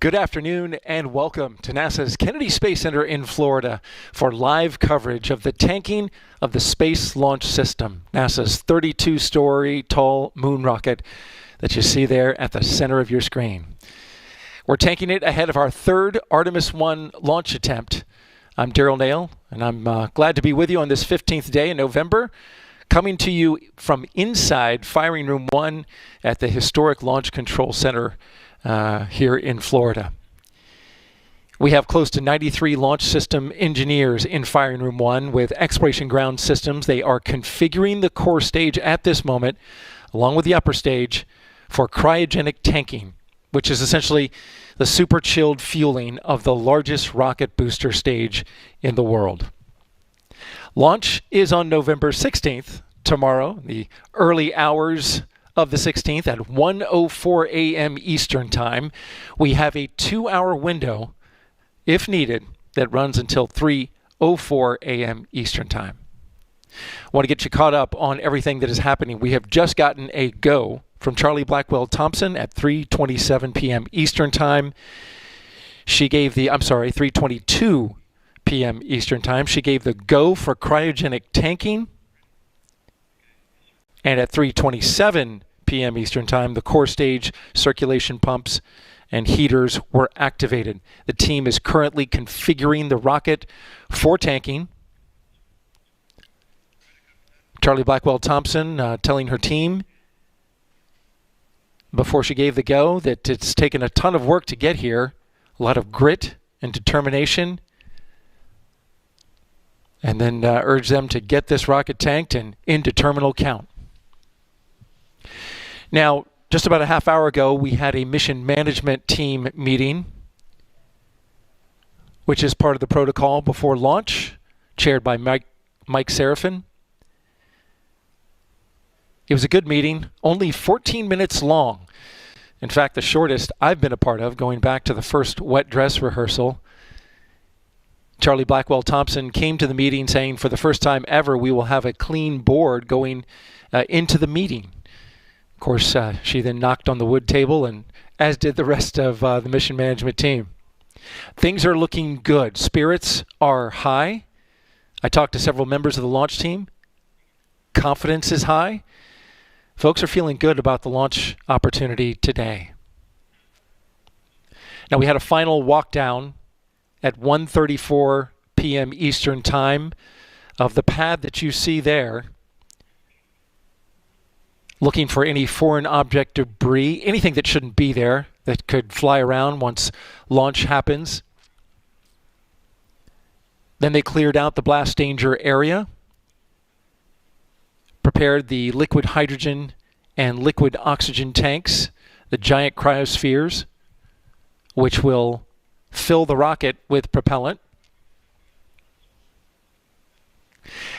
Good afternoon and welcome to NASA's Kennedy Space Center in Florida for live coverage of the tanking of the Space Launch System, NASA's 32-story tall moon rocket that you see there at the center of your screen. We're tanking it ahead of our third Artemis I launch attempt. I'm Daryl Nail, and I'm glad to be with you on this 15th day in November, coming to you from inside Firing Room 1 at the historic Launch Control Center here in Florida. We have close to 93 launch system engineers in Firing Room 1 with Exploration Ground Systems. They are configuring the core stage at this moment, along with the upper stage, for cryogenic tanking, which is essentially the super chilled fueling of the largest rocket booster stage in the world. Launch is on November 16th, tomorrow, the early hours of the 16th at 1:04 a.m. Eastern Time. We have a 2-hour window, if needed, that runs until 3:04 a.m. Eastern Time. I want to get you caught up on everything that is happening. We have just gotten a go from Charlie Blackwell-Thompson at 3:27 p.m. Eastern Time. She gave the, 3:22 p.m. Eastern Time. She gave the go for cryogenic tanking. And at 3:27 p.m. Eastern Time, the core stage circulation pumps and heaters were activated. The team is currently configuring the rocket for tanking. Charlie Blackwell-Thompson telling her team before she gave the go that it's taken a ton of work to get here, a lot of grit and determination, and then urged them to get this rocket tanked and into terminal count. Now, just about a half hour ago, we had a mission management team meeting, which is part of the protocol before launch, chaired by Mike Serafin. It was a good meeting, only 14 minutes long. In fact, the shortest I've been a part of, going back to the first wet dress rehearsal. Charlie Blackwell-Thompson came to the meeting saying, for the first time ever, we will have a clean board going into the meeting. Of course, she then knocked on the wood table, and as did the rest of the mission management team. Things are looking good. Spirits are high. I talked to several members of the launch team. Confidence is high. Folks are feeling good about the launch opportunity today. Now, we had a final walk down at 1:34 p.m. Eastern Time of the pad that you see there, looking for any foreign object debris, anything that shouldn't be there that could fly around once launch happens. Then they cleared out the blast danger area, prepared the liquid hydrogen and liquid oxygen tanks, the giant cryospheres, which will fill the rocket with propellant.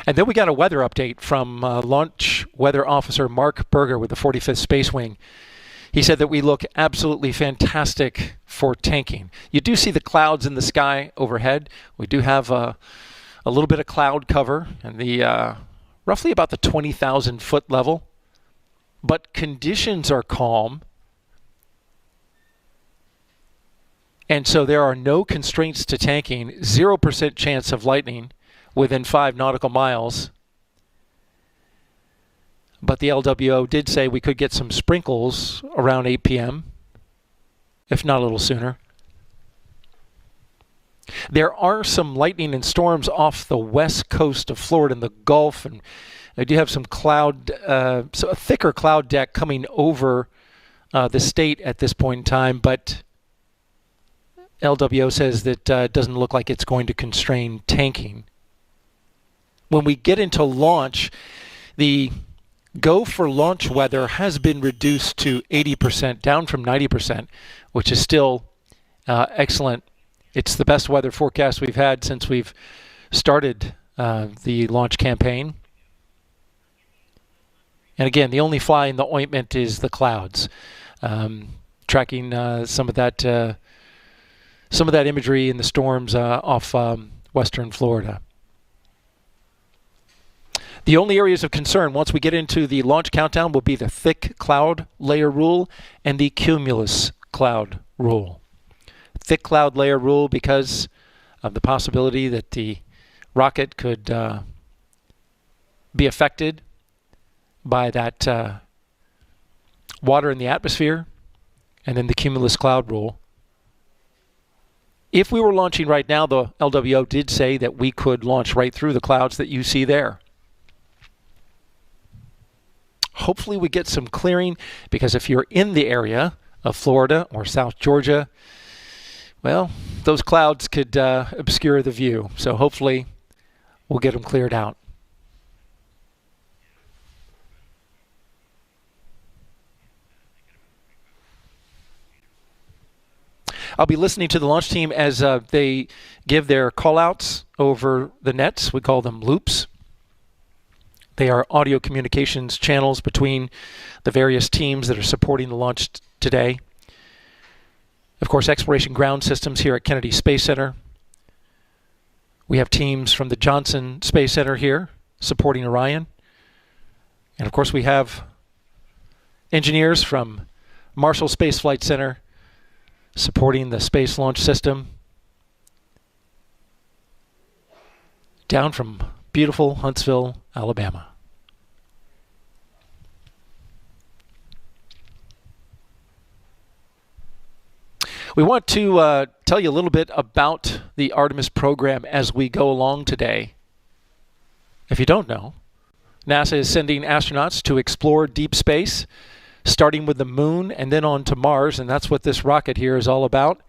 And then we got a weather update from Launch Weather Officer Mark Berger with the 45th Space Wing. He said that we look absolutely fantastic for tanking. You do see the clouds in the sky overhead. We do have a little bit of cloud cover and the roughly about the 20,000 foot level. But conditions are calm. And so there are no constraints to tanking, 0% chance of lightning within 5 nautical miles. But the LWO did say we could get some sprinkles around 8 p.m., if not a little sooner. There are some lightning and storms off the west coast of Florida in the Gulf, and I do have some cloud, so a thicker cloud deck coming over the state at this point in time, but LWO says that it doesn't look like it's going to constrain tanking. When we get into launch, the go for launch weather has been reduced to 80%, down from 90%, which is still excellent. It's the best weather forecast we've had since we've started the launch campaign. And again, the only fly in the ointment is the clouds. Tracking some of that imagery in the storms off western Florida. The only areas of concern once we get into the launch countdown will be the thick cloud layer rule and the cumulus cloud rule. thick cloud layer rule because of the possibility that the rocket could be affected by that water in the atmosphere, and then the cumulus cloud rule. If we were launching right now, the LWO did say that we could launch right through the clouds that you see there. Hopefully we get some clearing, because if you're in the area of Florida or South Georgia, well, those clouds could obscure the view. So hopefully we'll get them cleared out. I'll be listening to the launch team as they give their call-outs over the nets. We call them loops. They are audio communications channels between the various teams that are supporting the launch today. Of course, Exploration Ground Systems here at Kennedy Space Center. We have teams from the Johnson Space Center here supporting Orion. And of course, we have engineers from Marshall Space Flight Center supporting the Space Launch System down from beautiful Huntsville, Alabama. We want to tell you a little bit about the Artemis program as we go along today. If you don't know, NASA is sending astronauts to explore deep space, starting with the moon and then on to Mars, and that's what this rocket here is all about.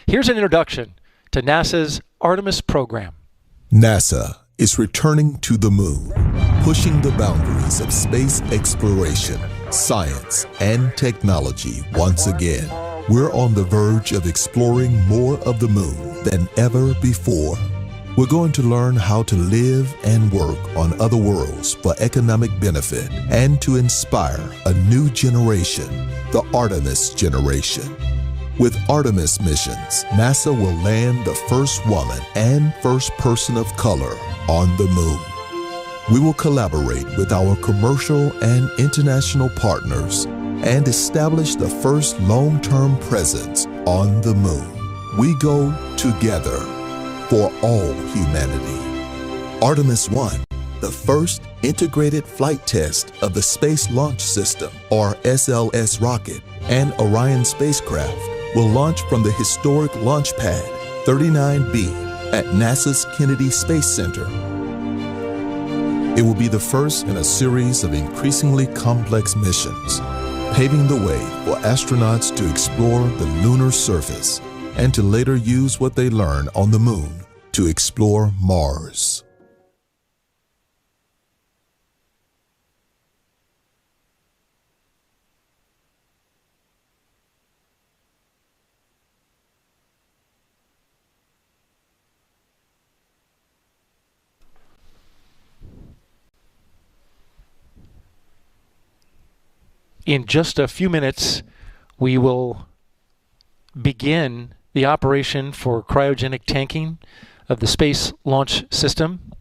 Here's an introduction to NASA's Artemis program. NASA is returning to the moon, pushing the boundaries of space exploration, science, and technology once again. We're on the verge of exploring more of the moon than ever before. We're going to learn how to live and work on other worlds for economic benefit and to inspire a new generation, the Artemis generation. With Artemis missions, NASA will land the first woman and first person of color on the moon. We will collaborate with our commercial and international partners and establish the first long-term presence on the moon. We go together for all humanity. Artemis I, the first integrated flight test of the Space Launch System, or SLS rocket, and Orion spacecraft will launch from the historic launch pad 39B at NASA's Kennedy Space Center. It will be the first in a series of increasingly complex missions, paving the way for astronauts to explore the lunar surface and to later use what they learn on the moon to explore Mars. In just a few minutes, we will begin the operation for cryogenic tanking of the Space Launch System.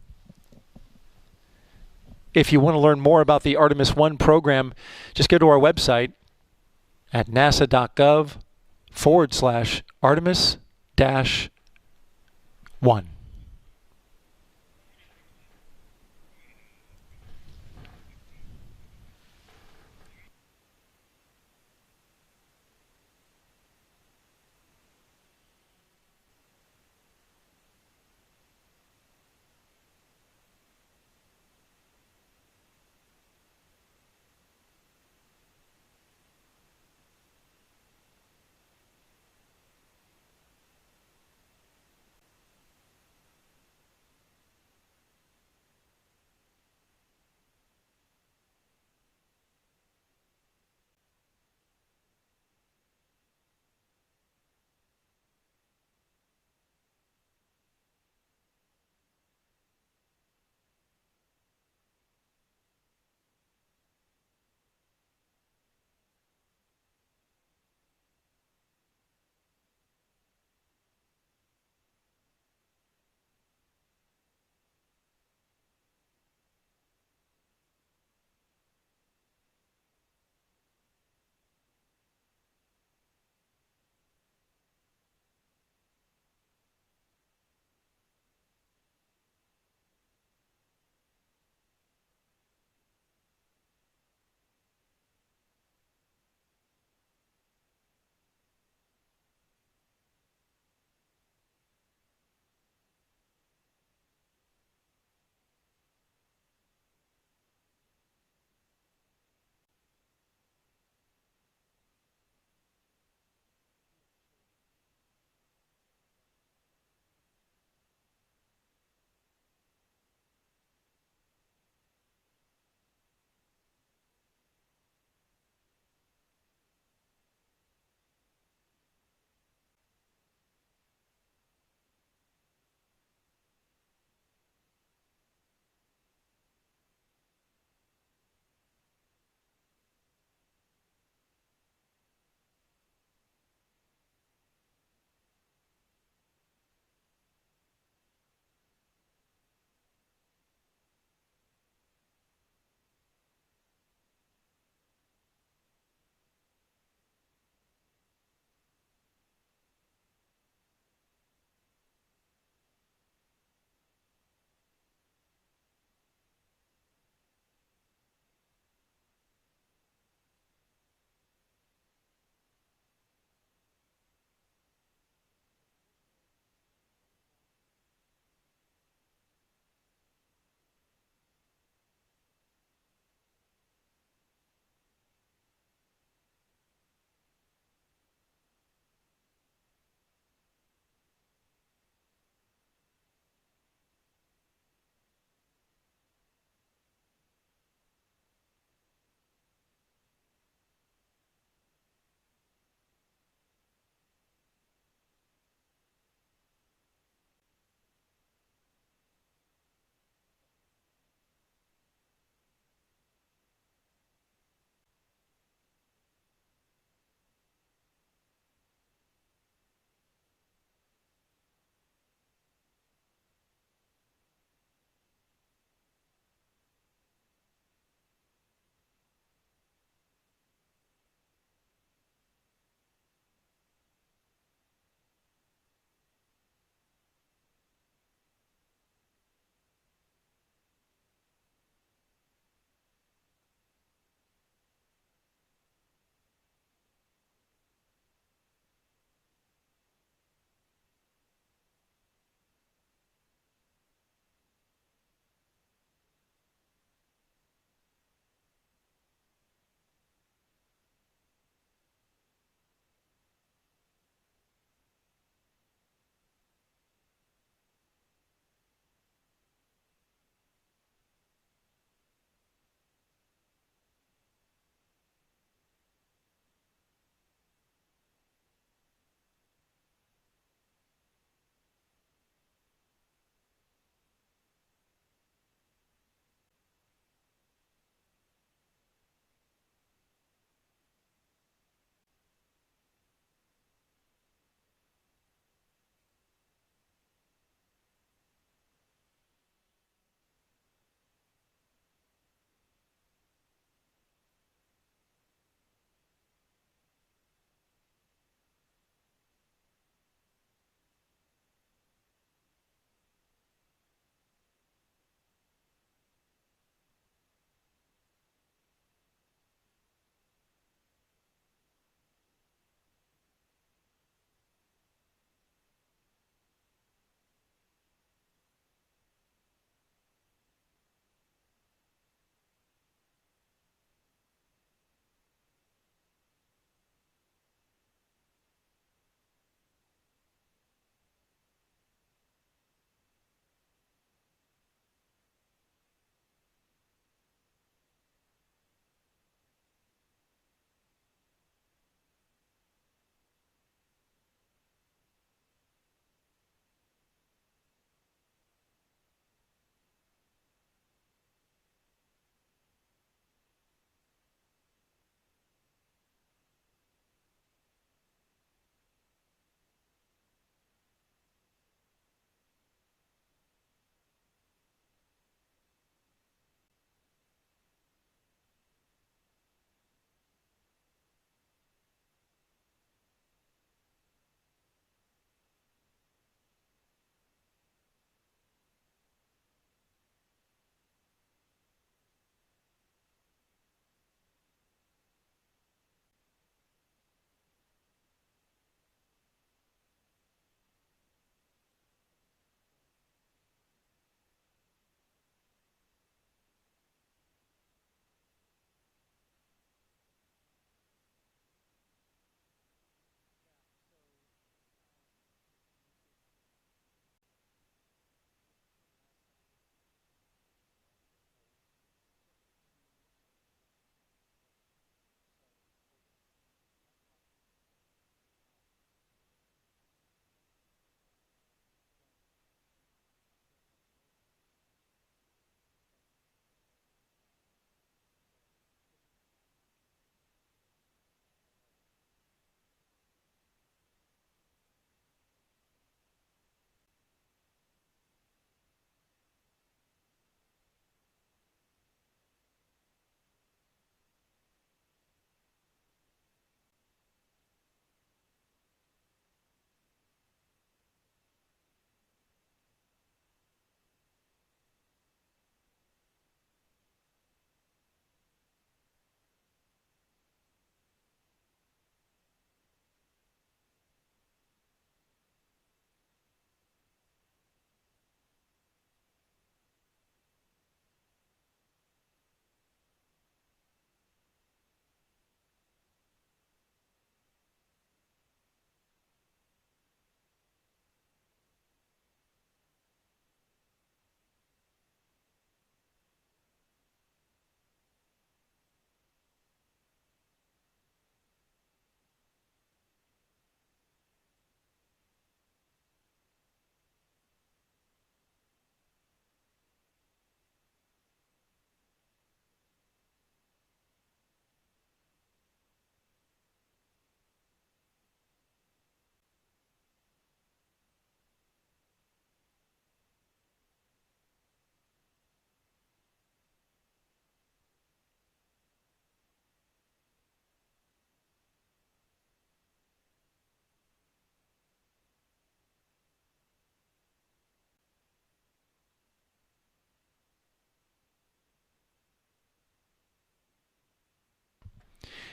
If you want to learn more about the Artemis I program, just go to our website at nasa.gov/Artemis-1.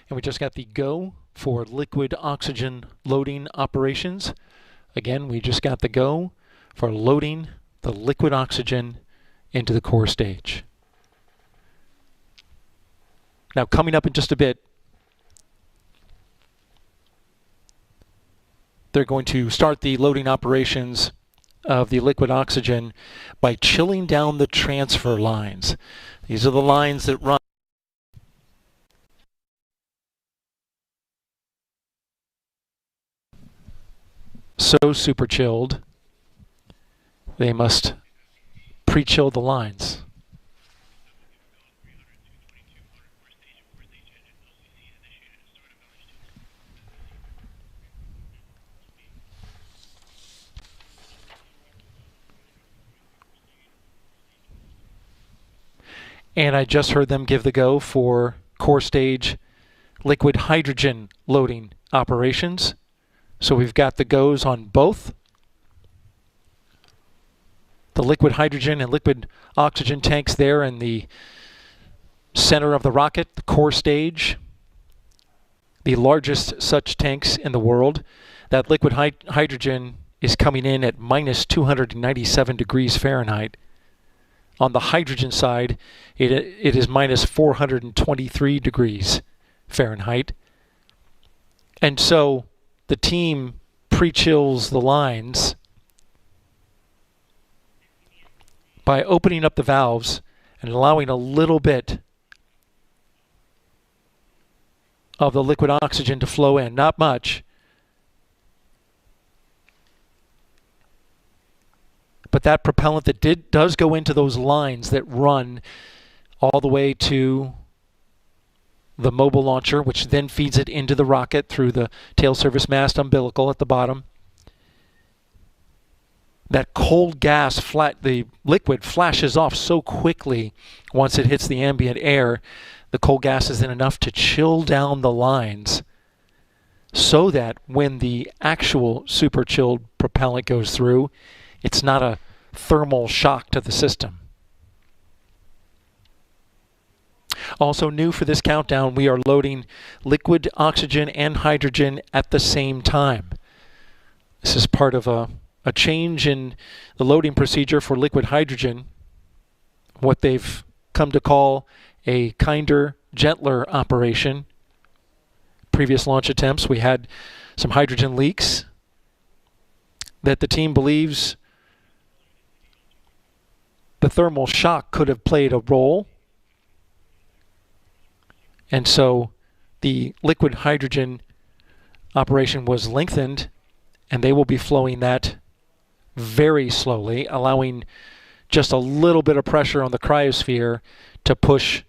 And we just got the go for liquid oxygen loading operations. Again, we just got the go for loading the liquid oxygen into the core stage. Now, coming up in just a bit, they're going to start the loading operations of the liquid oxygen by chilling down the transfer lines. These are the lines that run so super chilled, they must pre-chill the lines. And I just heard them give the go for core stage liquid hydrogen loading operations. So we've got the goes on both the liquid hydrogen and liquid oxygen tanks there in the center of the rocket, the core stage, the largest such tanks in the world. That liquid hydrogen is coming in at minus 297 degrees Fahrenheit. On the hydrogen side, it is minus 423 degrees Fahrenheit. And so the team pre-chills the lines by opening up the valves and allowing a little bit of the liquid oxygen to flow in, not much. But that propellant that does go into those lines that run all the way to the mobile launcher, which then feeds it into the rocket through the tail service mast umbilical at the bottom. That cold gas, the liquid flashes off so quickly once it hits the ambient air. The cold gas is then enough to chill down the lines so that when the actual super chilled propellant goes through, it's not a thermal shock to the system. Also new for this countdown, we are loading liquid oxygen and hydrogen at the same time. This is part of a change in the loading procedure for liquid hydrogen, what they've come to call a kinder, gentler operation. Previous launch attempts, we had some hydrogen leaks that the team believes the thermal shock could have played a role. And so the liquid hydrogen operation was lengthened, and they will be flowing that very slowly, allowing just a little bit of pressure on the cryosphere to push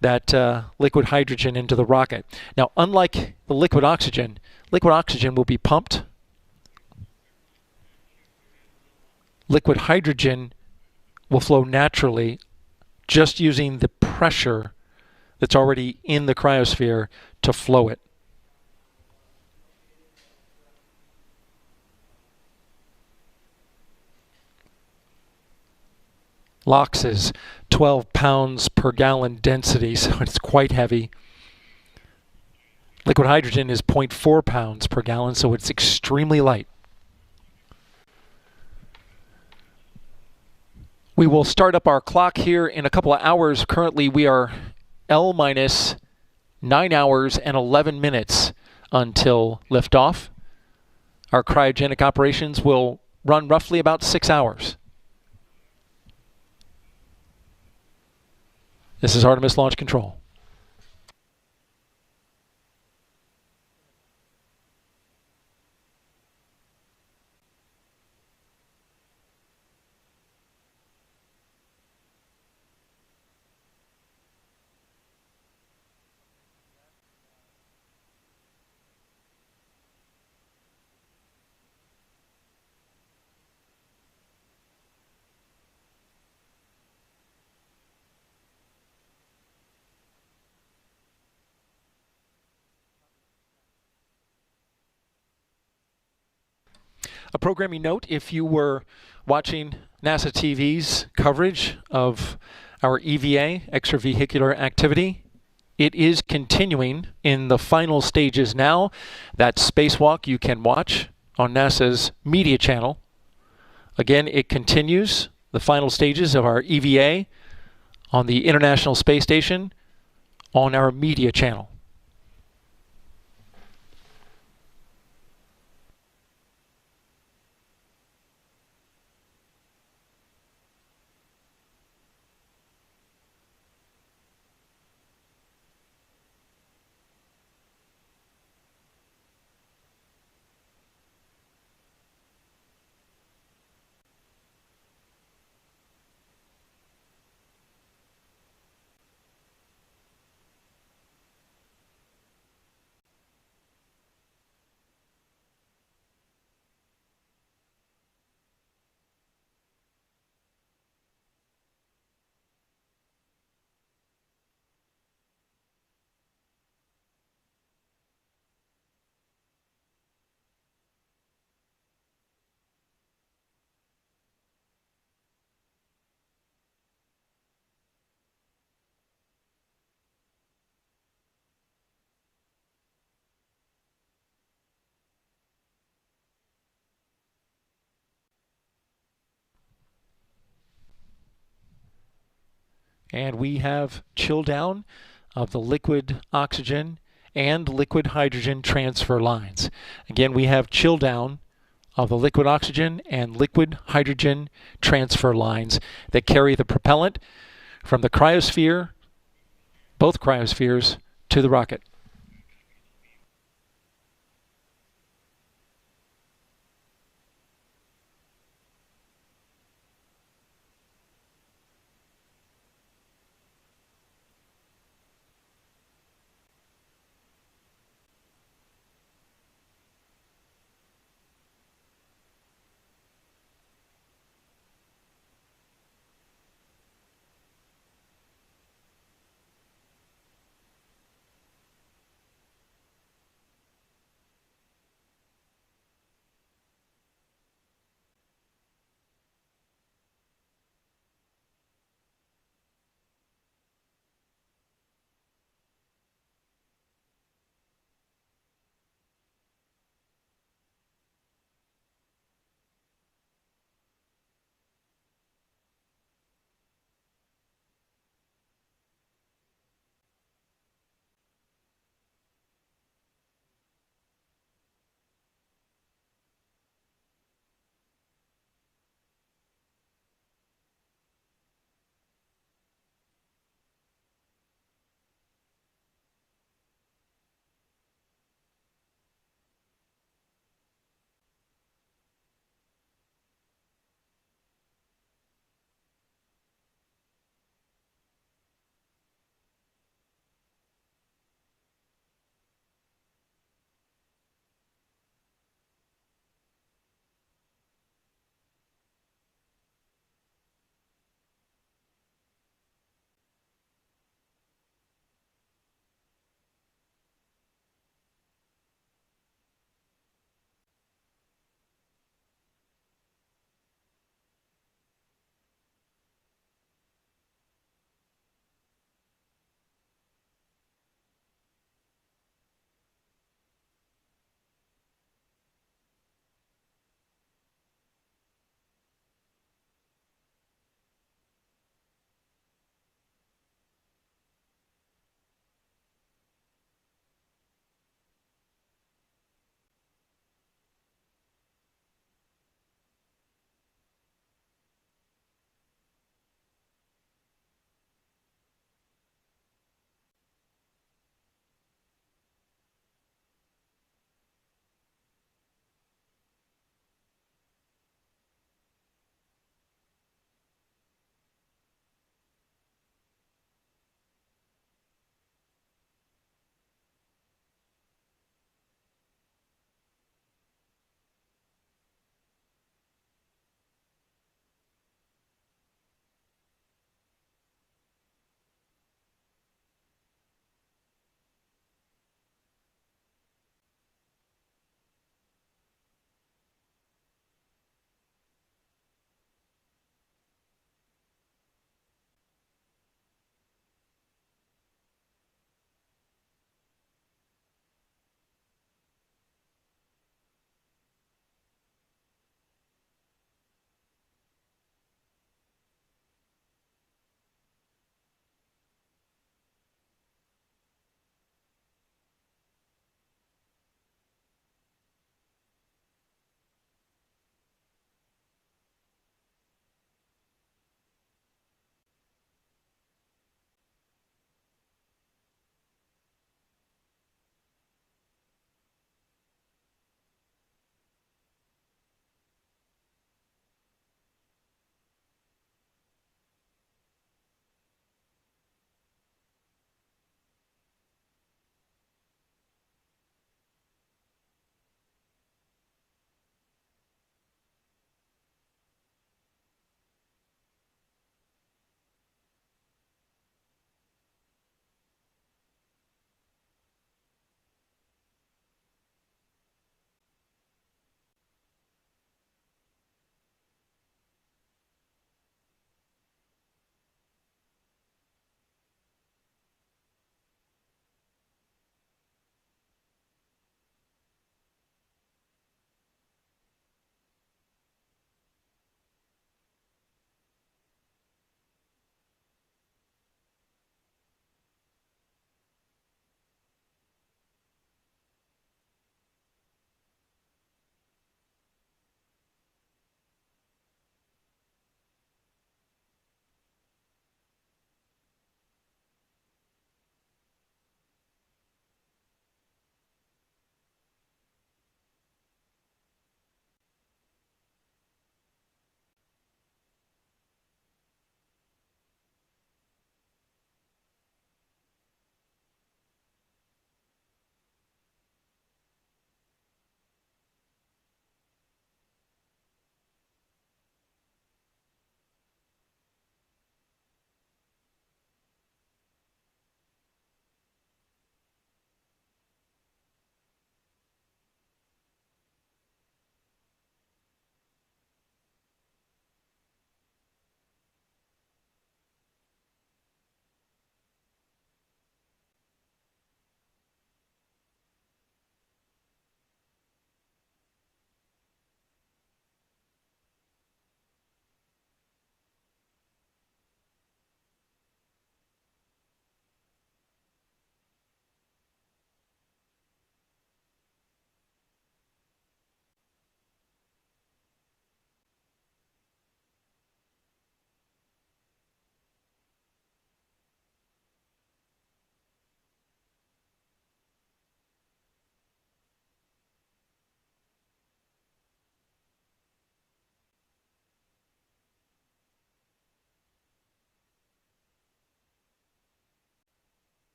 that liquid hydrogen into the rocket. Now, unlike the liquid oxygen will be pumped. Liquid hydrogen will flow naturally just using the pressure that's already in the cryosphere to flow it. LOX is 12 pounds per gallon density, so it's quite heavy. Liquid hydrogen is 0.4 pounds per gallon, so it's extremely light. We will start up our clock here in a couple of hours. Currently, we are L minus 9 hours and 11 minutes until liftoff. Our cryogenic operations will run roughly about 6 hours. This is Artemis Launch Control. A programming note, if you were watching NASA TV's coverage of our EVA, extravehicular activity, It is continuing in the final stages now. That spacewalk you can watch on NASA's media channel. Again, it continues the final stages of our EVA on the International Space Station on our media channel. And we have chill down of the liquid oxygen and liquid hydrogen transfer lines. Again, we have chill down of the liquid oxygen and liquid hydrogen transfer lines that carry the propellant from the cryosphere, both cryospheres, to the rocket.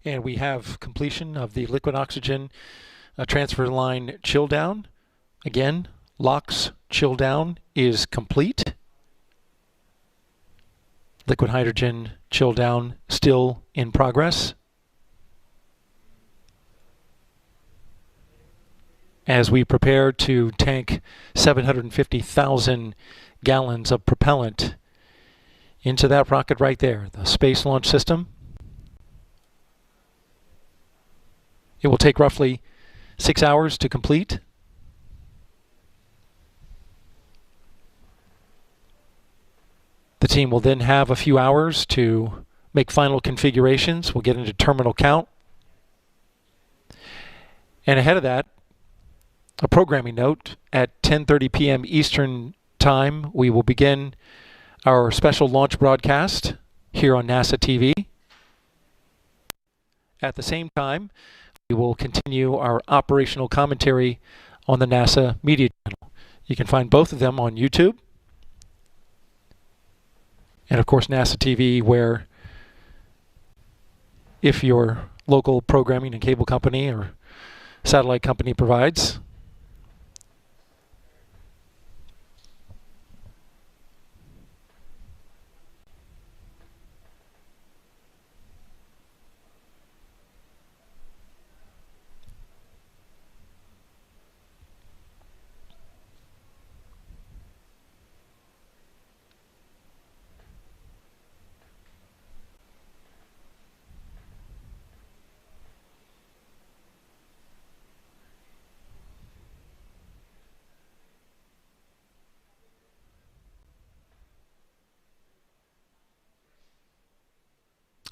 And we have completion of the liquid oxygen transfer line chill down. Again, LOX chill down is complete. Liquid hydrogen chill down still in progress. As we prepare to tank 750,000 gallons of propellant into that rocket right there, the Space Launch System. It will take roughly 6 hours to complete. The team will then have a few hours to make final configurations. We'll get into terminal count. And ahead of that, a programming note, at 10:30 p.m. Eastern Time, we will begin our special launch broadcast here on NASA TV. At the same time, we will continue our operational commentary on the NASA media channel. You can find both of them on YouTube. And of course, NASA TV, where if your local programming and cable company or satellite company provides.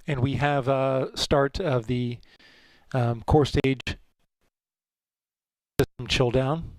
And we have a start of the core stage system chill down.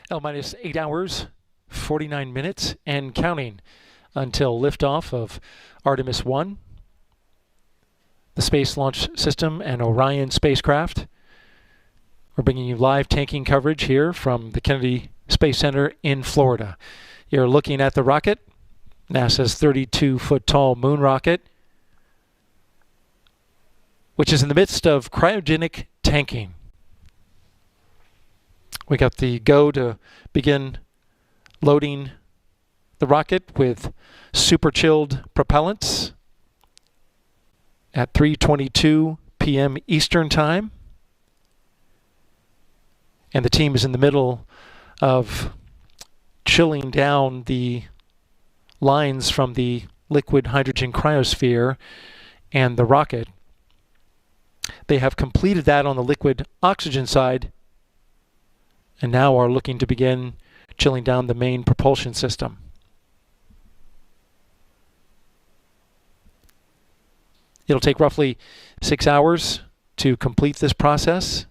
minus 8 hours, 49 minutes, and counting until liftoff of Artemis I, the Space Launch System, and Orion spacecraft. We're bringing you live tanking coverage here from the Kennedy Space Center in Florida. You're looking at the rocket, NASA's 32-foot-tall moon rocket, which is in the midst of cryogenic tanking. We got the go to begin loading the rocket with super chilled propellants at 3:22 p.m. Eastern Time. And the team is in the middle of chilling down the lines from the liquid hydrogen cryosphere and the rocket. They have completed that on the liquid oxygen side and now are looking to begin chilling down the main propulsion system. It'll take roughly 6 hours to complete this process.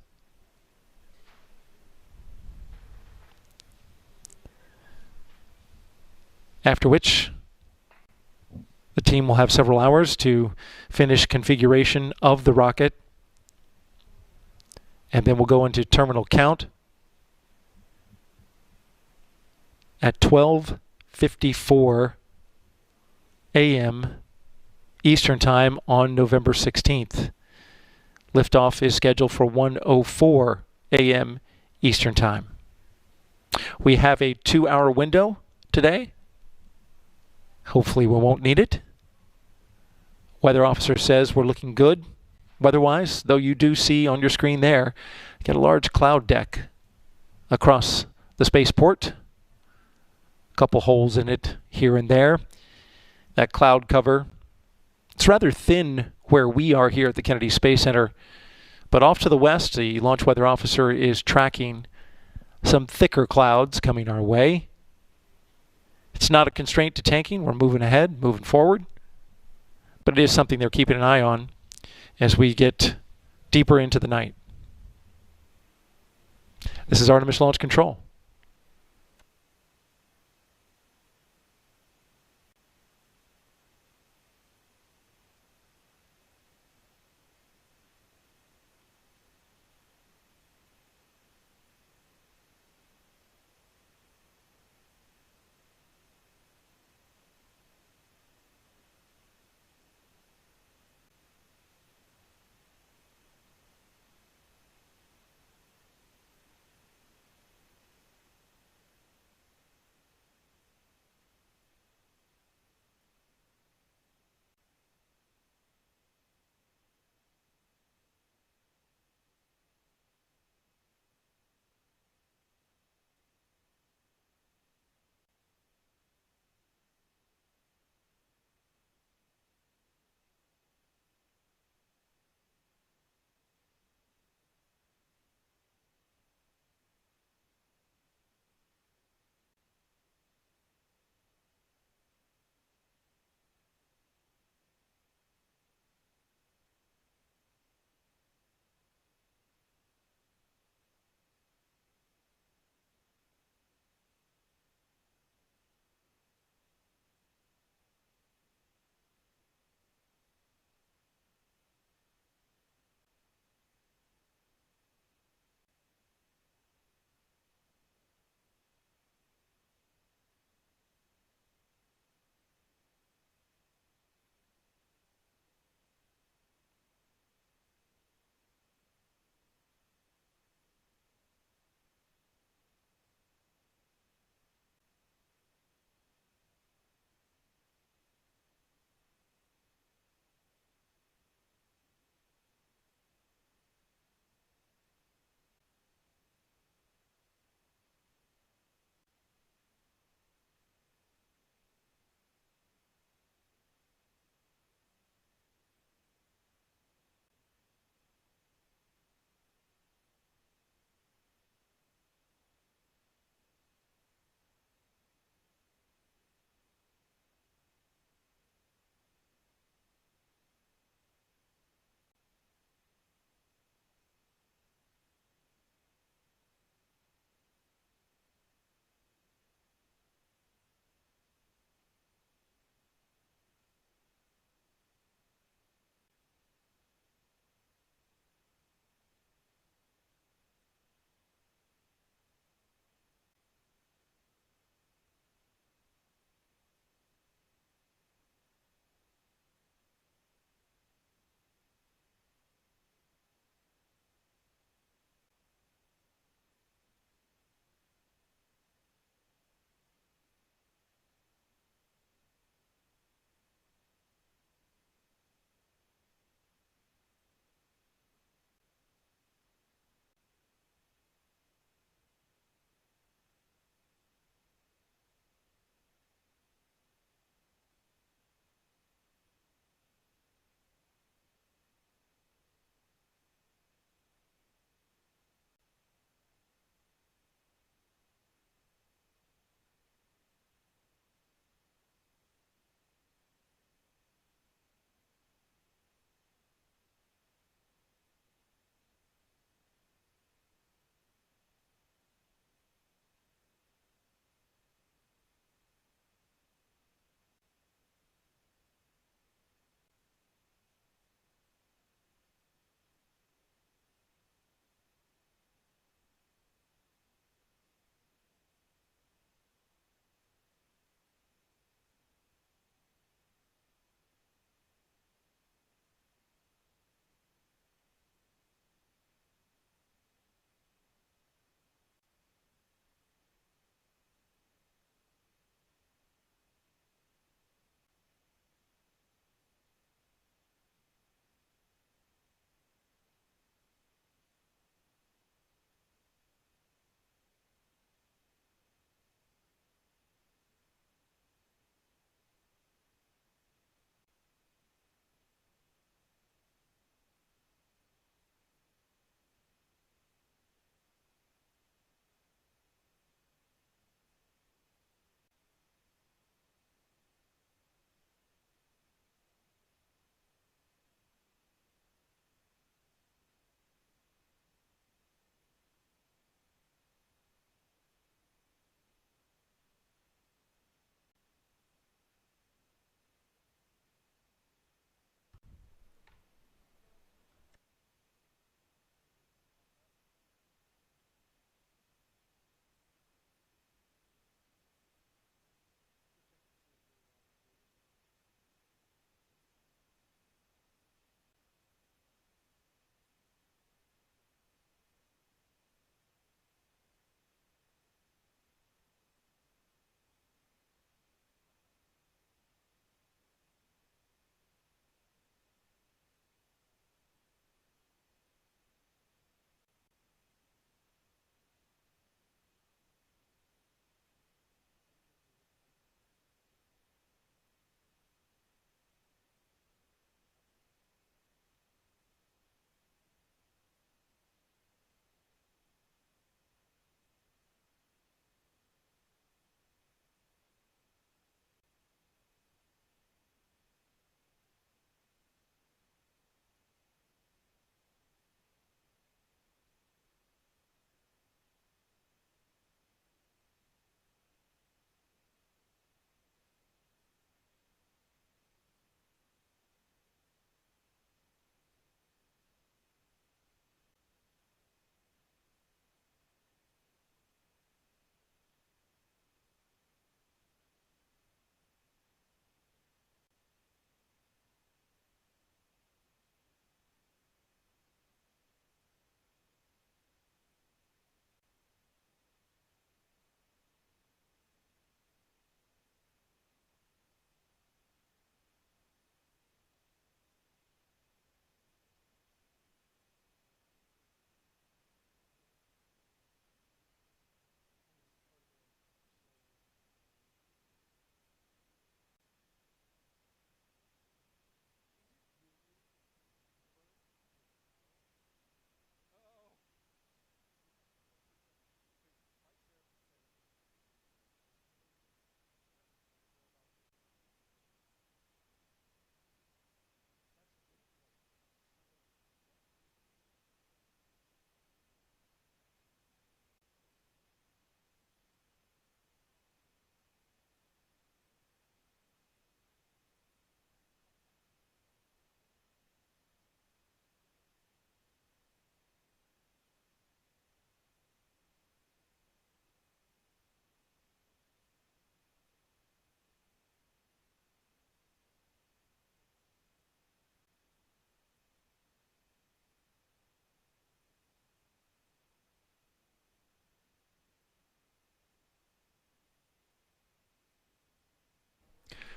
After which, the team will have several hours to finish configuration of the rocket. And then we'll go into terminal count at 12:54 a.m. Eastern Time on November 16th. Liftoff is scheduled for 1:04 a.m. Eastern Time. We have a 2-hour window today. Hopefully we won't need it. Weather officer says we're looking good weather-wise, though you do see on your screen there, get a large cloud deck across the spaceport. A couple holes in it here and there. That cloud cover, it's rather thin where we are here at the Kennedy Space Center, but off to the west, the launch weather officer is tracking some thicker clouds coming our way. It's not a constraint to tanking. We're moving ahead, moving forward. But it is something they're keeping an eye on as we get deeper into the night. This is Artemis Launch Control.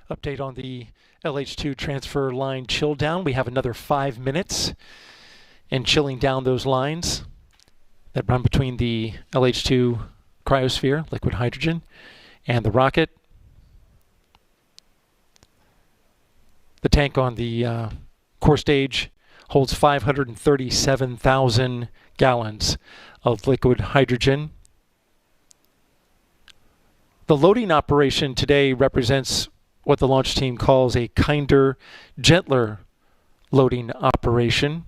Update on the LH2 transfer line chill down. We have another 5 minutes in chilling down those lines that run between the LH2 cryosphere, liquid hydrogen, and the rocket. The tank on the core stage holds 537,000 gallons of liquid hydrogen. The loading operation today represents what the launch team calls a kinder, gentler loading operation.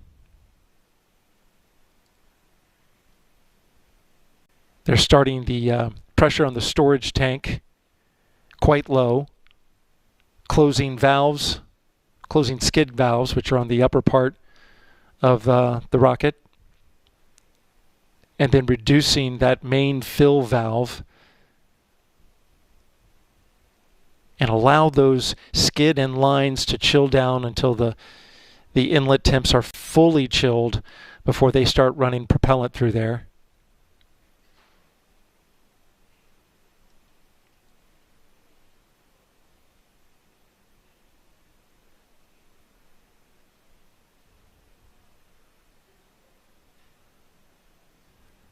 They're starting the pressure on the storage tank quite low, closing skid valves, which are on the upper part of the rocket, and then reducing that main fill valve and allow those skid and lines to chill down until the inlet temps are fully chilled before they start running propellant through there.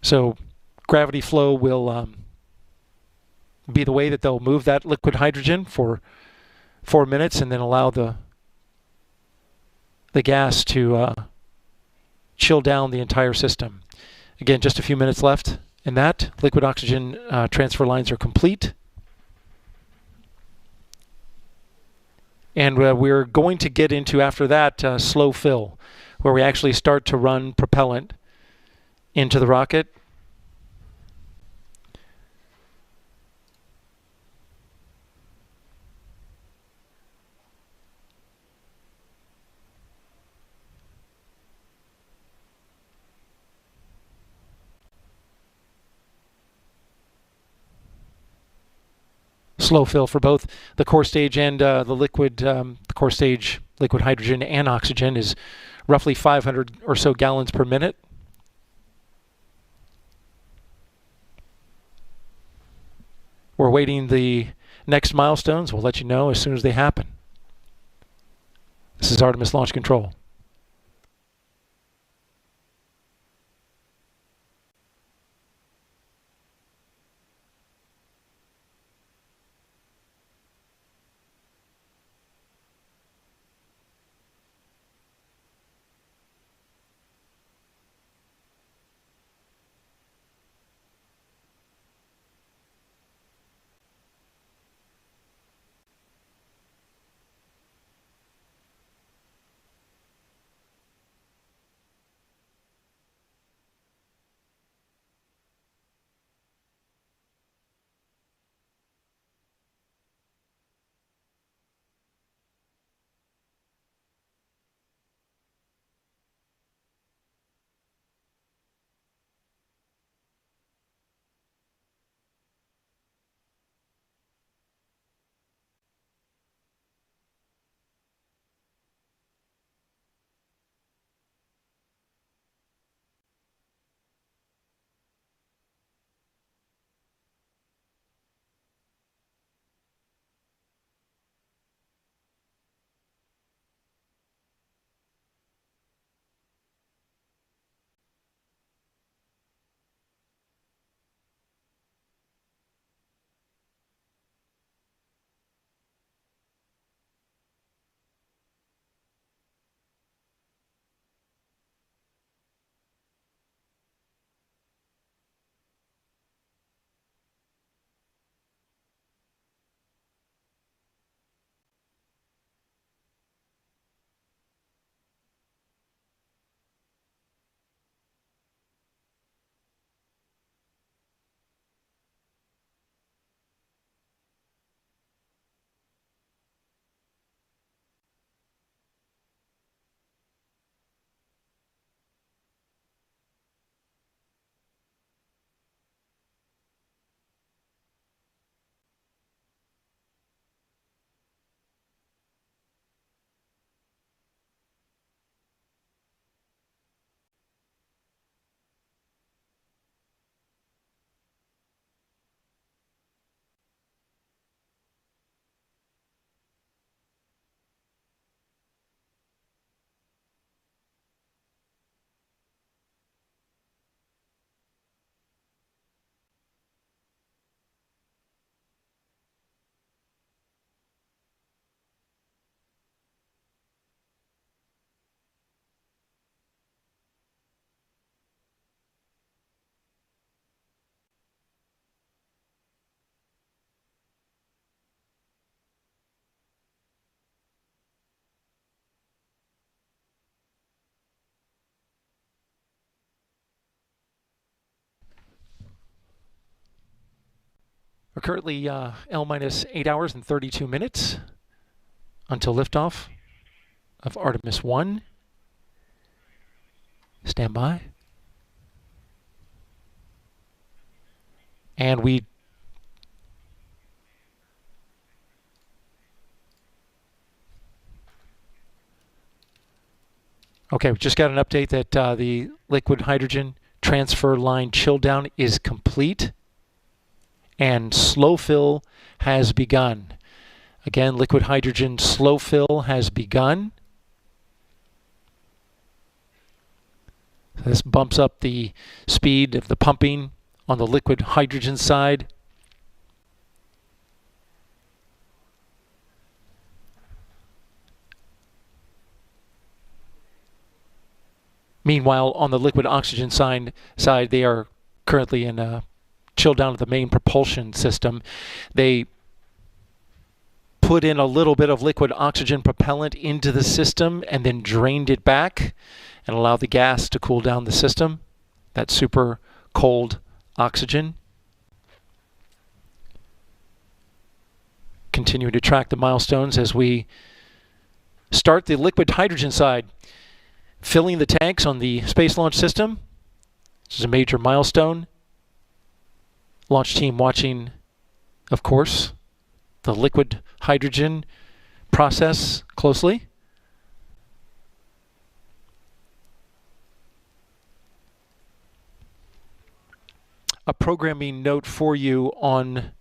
So gravity flow will be the way that they'll move that liquid hydrogen for 4 minutes and then allow the gas to chill down the entire system. Again, just a few minutes left in that. Liquid oxygen transfer lines are complete. And we're going to get into, after that, slow fill, where we actually start to run propellant into the rocket. Slow fill for both the core stage and the liquid, the core stage liquid hydrogen and oxygen is roughly 500 or so gallons per minute. We're waiting the next milestones. We'll let you know as soon as they happen. This is Artemis Launch Control. We're currently L minus 8 hours and 32 minutes until liftoff of Artemis I. Stand by. And we okay, we just got an update that the liquid hydrogen transfer line chill down is complete and slow fill has begun. Again, liquid hydrogen slow fill has begun. So this bumps up the speed of the pumping on the liquid hydrogen side. Meanwhile, on the liquid oxygen side, they are currently in chill down of the main propulsion system. They put in a little bit of liquid oxygen propellant into the system and then drained it back and allowed the gas to cool down the system. That super cold oxygen. Continue to track the milestones as we start the liquid hydrogen side. Filling the tanks on the Space Launch System. This is a major milestone. Launch team watching, of course, the liquid hydrogen process closely. A programming note for you on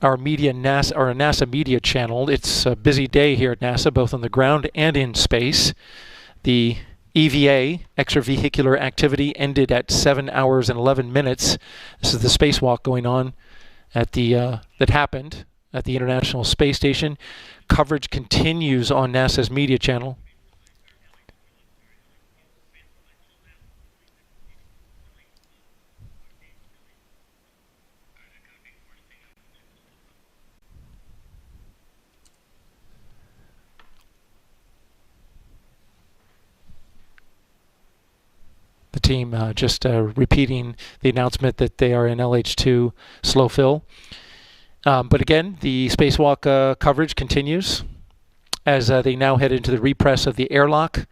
our NASA media channel. It's a busy day here at NASA, both on the ground and in space. The EVA, extravehicular activity, ended at 7 hours and 11 minutes. This is the spacewalk going on at the that happened at the International Space Station. Coverage continues on NASA's media channel. The team just repeating the announcement that they are in LH2 slow fill. But again, the spacewalk coverage continues as they now head into the repress of the airlock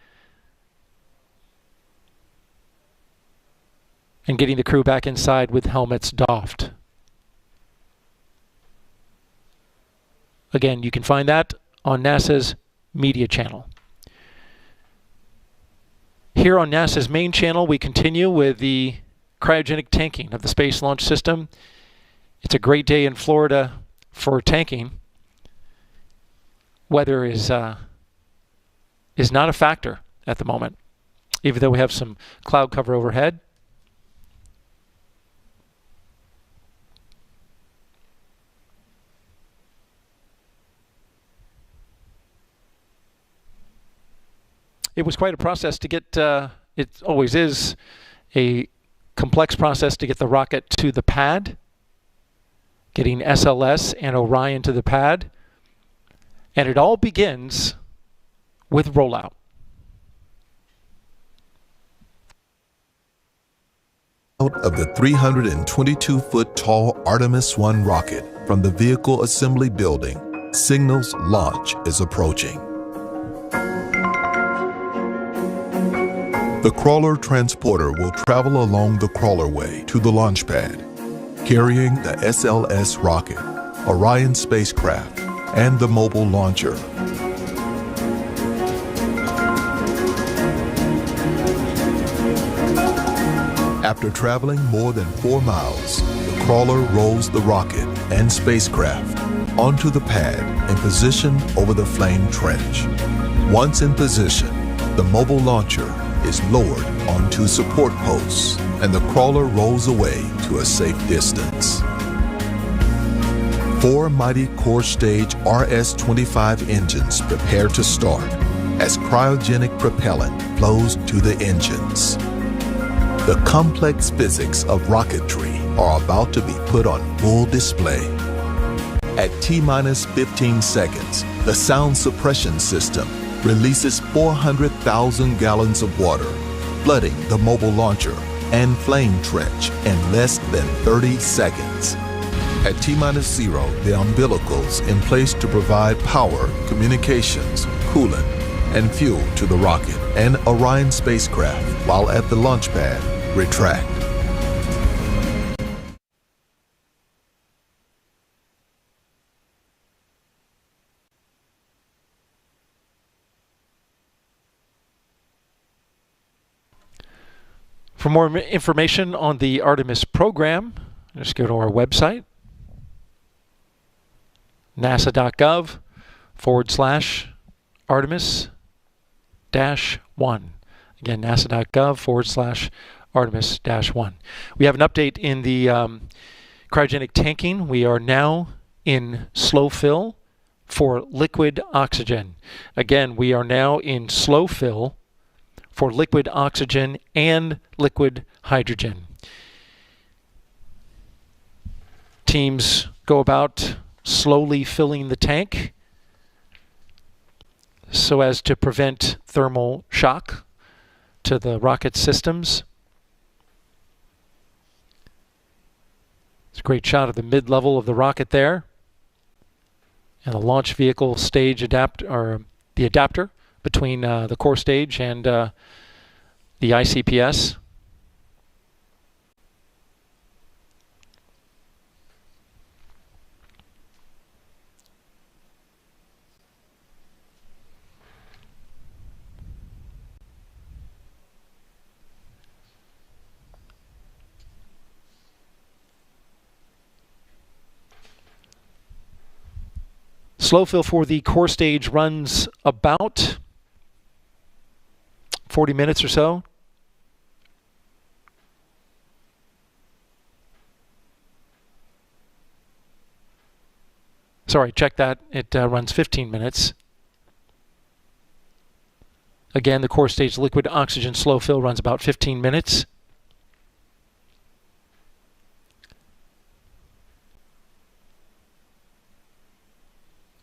and getting the crew back inside with helmets doffed. Again, you can find that on NASA's media channel. Here on NASA's main channel, we continue with the cryogenic tanking of the Space Launch System. It's a great day in Florida for tanking. Weather is not a factor at the moment, even though we have some cloud cover overhead. It was quite a process to get, it always is a complex process to get the rocket to the pad, getting SLS and Orion to the pad, and it all begins with rollout. Out of the 322-foot tall Artemis I rocket from the vehicle assembly building, signals launch is approaching. The crawler transporter will travel along the crawlerway to the launch pad, carrying the SLS rocket, Orion spacecraft, and the mobile launcher. After traveling more than 4 miles, the crawler rolls the rocket and spacecraft onto the pad in position over the flame trench. Once in position, the mobile launcher is lowered onto support posts and the crawler rolls away to a safe distance. 4 mighty core stage RS-25 engines prepare to start as cryogenic propellant flows to the engines. The complex physics of rocketry are about to be put on full display. At T-minus 15 seconds, the sound suppression system releases 400,000 gallons of water, flooding the mobile launcher and flame trench in less than 30 seconds. At T-0, the umbilicals in place to provide power, communications, coolant, and fuel to the rocket and Orion spacecraft, while at the launch pad, retract. For more information on the Artemis program, just go to our website, nasa.gov/Artemis-1. Again, nasa.gov/Artemis-1. We have an update in the cryogenic tanking. We are now in slow fill for liquid oxygen. Again, we are now in slow fill for liquid oxygen and liquid hydrogen. Teams go about slowly filling the tank so as to prevent thermal shock to the rocket systems. It's a great shot of the mid-level of the rocket there, and the launch vehicle stage the adapter between the core stage and the ICPS. Slow fill for the core stage runs about 40 minutes or so. Sorry, check that. It runs 15 minutes. Again, the core stage liquid oxygen slow fill runs about 15 minutes.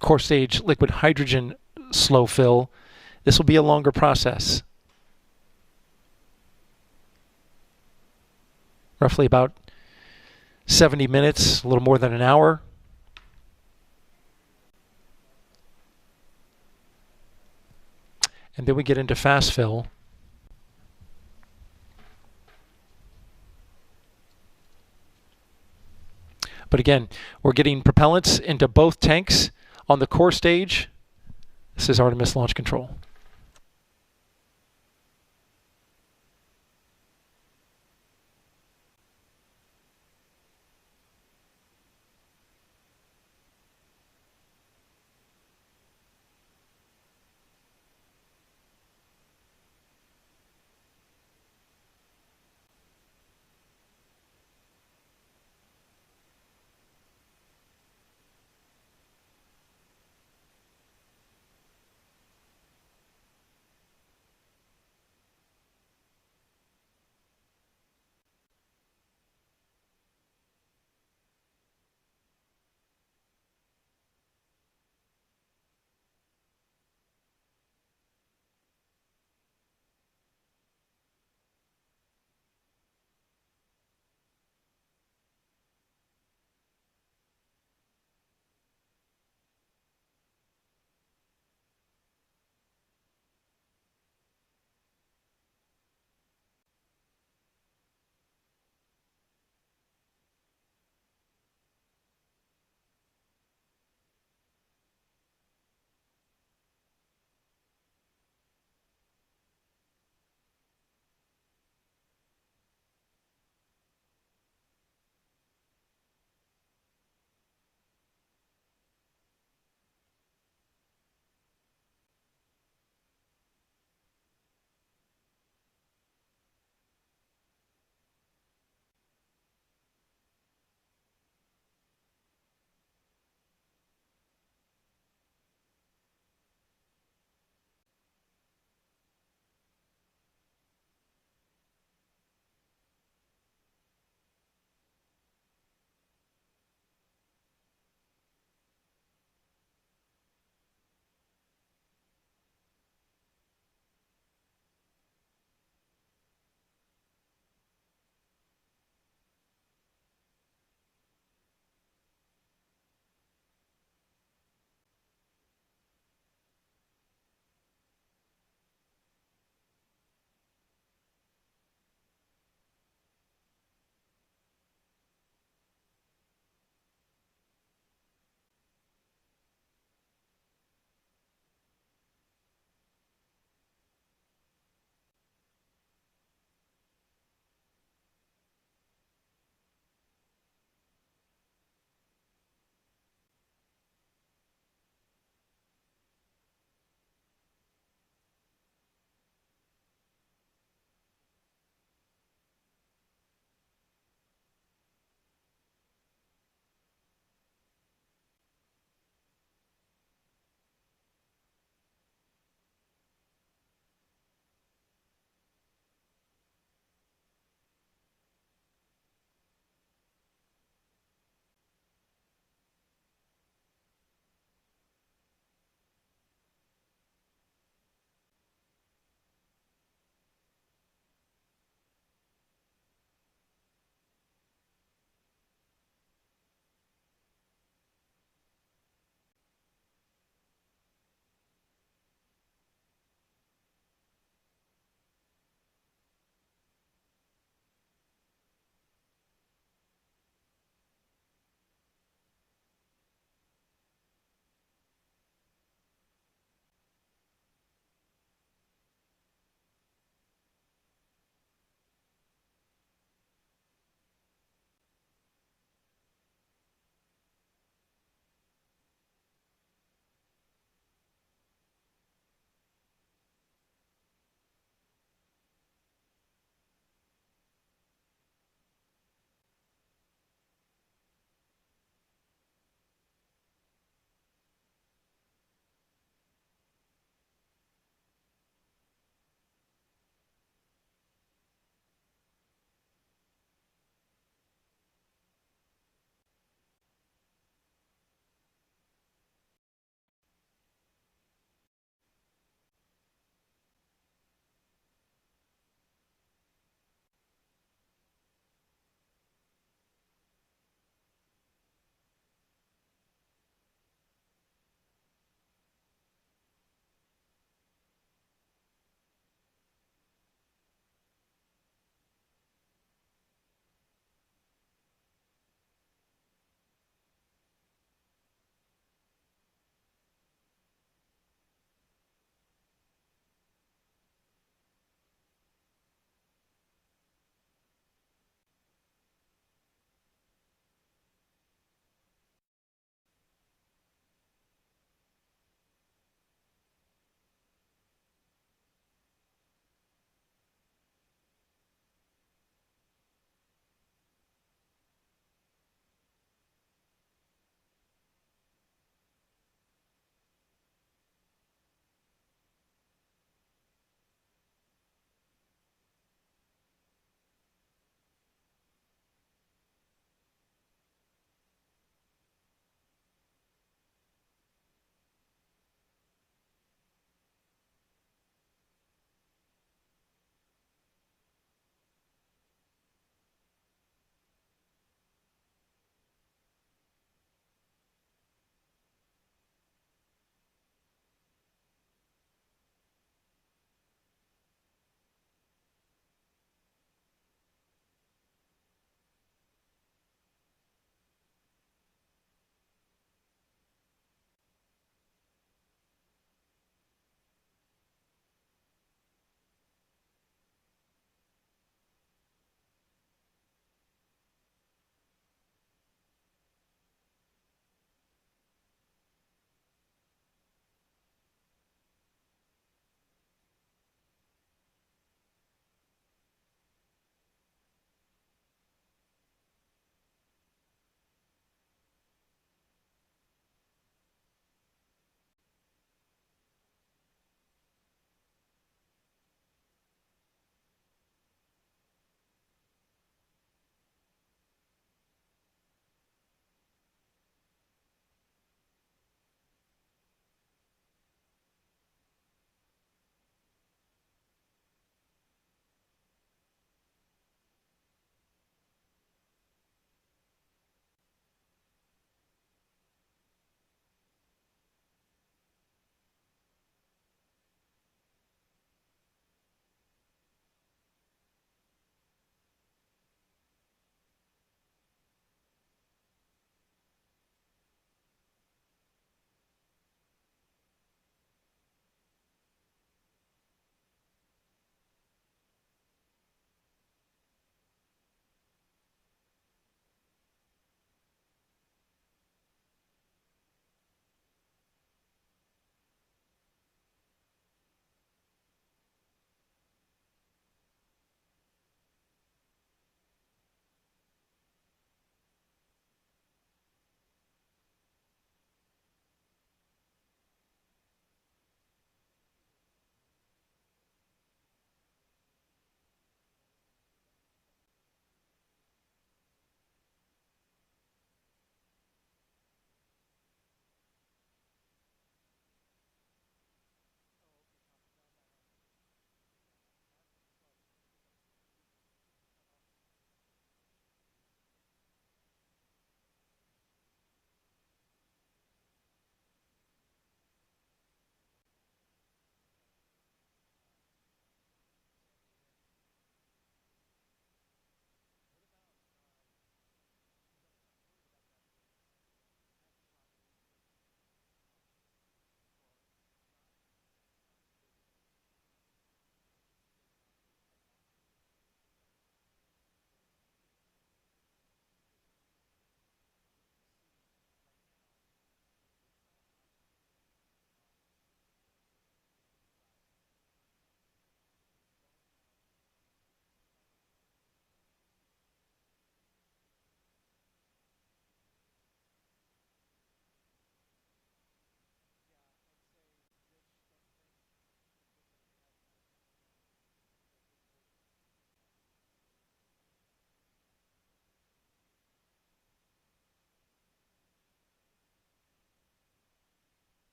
Core stage liquid hydrogen slow fill, this will be a longer process. Roughly about 70 minutes, a little more than an hour. And then we get into fast fill. But again, we're getting propellants into both tanks on the core stage. This is Artemis Launch Control.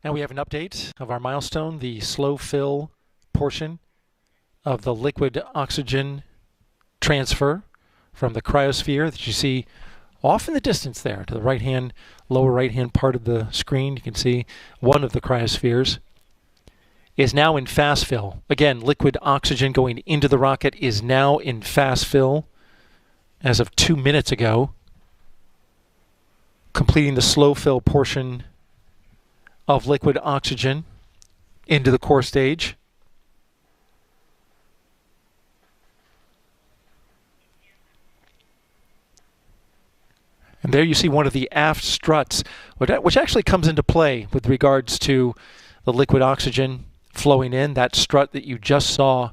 Now we have an update of our milestone, the slow fill portion of the liquid oxygen transfer from the cryosphere that you see off in the distance there to the right-hand, lower right-hand part of the screen. You can see one of the cryospheres is now in fast fill. Again, liquid oxygen going into the rocket is now in fast fill as of 2 minutes ago, completing the slow fill portion of liquid oxygen into the core stage. And there you see one of the aft struts, which actually comes into play with regards to the liquid oxygen flowing in. That strut that you just saw,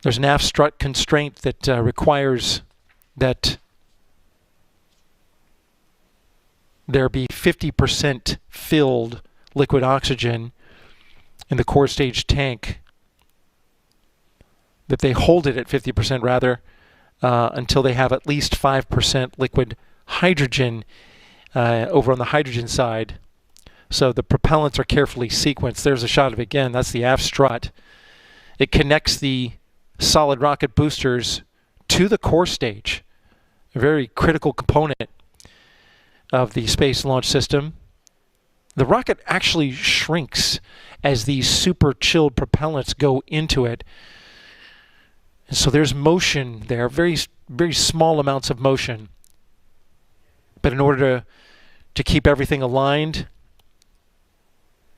there's an aft strut constraint that requires that there be 50% filled liquid oxygen in the core stage tank, that they hold it at 50% rather, until they have at least 5% liquid hydrogen over on the hydrogen side. So the propellants are carefully sequenced. There's a shot of it again. That's the aft strut. It connects the solid rocket boosters to the core stage, a very critical component of the Space Launch System. The rocket actually shrinks as these super chilled propellants go into it. And so there's motion there, very small amounts of motion. But in order to keep everything aligned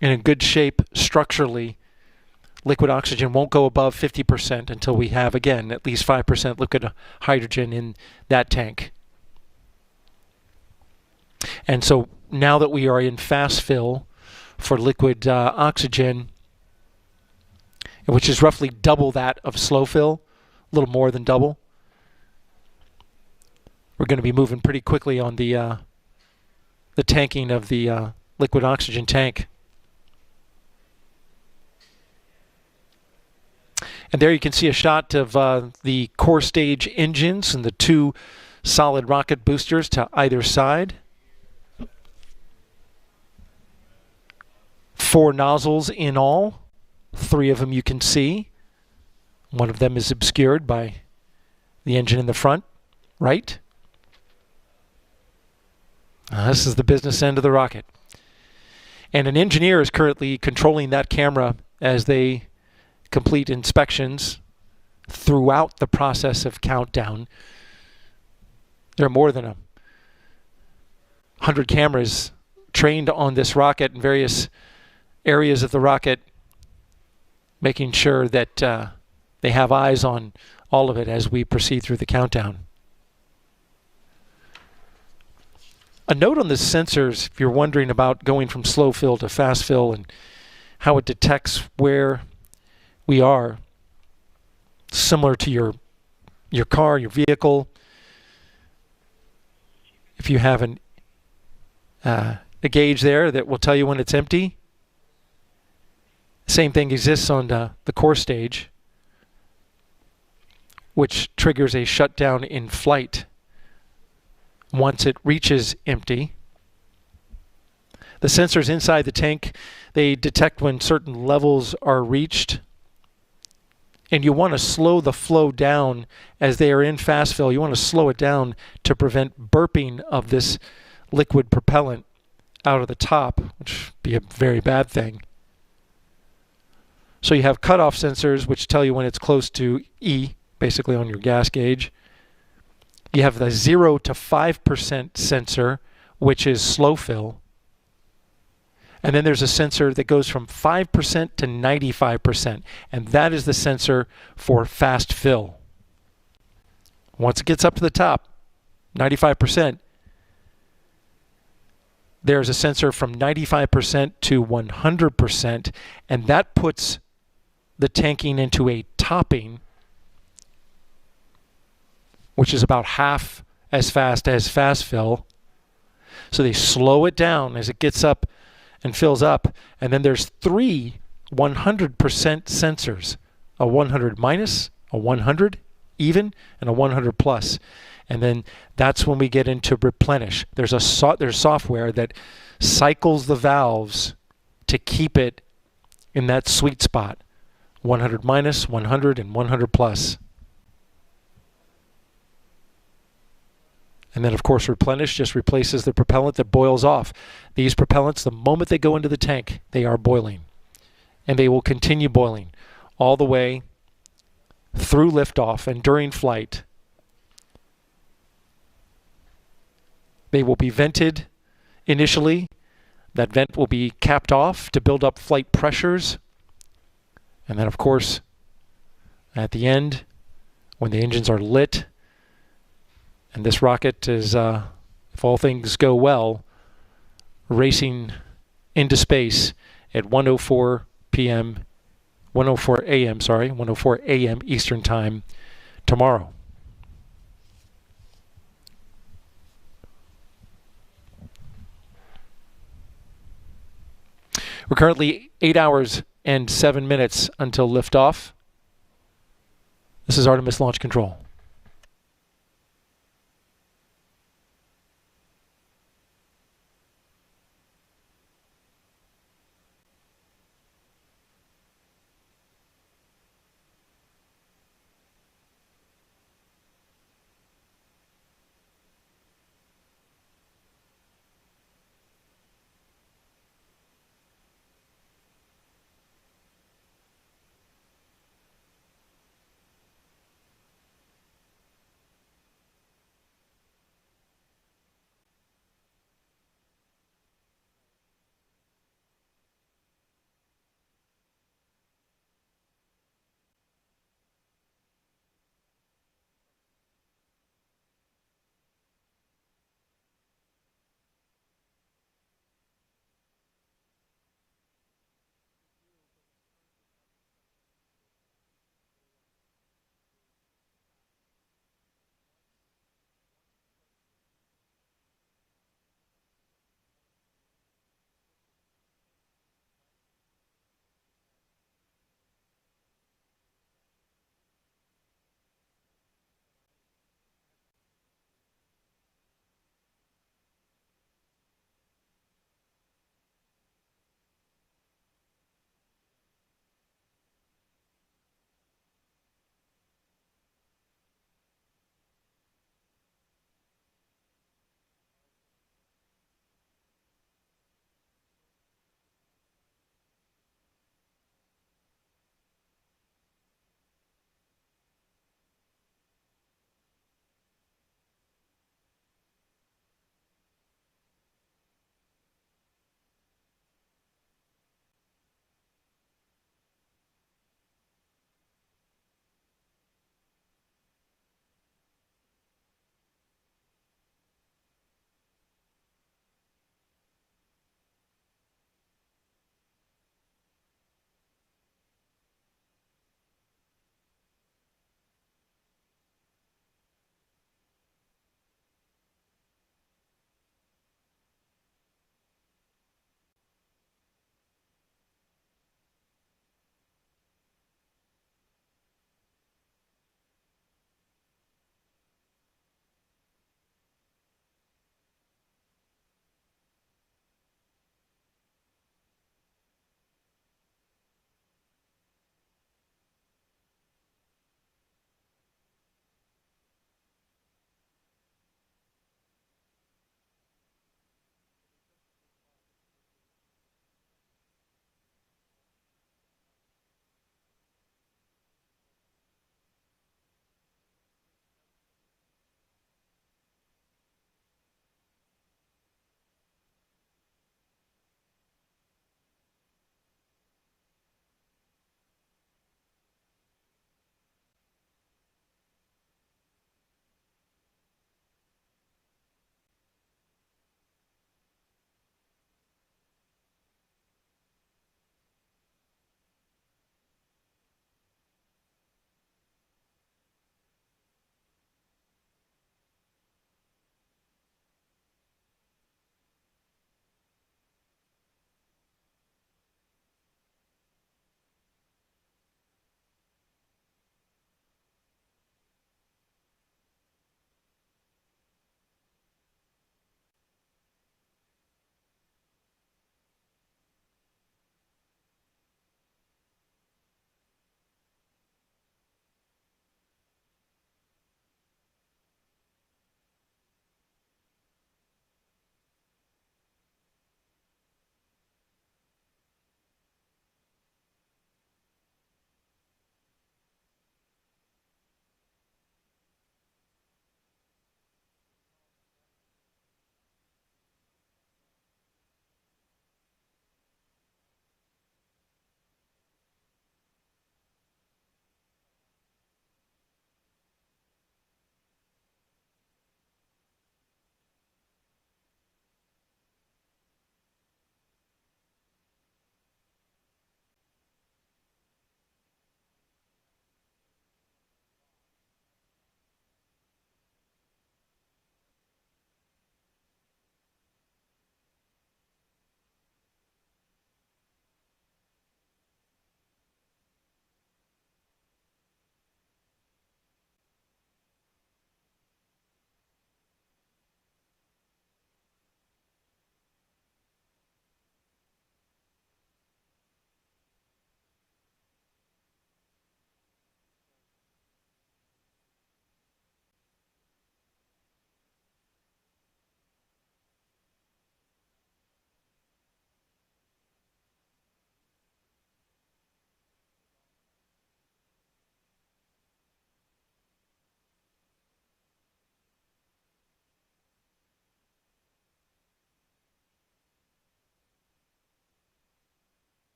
and in good shape structurally, liquid oxygen won't go above 50% until we have, again, at least 5% liquid hydrogen in that tank. And so now that we are in fast fill for liquid oxygen, which is roughly double that of slow fill, a little more than double, we're going to be moving pretty quickly on the tanking of the liquid oxygen tank. And there you can see a shot of the core stage engines and the two solid rocket boosters to either side. 4 nozzles in all. 3 of them you can see. One of them is obscured by the engine in the front, right? This is the business end of the rocket. And an engineer is currently controlling that camera as they complete inspections throughout the process of countdown. There are more than 100 cameras trained on this rocket in various areas of the rocket, making sure that they have eyes on all of it as we proceed through the countdown. A note on the sensors, if you're wondering about going from slow fill to fast fill and how it detects where we are, similar to your car, your vehicle. If you have a gauge there that will tell you when it's empty, same thing exists on the core stage, which triggers a shutdown in flight once it reaches empty. The sensors inside the tank, they detect when certain levels are reached, and you want to slow the flow down as they are in fast fill. You want to slow it down to prevent burping of this liquid propellant out of the top, which would be a very bad thing. So you have cutoff sensors, which tell you when it's close to E, basically on your gas gauge. You have the 0 to 5% sensor, which is slow fill. And then there's a sensor that goes from 5% to 95%, and that is the sensor for fast fill. Once it gets up to the top, 95%, there's a sensor from 95% to 100%, and that puts the tanking into a topping, which is about half as fast as fast fill. So they slow it down as it gets up and fills up, and then there's 3 100% sensors, a 100 minus, a 100 even, and a 100 plus. And then that's when we get into replenish. There's software that cycles the valves to keep it in that sweet spot, 100 minus, 100, and 100 plus. And then, of course, replenish just replaces the propellant that boils off. These propellants, the moment they go into the tank, they are boiling. And they will continue boiling all the way through liftoff and during flight. They will be vented initially. That vent will be capped off to build up flight pressures. And then, of course, at the end, when the engines are lit, and this rocket is, if all things go well, racing into space at 1:04 a.m. Eastern Time tomorrow. We're currently 8 hours and 7 minutes until liftoff. This is Artemis Launch Control.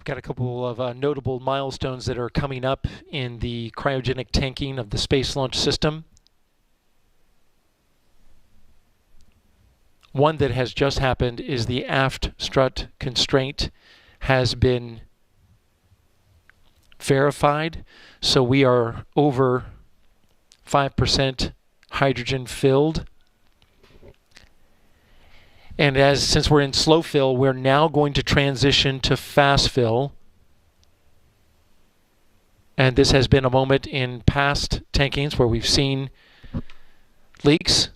got a couple of notable milestones that are coming up in the cryogenic tanking of the Space Launch System. One that has just happened is the aft strut constraint has been verified, so we are over 5% hydrogen filled. And since we're in slow fill, we're now going to transition to fast fill. And this has been a moment in past tankings where we've seen leaks.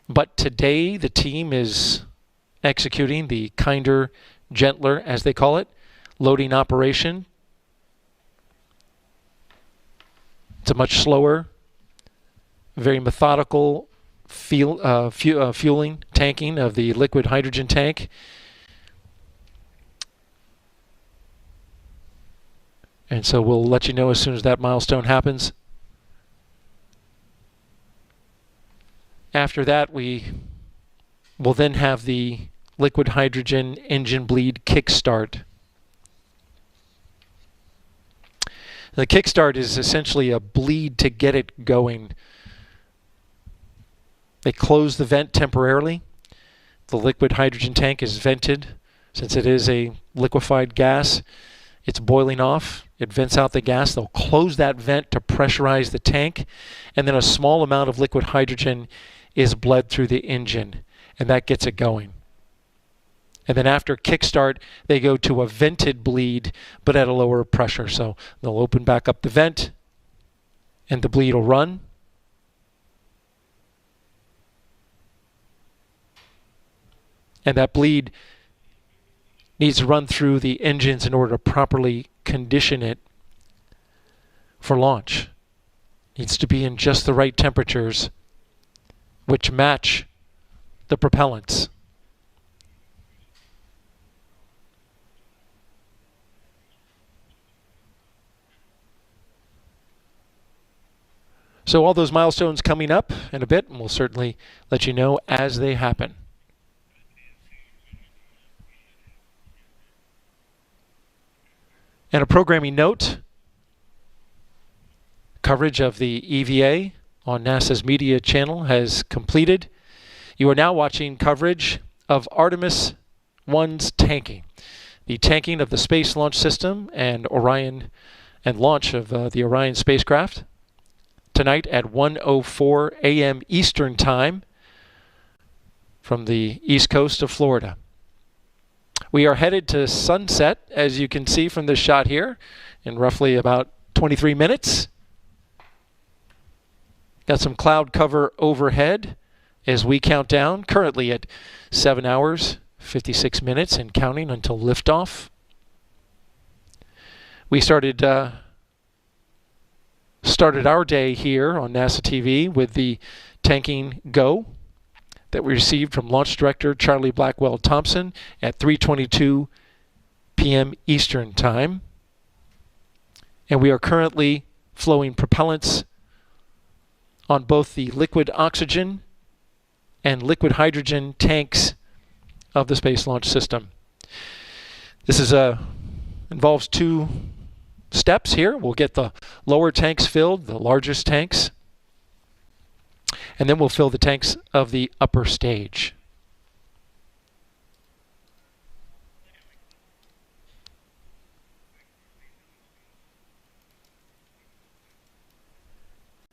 But today the team is executing the kinder, gentler, as they call it, loading operation. It's a much slower, very methodical fueling, tanking of the liquid hydrogen tank. And so we'll let you know as soon as that milestone happens. After that, we will then have the liquid hydrogen engine bleed kickstart. The kickstart is essentially a bleed to get it going. They close the vent temporarily. The liquid hydrogen tank is vented. Since it is a liquefied gas, it's boiling off. It vents out the gas. They'll close that vent to pressurize the tank, and then a small amount of liquid hydrogen is bled through the engine, and that gets it going. And then after kickstart, they go to a vented bleed, but at a lower pressure. So they'll open back up the vent, and the bleed will run. And that bleed needs to run through the engines in order to properly condition it for launch. Needs to be in just the right temperatures, which match the propellants. So all those milestones coming up in a bit, and we'll certainly let you know as they happen. And a programming note, coverage of the EVA on NASA's media channel has completed. You are now watching coverage of Artemis I's tanking. The tanking of the Space Launch System and Orion and launch of the Orion spacecraft. Tonight at 1:04 a.m. Eastern Time from the east coast of Florida. We are headed to sunset, as you can see from this shot here, in roughly about 23 minutes. Got some cloud cover overhead as we count down, currently at 7 hours, 56 minutes and counting until liftoff. We started our day here on NASA TV with the tanking go that we received from Launch Director Charlie Blackwell Thompson at 3:22 p.m. Eastern Time. And we are currently flowing propellants on both the liquid oxygen and liquid hydrogen tanks of the Space Launch System. This is involves two steps here. We'll get the lower tanks filled, the largest tanks, and then we'll fill the tanks of the upper stage.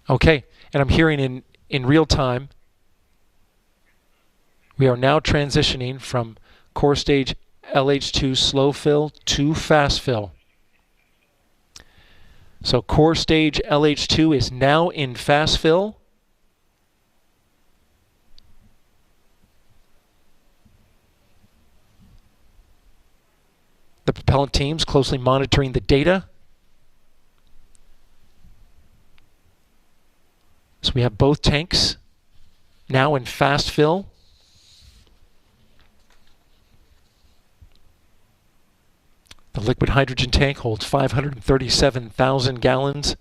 Okay, and I'm hearing in real time, we are now transitioning from core stage LH2 slow fill to fast fill. So core stage LH2 is now in fast fill. The propellant teams closely monitoring the data. So we have both tanks now in fast fill. The liquid hydrogen tank holds 537,000 gallons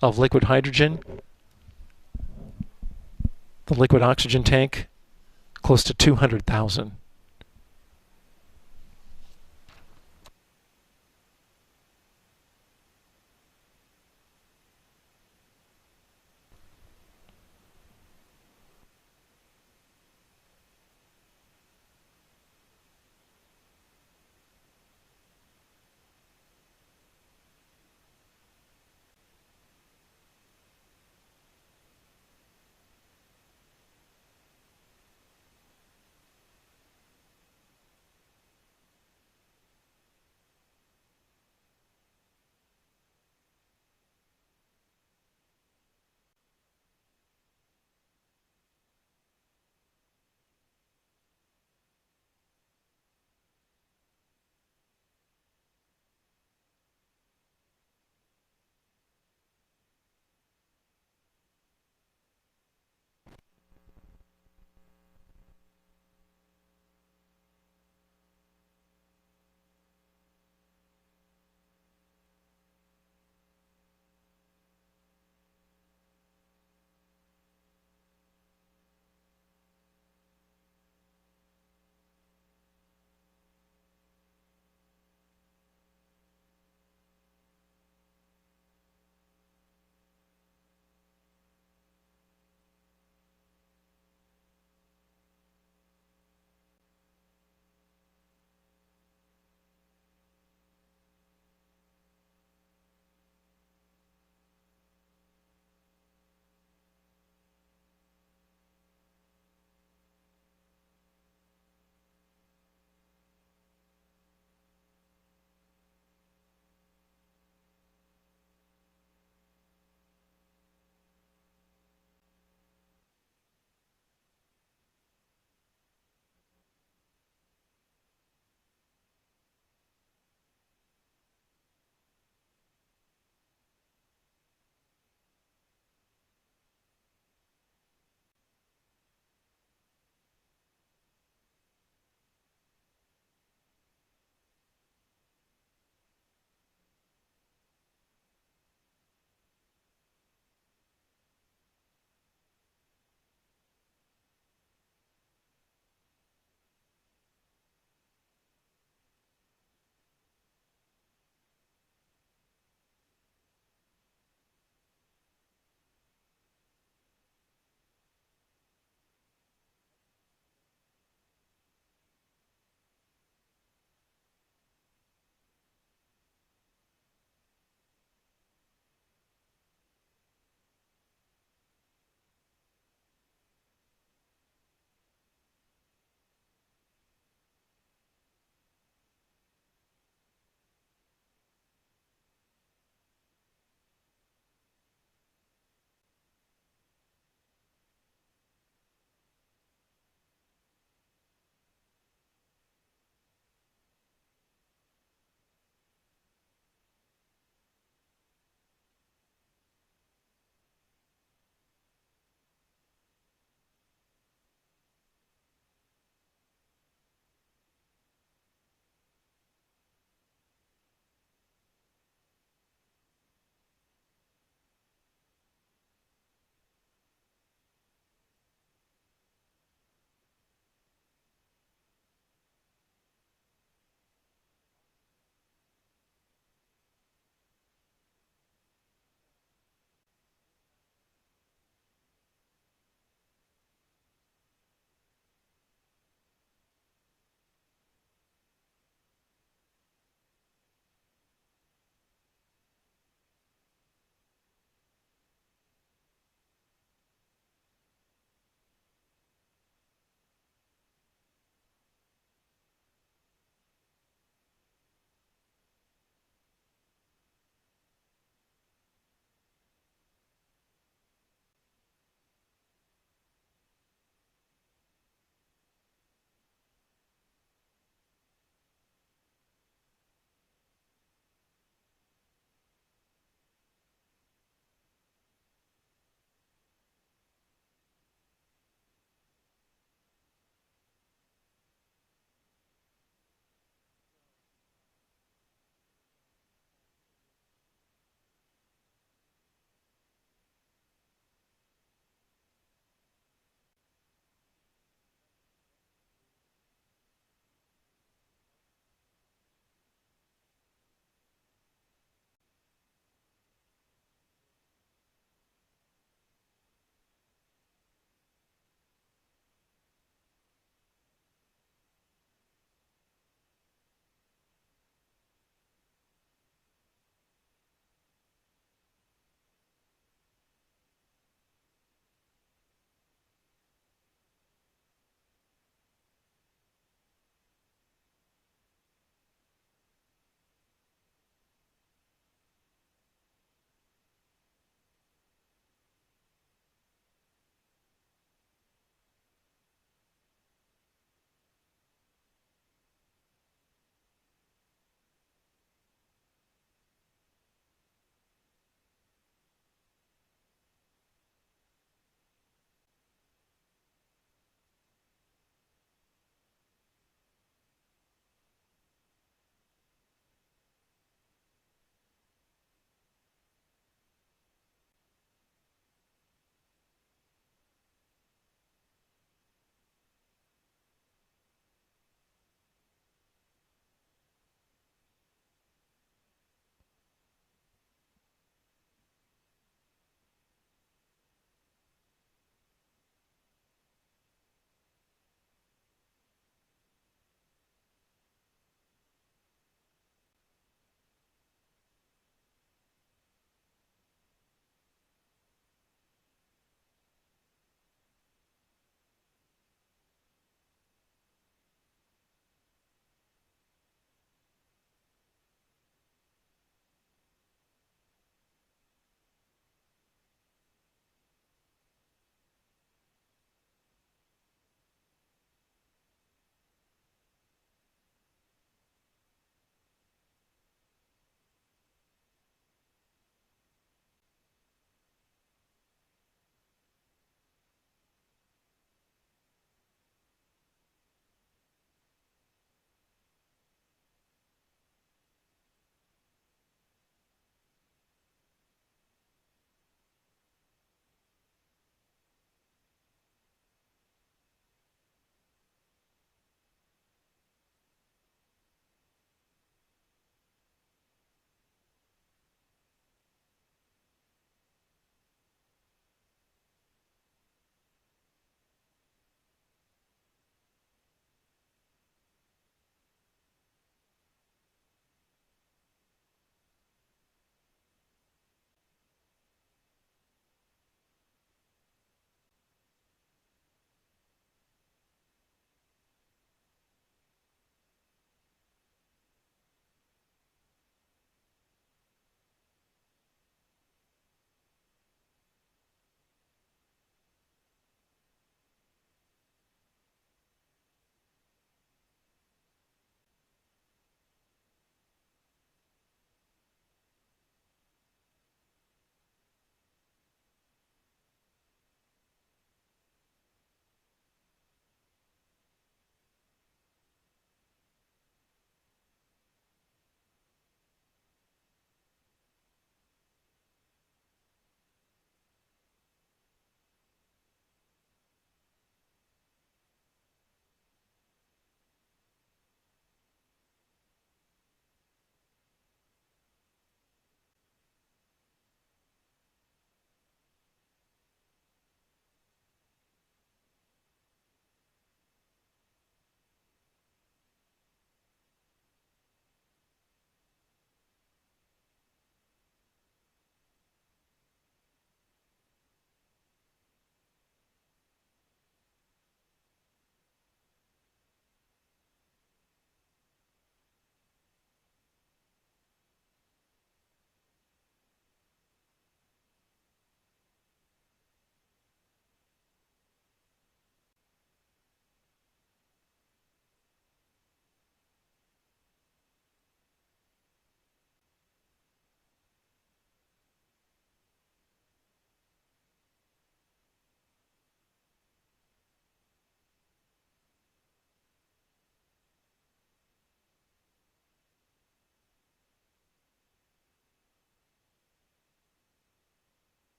of liquid hydrogen. The liquid oxygen tank, close to 200,000.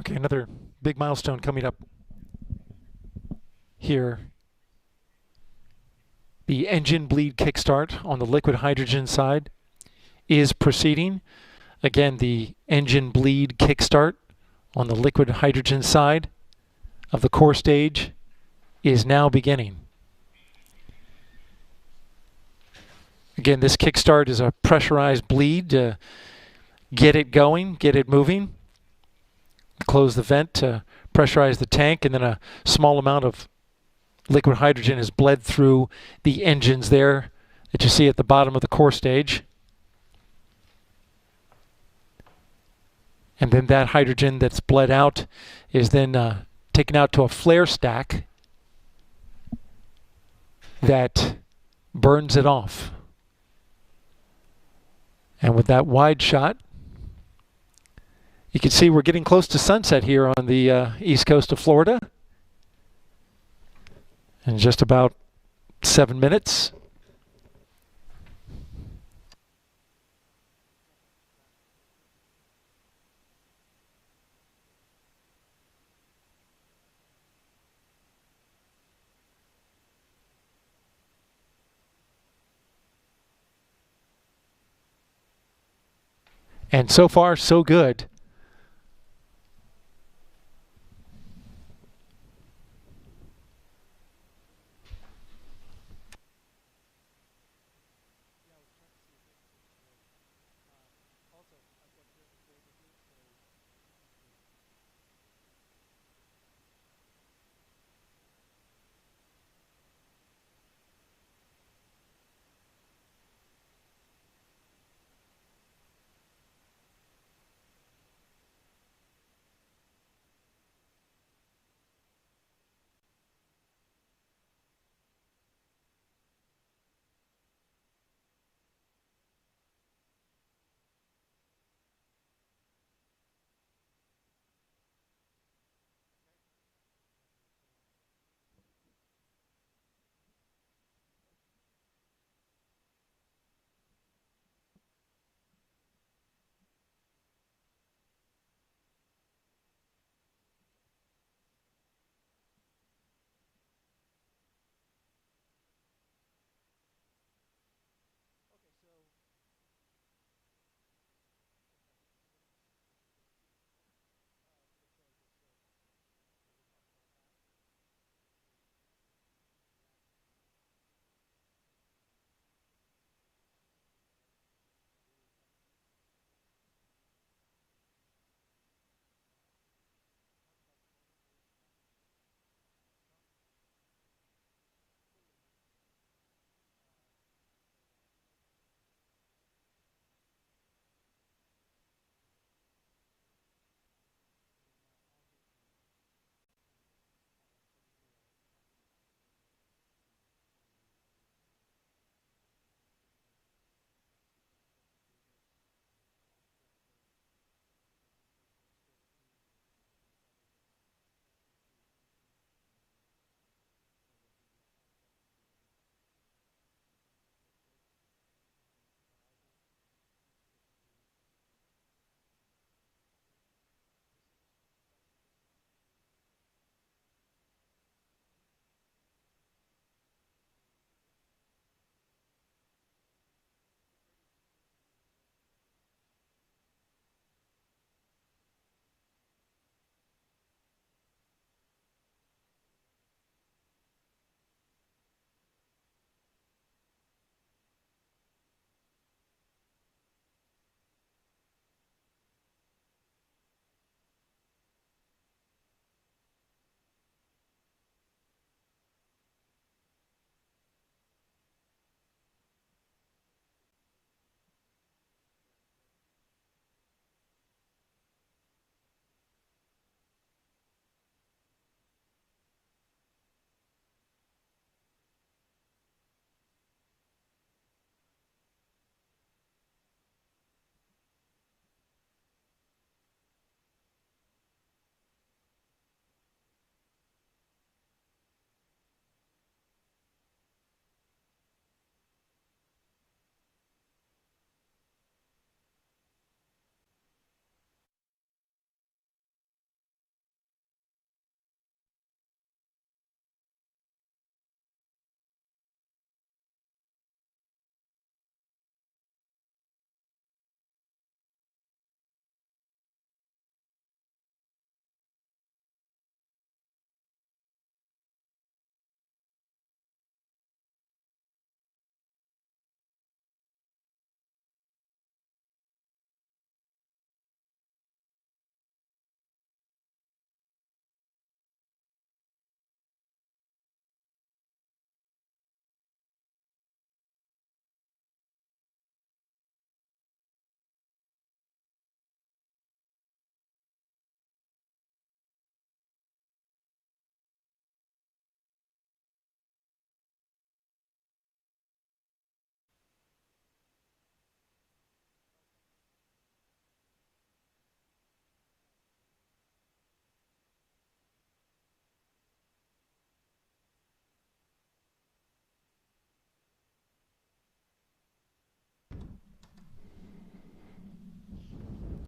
Okay, another big milestone coming up here. The engine bleed kickstart on the liquid hydrogen side is proceeding. Again, the engine bleed kickstart on the liquid hydrogen side of the core stage is now beginning. Again, this kickstart is a pressurized bleed to get it going, get it moving. Close the vent to pressurize the tank, and then a small amount of liquid hydrogen is bled through the engines there that you see at the bottom of the core stage. And then that hydrogen that's bled out is then taken out to a flare stack that burns it off. And with that wide shot, you can see we're getting close to sunset here on the east coast of Florida. In just about 7 minutes. And so far, so good.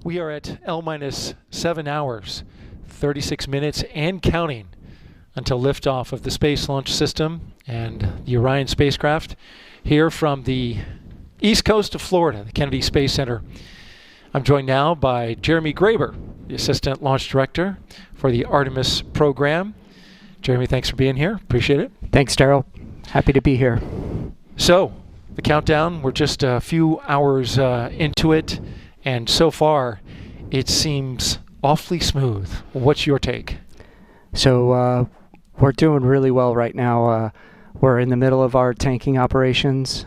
We are at L-7 hours, 36 minutes and counting until liftoff of the Space Launch System and the Orion spacecraft here from the east coast of Florida, the Kennedy Space Center. I'm joined now by Jeremy Graber, the Assistant Launch Director for the Artemis program. Jeremy, thanks for being here. Appreciate it. Thanks, Daryl. Happy to be here. So, the countdown, we're just a few hours into it, and so far it seems awfully smooth. What's your take? So we're doing really well right now. We're in the middle of our tanking operations.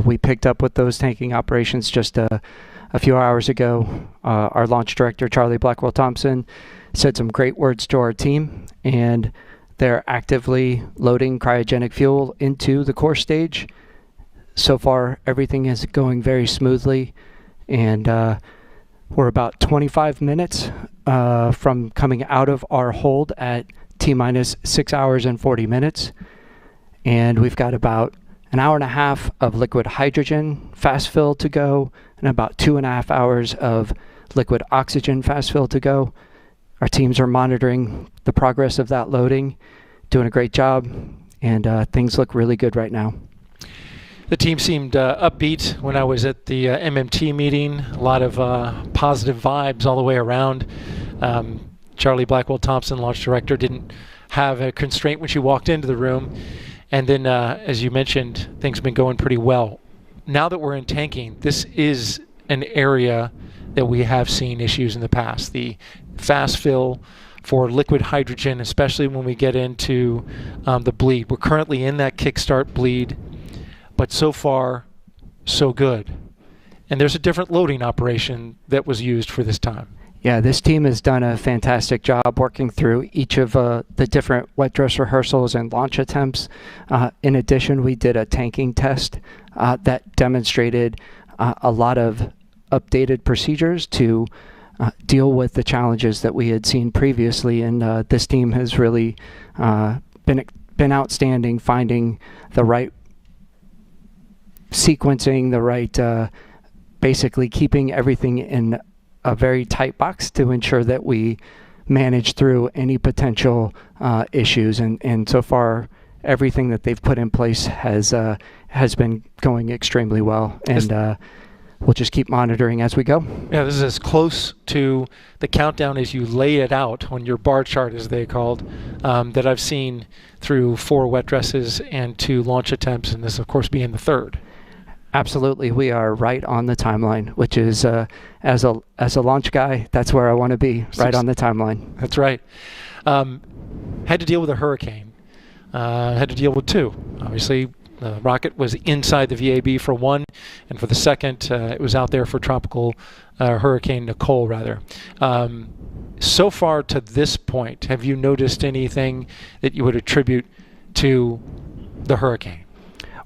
We picked up with those tanking operations just a few hours ago. Our launch director, Charlie Blackwell-Thompson, said some great words to our team, and they're actively loading cryogenic fuel into the core stage. So far, everything is going very smoothly, and we're about 25 minutes from coming out of our hold at T-minus 6 hours and 40 minutes. And we've got about an hour and a half of liquid hydrogen fast fill to go, and about 2.5 hours of liquid oxygen fast fill to go. Our teams are monitoring the progress of that loading, doing a great job, and things look really good right now. The team seemed upbeat when I was at the MMT meeting. A lot of positive vibes all the way around. Charlie Blackwell-Thompson, launch director, didn't have a constraint when she walked into the room. And then, as you mentioned, things have been going pretty well. Now that we're in tanking, this is an area that we have seen issues in the past. The fast fill for liquid hydrogen, especially when we get into the bleed. We're currently in that kickstart bleed, but so far, so good. And there's a different loading operation that was used for this time. Yeah, this team has done a fantastic job working through each of the different wet dress rehearsals and launch attempts. In addition, we did a tanking test that demonstrated a lot of updated procedures to deal with the challenges that we had seen previously. And this team has really been outstanding, finding the right sequencing, the right, basically keeping everything in a very tight box to ensure that we manage through any potential issues. And so far, everything that they've put in place has been going extremely well. And we'll just keep monitoring as we go. Yeah, this is as close to the countdown as you lay it out on your bar chart, as they called, that I've seen through 4 wet dresses and 2 launch attempts, and this, of course, being the 3rd. Absolutely, we are right on the timeline, which is, as a launch guy, that's where I want to be, right on the timeline. That's right. Had to deal with a hurricane. Had to deal with 2. Obviously, the rocket was inside the VAB for 1, and for the 2nd, it was out there for tropical Hurricane Nicole, rather. So far to this point, have you noticed anything that you would attribute to the hurricane?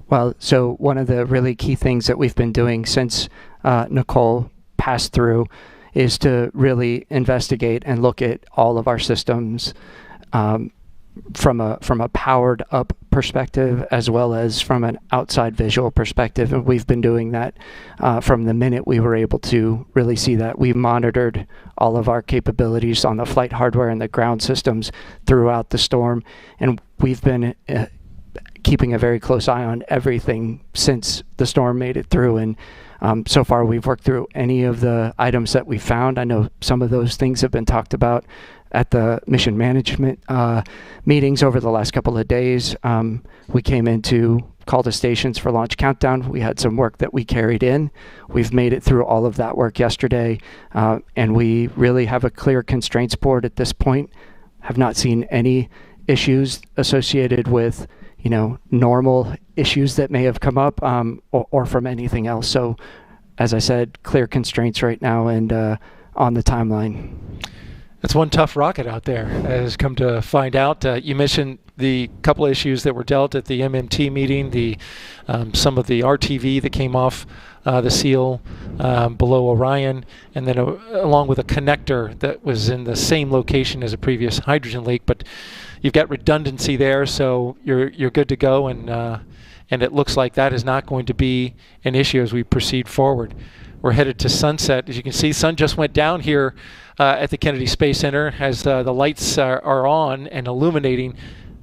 Well, so one of the really key things that we've been doing since Nicole passed through is to really investigate and look at all of our systems from a powered up perspective as well as from an outside visual perspective. And we've been doing that from the minute we were able to really see that. We monitored all of our capabilities on the flight hardware and the ground systems throughout the storm, and we've been keeping a very close eye on everything since the storm made it through. And so far we've worked through any of the items that we found. I know some of those things have been talked about at the mission management meetings over the last couple of days. We came into call to stations for launch countdown. We had some work that we carried in. We've made it through all of that work yesterday, and we really have a clear constraints board at this point. Have not seen any issues associated with normal issues that may have come up or from anything else. So, as I said, clear constraints right now and on the timeline. That's one tough rocket out there, as come to find out. You mentioned the couple of issues that were dealt at the MMT meeting, the some of the RTV that came off the seal below Orion, and then along with a connector that was in the same location as a previous hydrogen leak. But you've got redundancy there, so you're good to go, and it looks like that is not going to be an issue as we proceed forward. We're headed to sunset. As you can see, sun just went down here at the Kennedy Space Center as the lights are on and illuminating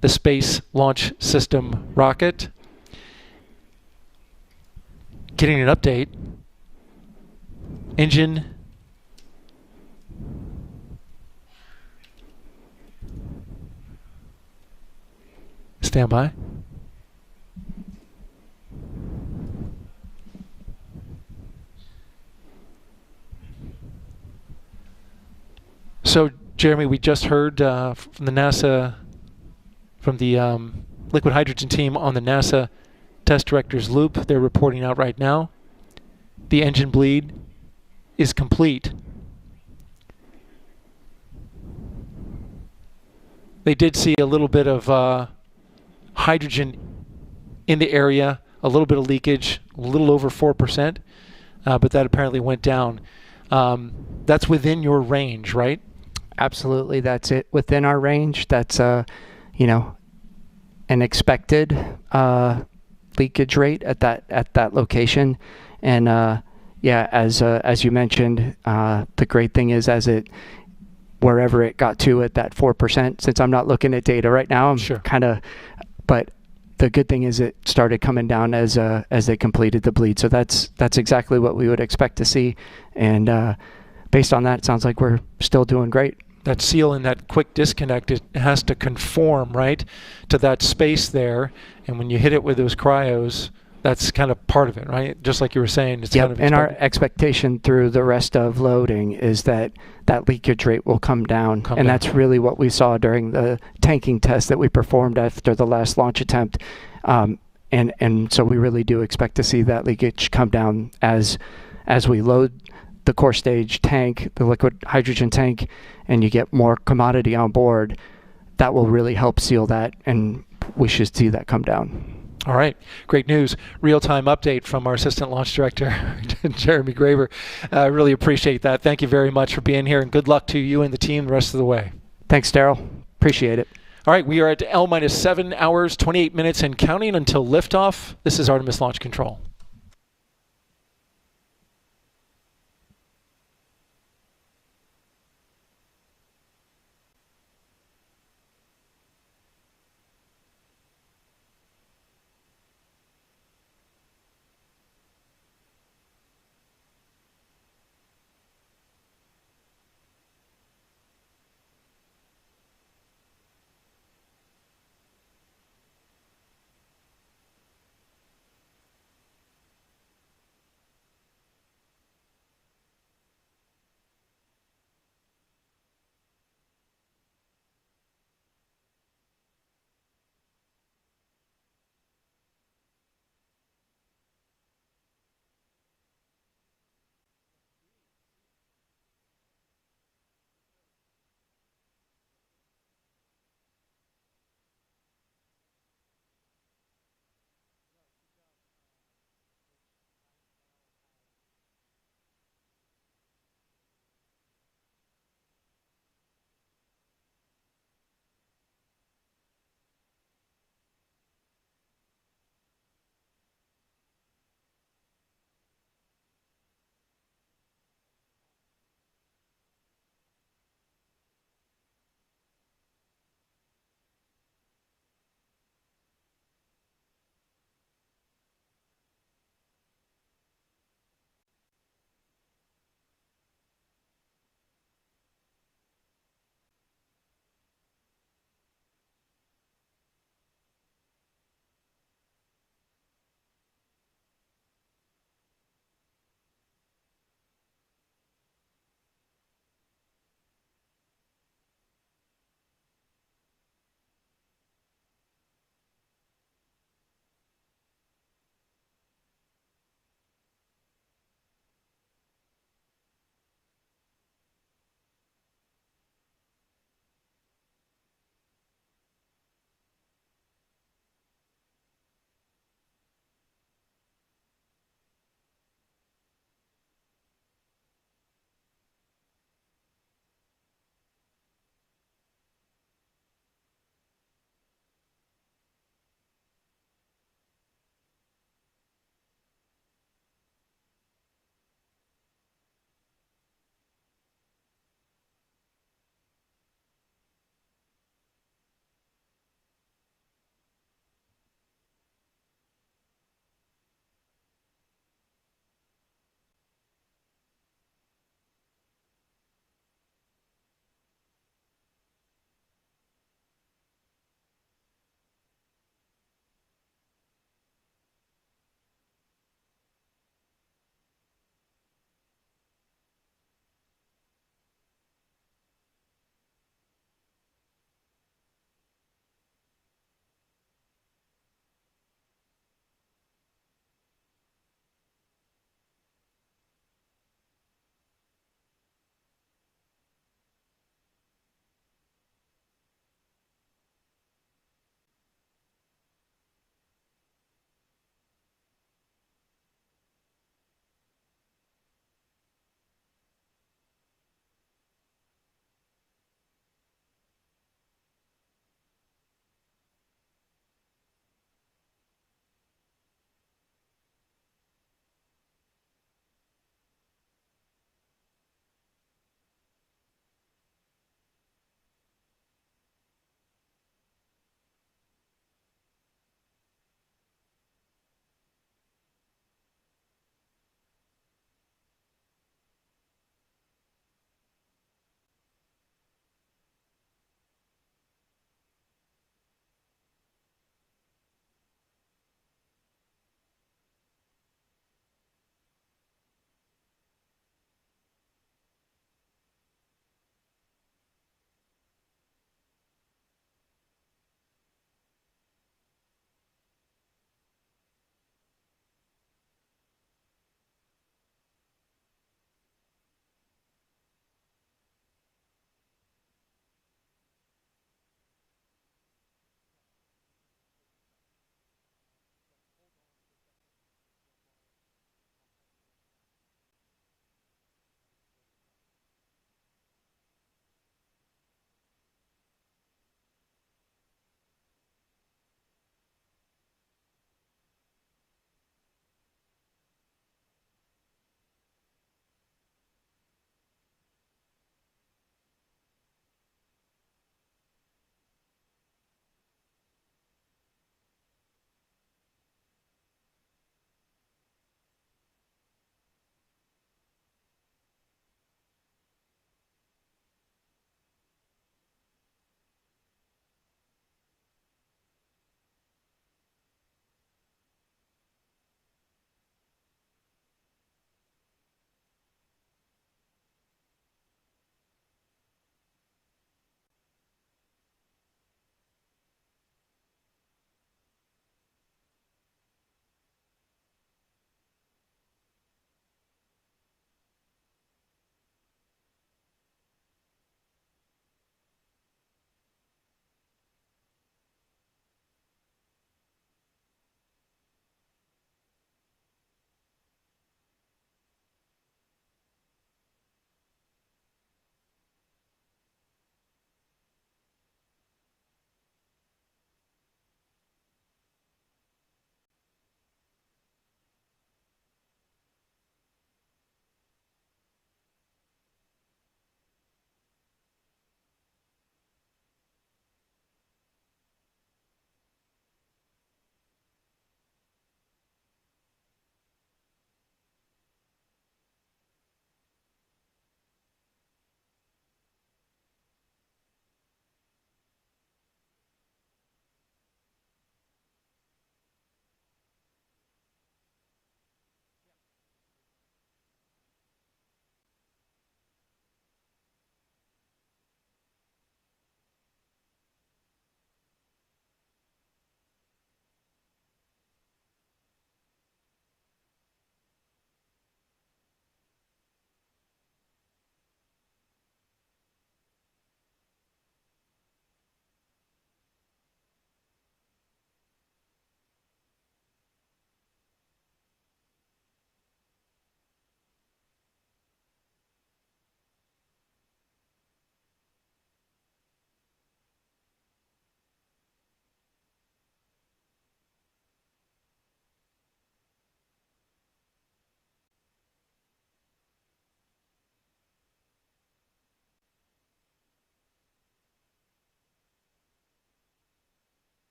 the Space Launch System rocket. Getting an update. Engine stand by. So, Jeremy, we just heard from the NASA, from the liquid hydrogen team on the NASA test director's loop. They're reporting out right now. The engine bleed is complete. They did see a little bit of hydrogen in the area, a little bit of leakage, a little over 4%, but that apparently went down. That's within your range, right? Absolutely, that's it within our range. That's you know, an expected leakage rate at that location, and yeah, as you mentioned, the great thing is wherever it got to at that 4%. Since I'm not looking at data right now, I'm sure. But the good thing is it started coming down as they completed the bleed. So that's exactly what we would expect to see, and based on that, it sounds like we're still doing great. That seal in that quick disconnect, it has to conform, right, to that space there. And when you hit it with those cryos, that's kind of part of it, right? Just like you were saying. It's yep, kind of and our expectation through the rest of loading is that leakage rate will come down. That's really what we saw during the tanking test that we performed after the last launch attempt. And so we really do expect to see that leakage come down as we load the core stage tank, the liquid hydrogen tank, and you get more commodity on board. That will really help seal that, and we should see that come down. All right, great news. Real-time update from our Assistant Launch Director, Jeremy Graver. I really appreciate that. Thank you very much for being here, and good luck to you and the team the rest of the way. Thanks, Daryl. Appreciate it. All right, we are at L-7 hours, 28 minutes, and counting until liftoff. This is Artemis Launch Control.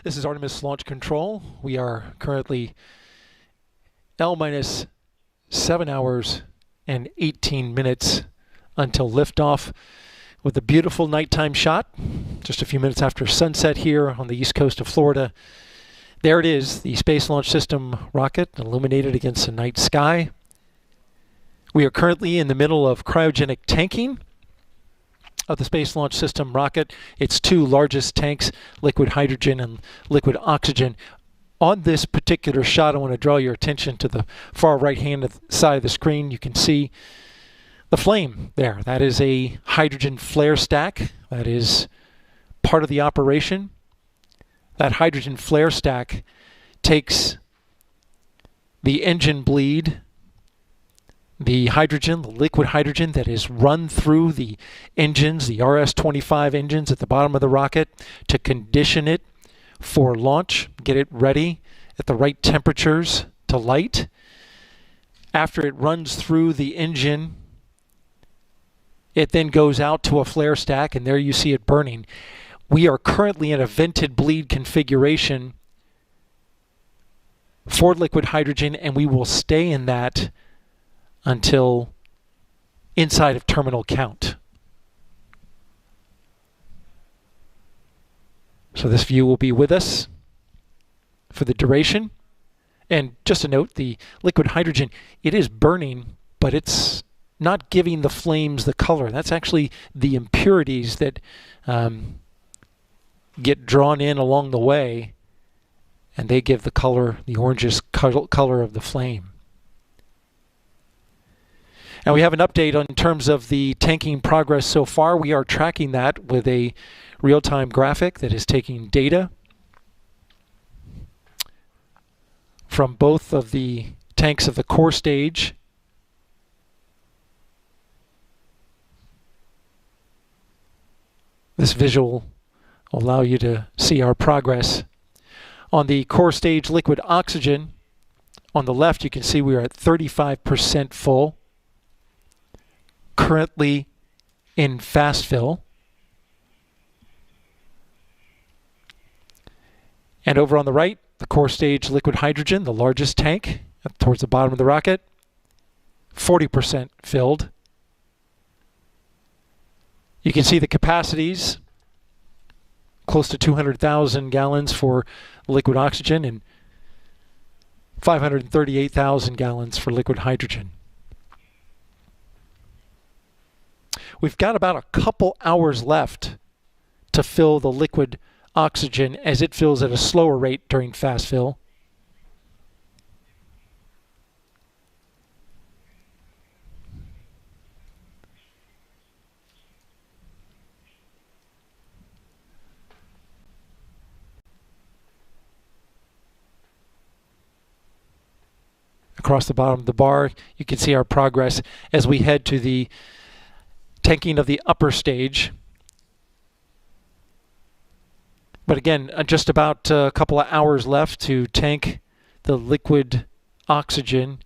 This is Artemis Launch Control. We are currently L-minus 7 hours and 18 minutes until liftoff with a beautiful nighttime shot just a few minutes after sunset here on the east coast of Florida. There it is, the Space Launch System rocket illuminated against the night sky. We are currently in the middle of cryogenic tanking of the Space Launch System rocket. Its two largest tanks, liquid hydrogen and liquid oxygen. On this particular shot, I want to draw your attention to the far right-hand side of the screen. You can see the flame there. That is a hydrogen flare stack. That is part of the operation. That hydrogen flare stack takes the engine bleed, the hydrogen, the liquid hydrogen that is run through the engines, the RS-25 engines at the bottom of the rocket, to condition it for launch, get it ready at the right temperatures to light. After it runs through the engine, it then goes out to a flare stack, and there you see it burning. We are currently in a vented bleed configuration for liquid hydrogen, and we will stay in that until inside of terminal count. So this view will be with us for the duration. And just a note, the liquid hydrogen, it is burning, but it's not giving the flames the color. That's actually the impurities that get drawn in along the way, and they give the color, the orangish color of the flame. And we have an update in terms of the tanking progress so far. We are tracking that with a real-time graphic that is taking data from both of the tanks of the core stage. This visual will allow you to see our progress. On the core stage liquid oxygen, on the left you can see we are at 35% full, currently in fast fill. And over on the right, the core stage liquid hydrogen, the largest tank towards the bottom of the rocket, 40% filled. You can see the capacities, close to 200,000 gallons for liquid oxygen and 538,000 gallons for liquid hydrogen. We've got about a couple hours left to fill the liquid oxygen as it fills at a slower rate during fast fill. Across the bottom of the bar, you can see our progress as we head to the tanking of the upper stage. But again, just about a couple of hours left to tank the liquid oxygen,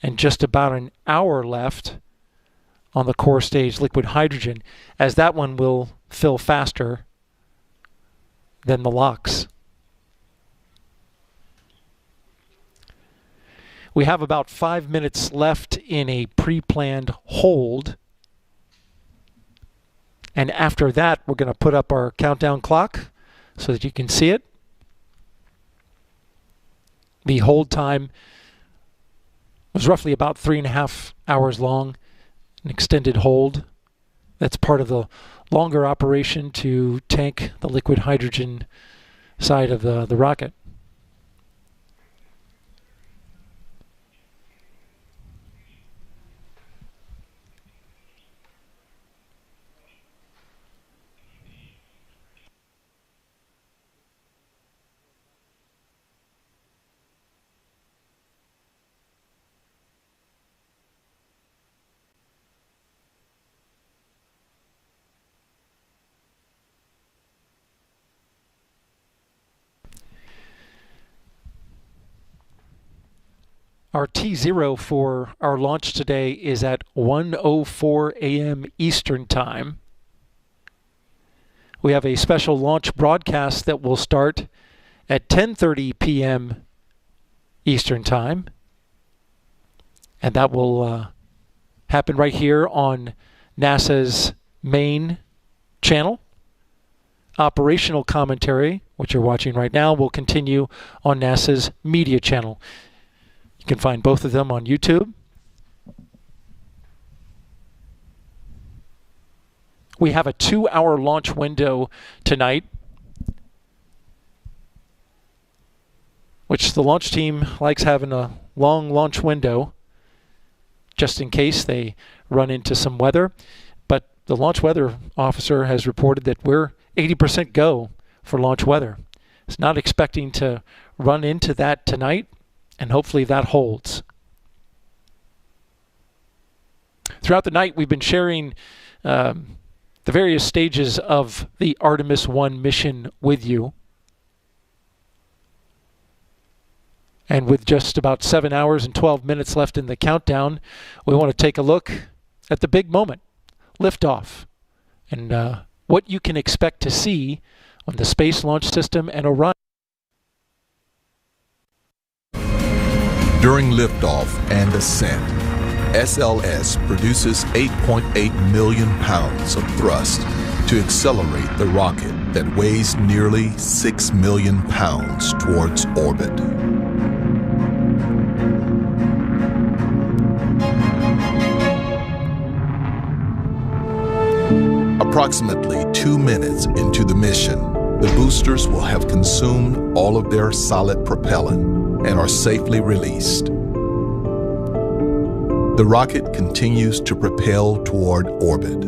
and just about an hour left on the core stage liquid hydrogen, as that one will fill faster than the LOX. We have about 5 minutes left in a pre-planned hold. And after that, we're going to put up our countdown clock so that you can see it. The hold time was roughly about 3.5 hours long, an extended hold. That's part of the longer operation to tank the liquid hydrogen side of the rocket. Our T0 for our launch today is at 1:04 a.m. Eastern Time. We have a special launch broadcast that will start at 10:30 p.m. Eastern Time. And that will happen right here on NASA's main channel. Operational commentary, which you're watching right now, will continue on NASA's media channel. You can find both of them on YouTube. We have a 2-hour launch window tonight, which the launch team likes having a long launch window just in case they run into some weather. But the launch weather officer has reported that we're 80% go for launch weather. It's not expecting to run into that tonight, and hopefully that holds. Throughout the night, we've been sharing the various stages of the Artemis I mission with you. And with just about 7 hours and 12 minutes left in the countdown, we want to take a look at the big moment, liftoff, and what you can expect to see on the Space Launch System and Orion. During liftoff and ascent, SLS produces 8.8 million pounds of thrust to accelerate the rocket that weighs nearly 6 million pounds towards orbit. Approximately 2 minutes into the mission, the boosters will have consumed all of their solid propellant and are safely released. The rocket continues to propel toward orbit.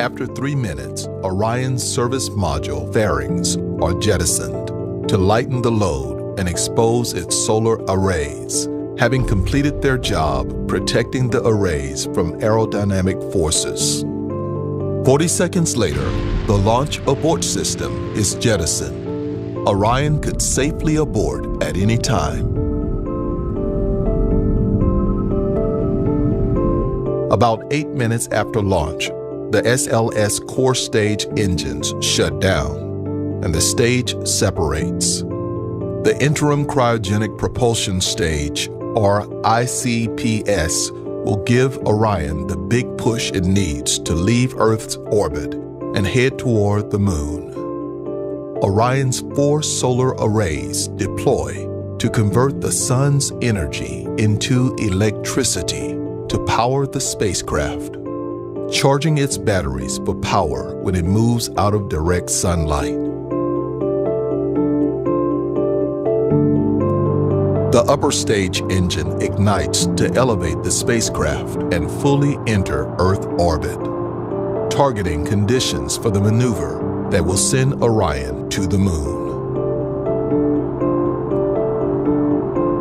After 3 minutes, Orion's service module fairings are jettisoned to lighten the load and expose its solar arrays, having completed their job protecting the arrays from aerodynamic forces. 40 seconds later, the launch abort system is jettisoned. Orion could safely abort at any time. About 8 minutes after launch, the SLS core stage engines shut down, and the stage separates. The interim cryogenic propulsion stage, or ICPS, will give Orion the big push it needs to leave Earth's orbit and head toward the Moon. Orion's 4 solar arrays deploy to convert the sun's energy into electricity to power the spacecraft, charging its batteries for power when it moves out of direct sunlight. The upper stage engine ignites to elevate the spacecraft and fully enter Earth orbit, targeting conditions for the maneuver that will send Orion to the Moon.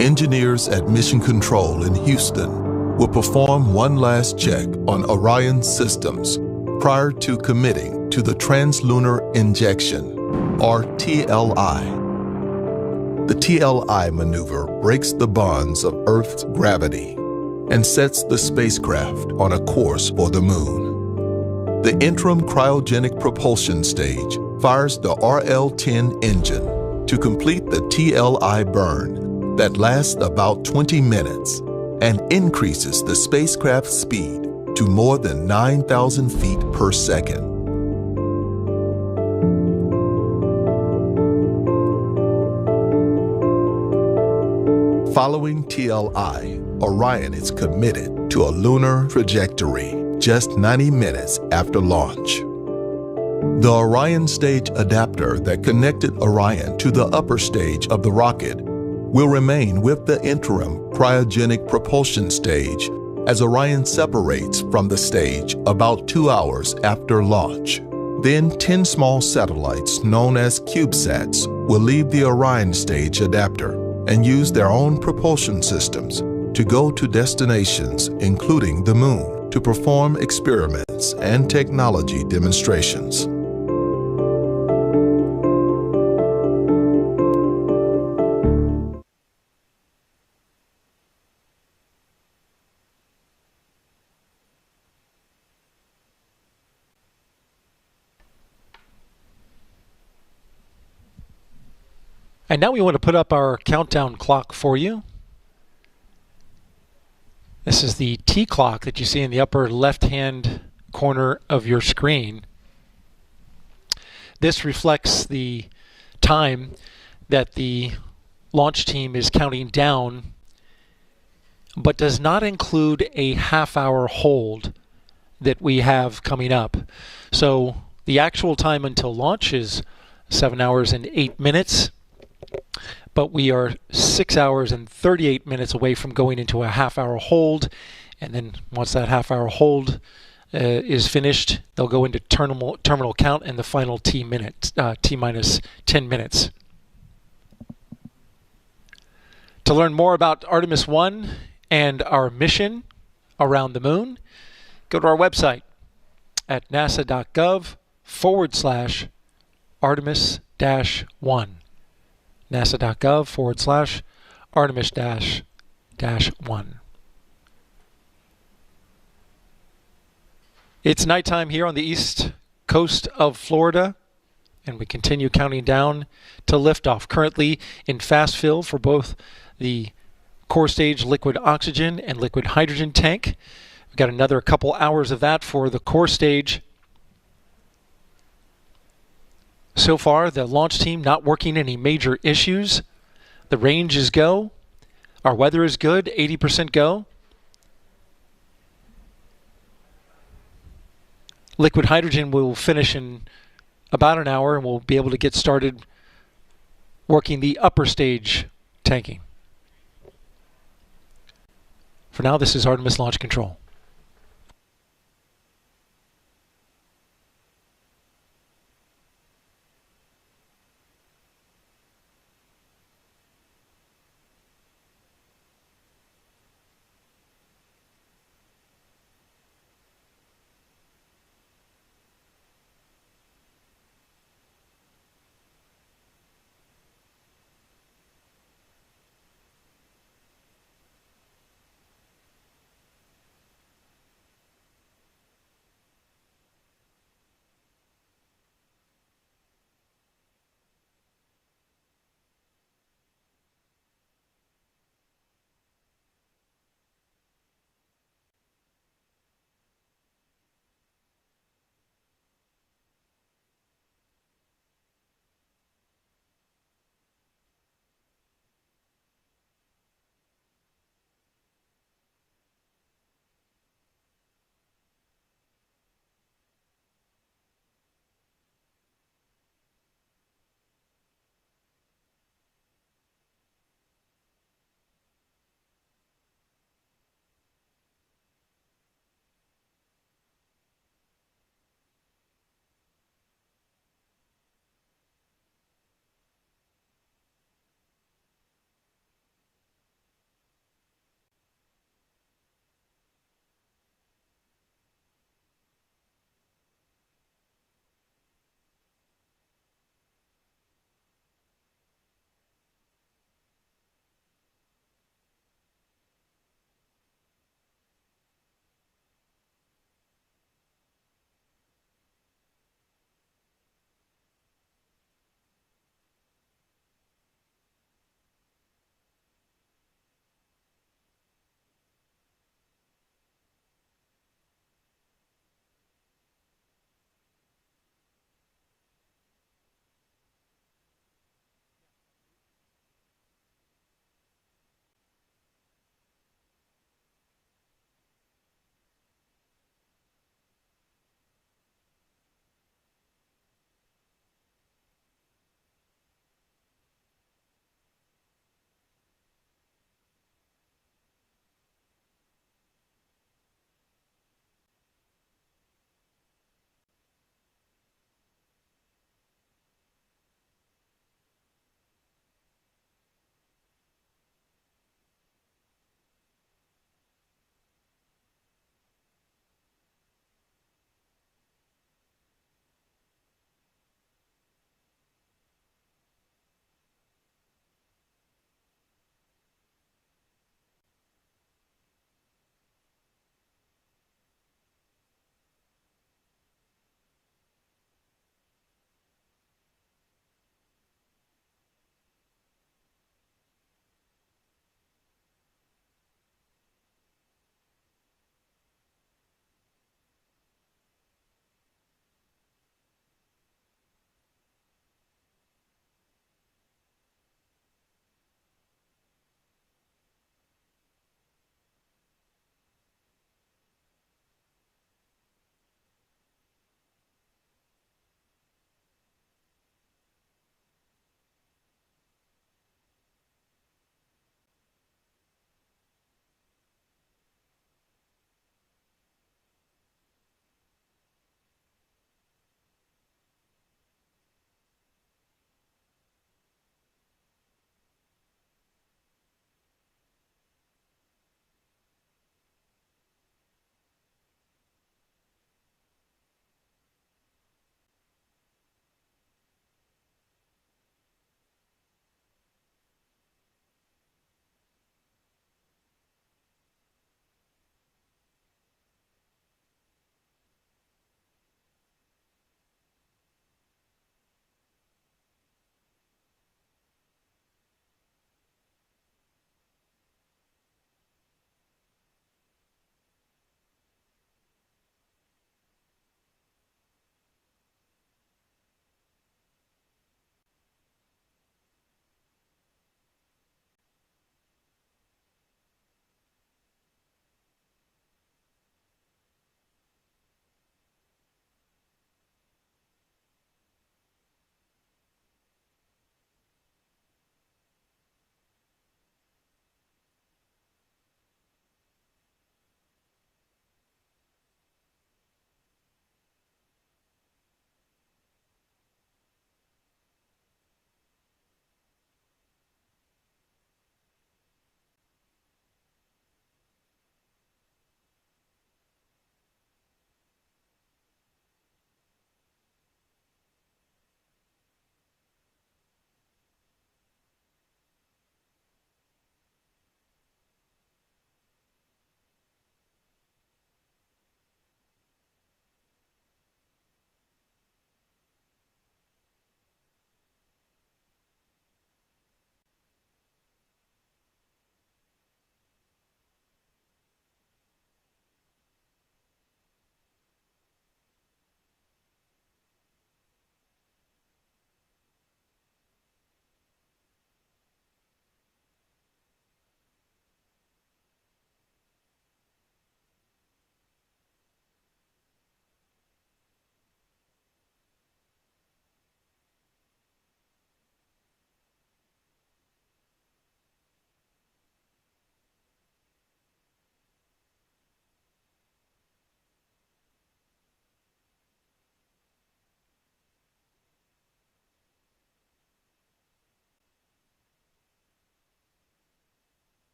Engineers at Mission Control in Houston will perform one last check on Orion systems prior to committing to the Translunar Injection, or TLI. The TLI maneuver breaks the bonds of Earth's gravity and sets the spacecraft on a course for the Moon. The interim cryogenic propulsion stage fires the RL-10 engine to complete the TLI burn that lasts about 20 minutes and increases the spacecraft's speed to more than 9,000 feet per second. Following TLI, Orion is committed to a lunar trajectory just 90 minutes after launch. The Orion stage adapter that connected Orion to the upper stage of the rocket will remain with the interim cryogenic propulsion stage as Orion separates from the stage about 2 hours after launch. Then 10 small satellites known as CubeSats will leave the Orion stage adapter and use their own propulsion systems to go to destinations, including the Moon, to perform experiments and technology demonstrations. And now we want to put up our countdown clock for you. This is the T clock that you see in the upper left-hand corner of your screen. This reflects the time that the launch team is counting down, but does not include a half-hour hold that we have coming up. So the actual time until launch is 7 hours and 8 minutes, but we are 6 hours and 38 minutes away from going into a half-hour hold. And then once that half-hour hold is finished, they'll go into terminal count and the final T minus 10 minutes. To learn more about Artemis I and our mission around the moon, go to our website at nasa.gov/Artemis-1. nasa.gov/Artemis-1. It's nighttime here on the east coast of Florida, and we continue counting down to liftoff. Currently in fast fill for both the core stage liquid oxygen and liquid hydrogen tank. We've got another couple hours of that for the core stage. So far, the launch team not working any major issues. The range is go. Our weather is good, 80% go. Liquid hydrogen will finish in about an hour, and we'll be able to get started working the upper stage tanking. For now, this is Artemis Launch Control.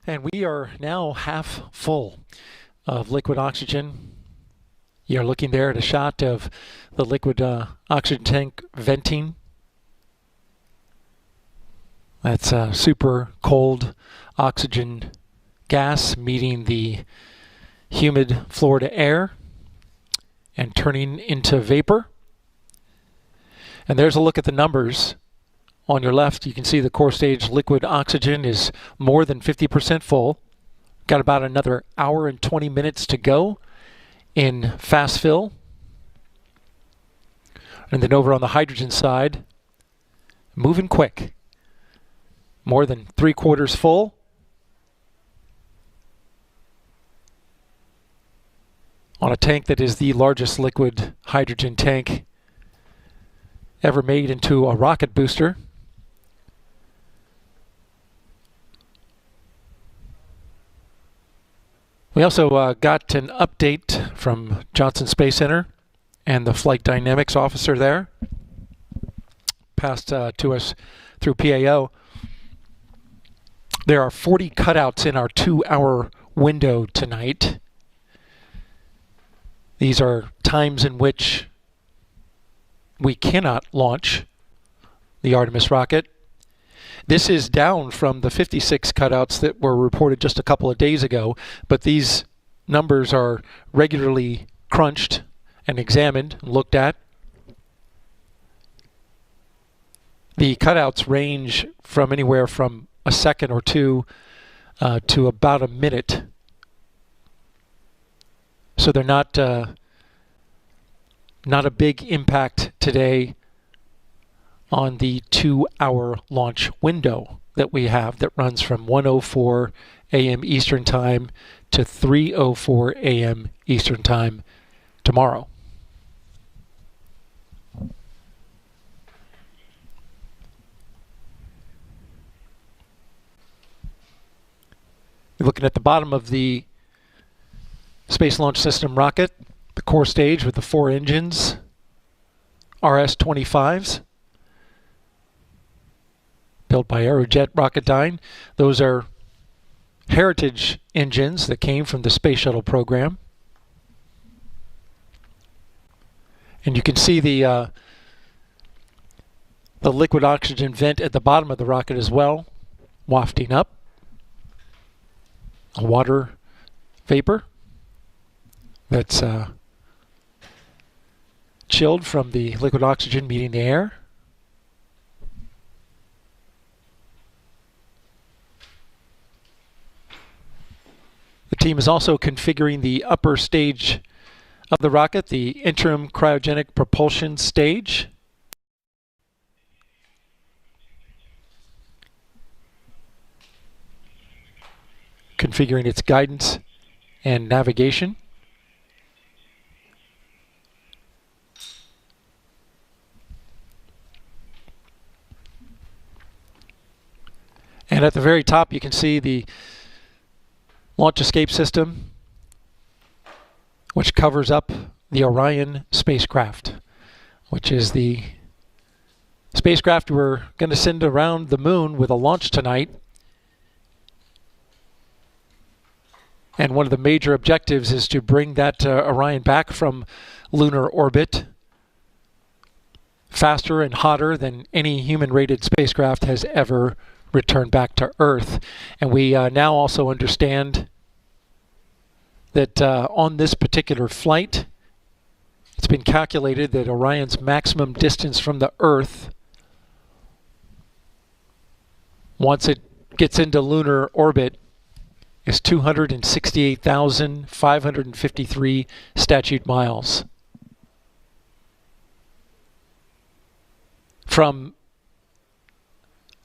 And we are now half full of liquid oxygen. You're looking there at a shot of the liquid oxygen tank venting. That's super cold oxygen gas meeting the humid Florida air and turning into vapor. And there's a look at the numbers. On your left, you can see the core stage liquid oxygen is more than 50% full. Got about another hour and 20 minutes to go in fast fill. And then over on the hydrogen side, moving quick. More than 3/4 full. On a tank that is the largest liquid hydrogen tank ever made into a rocket booster. We also got an update from Johnson Space Center and the flight dynamics officer there. Passed to us through PAO. There are 40 cutouts in our 2-hour window tonight. These are times in which we cannot launch the Artemis rocket. This is down from the 56 cutouts that were reported just a couple of days ago, but these numbers are regularly crunched and examined and looked at. The cutouts range from anywhere from a second or two to about a minute. So they're not a big impact today on the 2-hour launch window that we have that runs from 1:04 a.m. Eastern Time to 3:04 a.m. Eastern Time tomorrow. You're looking at the bottom of the Space Launch System rocket, the core stage with the 4 engines, RS-25s. Built by Aerojet Rocketdyne. Those are heritage engines that came from the Space Shuttle program. And you can see the liquid oxygen vent at the bottom of the rocket as well, wafting up. A water vapor that's chilled from the liquid oxygen meeting the air. The team is also configuring the upper stage of the rocket, the interim cryogenic propulsion stage. Configuring its guidance and navigation. And at the very top you can see the launch escape system, which covers up the Orion spacecraft, which is the spacecraft we're going to send around the moon with a launch tonight. And one of the major objectives is to bring that Orion back from lunar orbit faster and hotter than any human-rated spacecraft has ever returned back to Earth. And we now also understand that on this particular flight, it's been calculated that Orion's maximum distance from the Earth, once it gets into lunar orbit, is 268,553 statute miles. From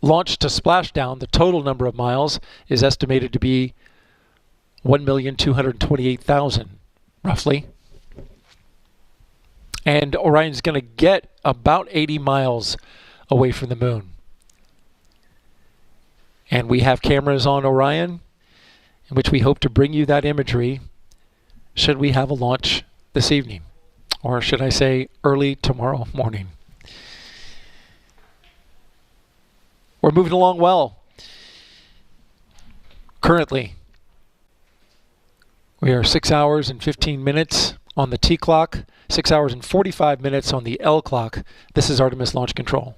launch to splashdown, the total number of miles is estimated to be 1,228,000, roughly. And Orion's going to get about 80 miles away from the moon. And we have cameras on Orion in which we hope to bring you that imagery should we have a launch this evening, or should I say early tomorrow morning. We're moving along well. Currently, we are 6 hours and 15 minutes on the T clock, 6 hours and 45 minutes on the L clock. This is Artemis Launch Control.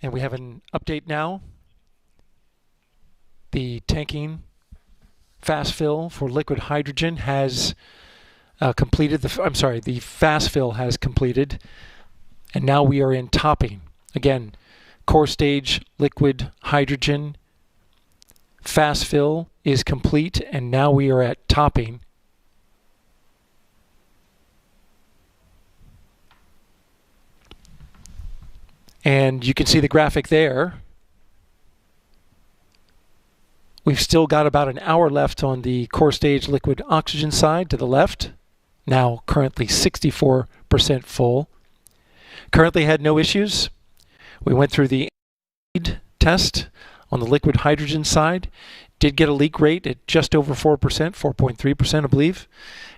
And we have an update now. The tanking fast fill for liquid hydrogen has completed. The fast fill has completed. And now we are in topping. Again, core stage liquid hydrogen fast fill is complete, and now we are at topping. And you can see the graphic there. We've still got about an hour left on the core stage liquid oxygen side to the left. Now currently 64% full. Currently had no issues. We went through the test on the liquid hydrogen side. Did get a leak rate at just over 4%, 4.3% I believe.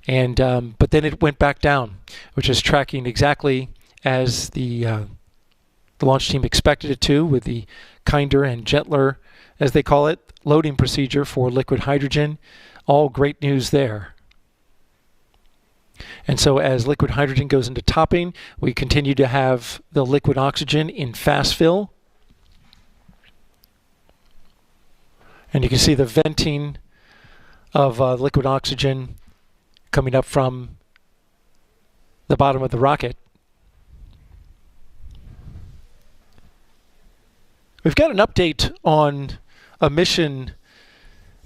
And but then it went back down, which is tracking exactly as the launch team expected it to, with the kinder and gentler, as they call it, loading procedure for liquid hydrogen. All great news there. And so as liquid hydrogen goes into topping, we continue to have the liquid oxygen in fast fill. And you can see the venting of liquid oxygen coming up from the bottom of the rocket. We've got an update on a mission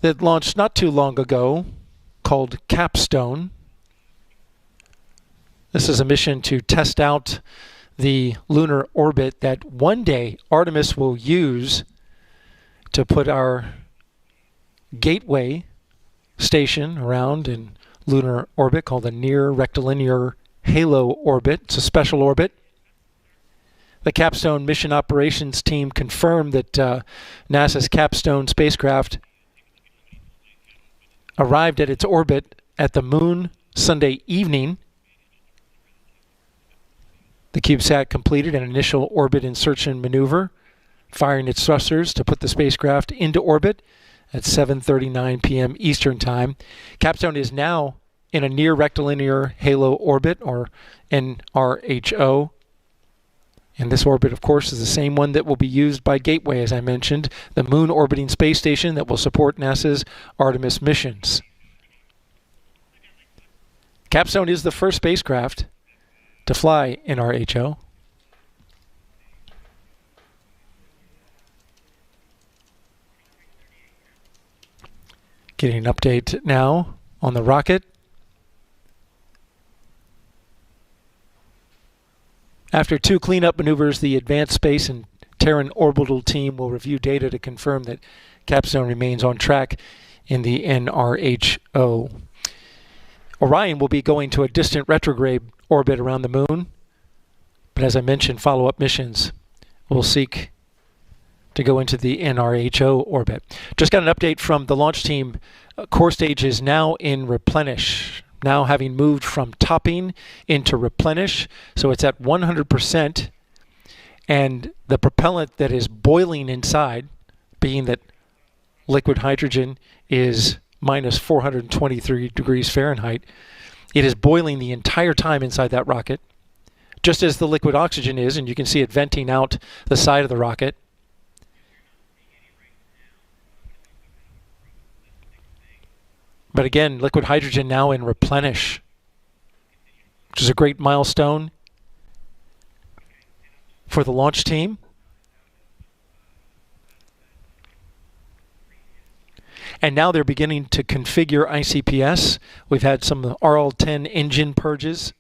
that launched not too long ago called Capstone. This is a mission to test out the lunar orbit that one day Artemis will use to put our gateway station around in lunar orbit called the Near Rectilinear Halo Orbit. It's a special orbit. The Capstone mission operations team confirmed that NASA's Capstone spacecraft arrived at its orbit at the moon Sunday evening. The CubeSat completed an initial orbit insertion maneuver, firing its thrusters to put the spacecraft into orbit at 7:39 p.m. Eastern Time. Capstone is now in a near rectilinear halo orbit, or NRHO. And this orbit, of course, is the same one that will be used by Gateway, as I mentioned, the moon orbiting space station that will support NASA's Artemis missions. Capstone is the first spacecraft to fly NRHO. Getting an update now on the rocket. After two cleanup maneuvers, the Advanced Space and Terran Orbital team will review data to confirm that Capstone remains on track in the NRHO. Orion will be going to a distant retrograde orbit around the moon, but as I mentioned, follow-up missions will seek to go into the NRHO orbit. Just got an update from the launch team. Core stage is now in replenish, now having moved from topping into replenish, so it's at 100%, and the propellant that is boiling inside, being that liquid hydrogen is minus 423 degrees Fahrenheit, it is boiling the entire time inside that rocket, just as the liquid oxygen is, and you can see it venting out the side of the rocket. But again, liquid hydrogen now in replenish, which is a great milestone for the launch team. And now they're beginning to configure ICPS. We've had some RL-10 engine purges.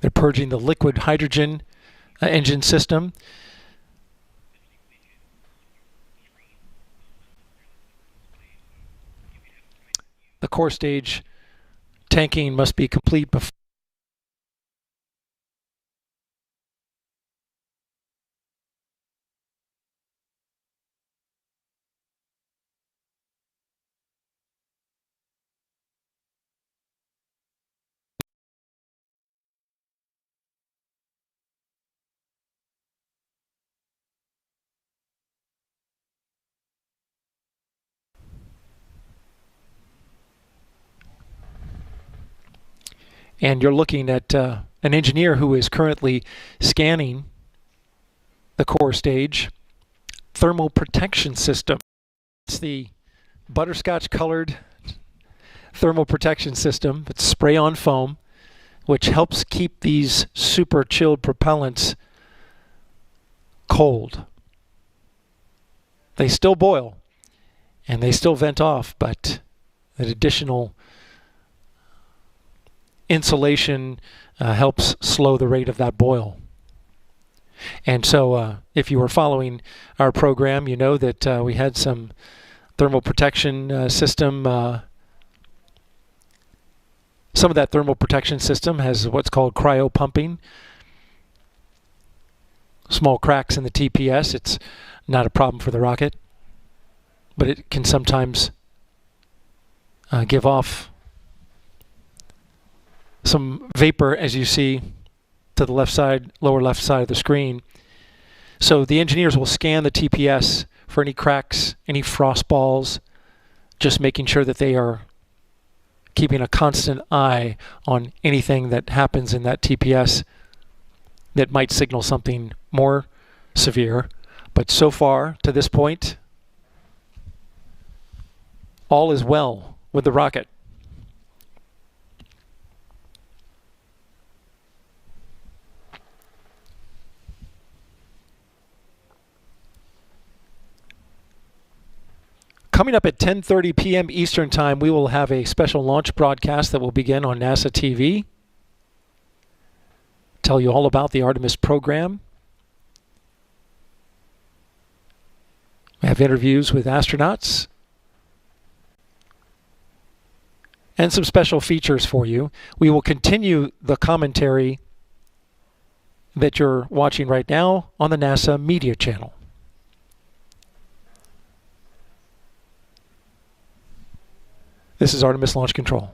They're purging the liquid hydrogen engine system. The core stage tanking must be complete before and you're looking at an engineer who is currently scanning the core stage thermal protection system. It's the butterscotch colored thermal protection system. It's spray-on foam, which helps keep these super chilled propellants cold. They still boil and they still vent off, but that additional insulation helps slow the rate of that boil. And so if you were following our program, you know that we had some thermal protection system. Some of that thermal protection system has what's called cryo pumping. Small cracks in the TPS. It's not a problem for the rocket, but it can sometimes give off some vapor, as you see to the left side, lower left side of the screen. So the engineers will scan the TPS for any cracks, any frost balls, just making sure that they are keeping a constant eye on anything that happens in that TPS that might signal something more severe. But so far, to this point, all is well with the rocket. Coming up at 10:30 p.m. Eastern Time, we will have a special launch broadcast that will begin on NASA TV. Tell you all about the Artemis program. We have interviews with astronauts and some special features for you. We will continue the commentary that you're watching right now on the NASA Media Channel. This is Artemis Launch Control.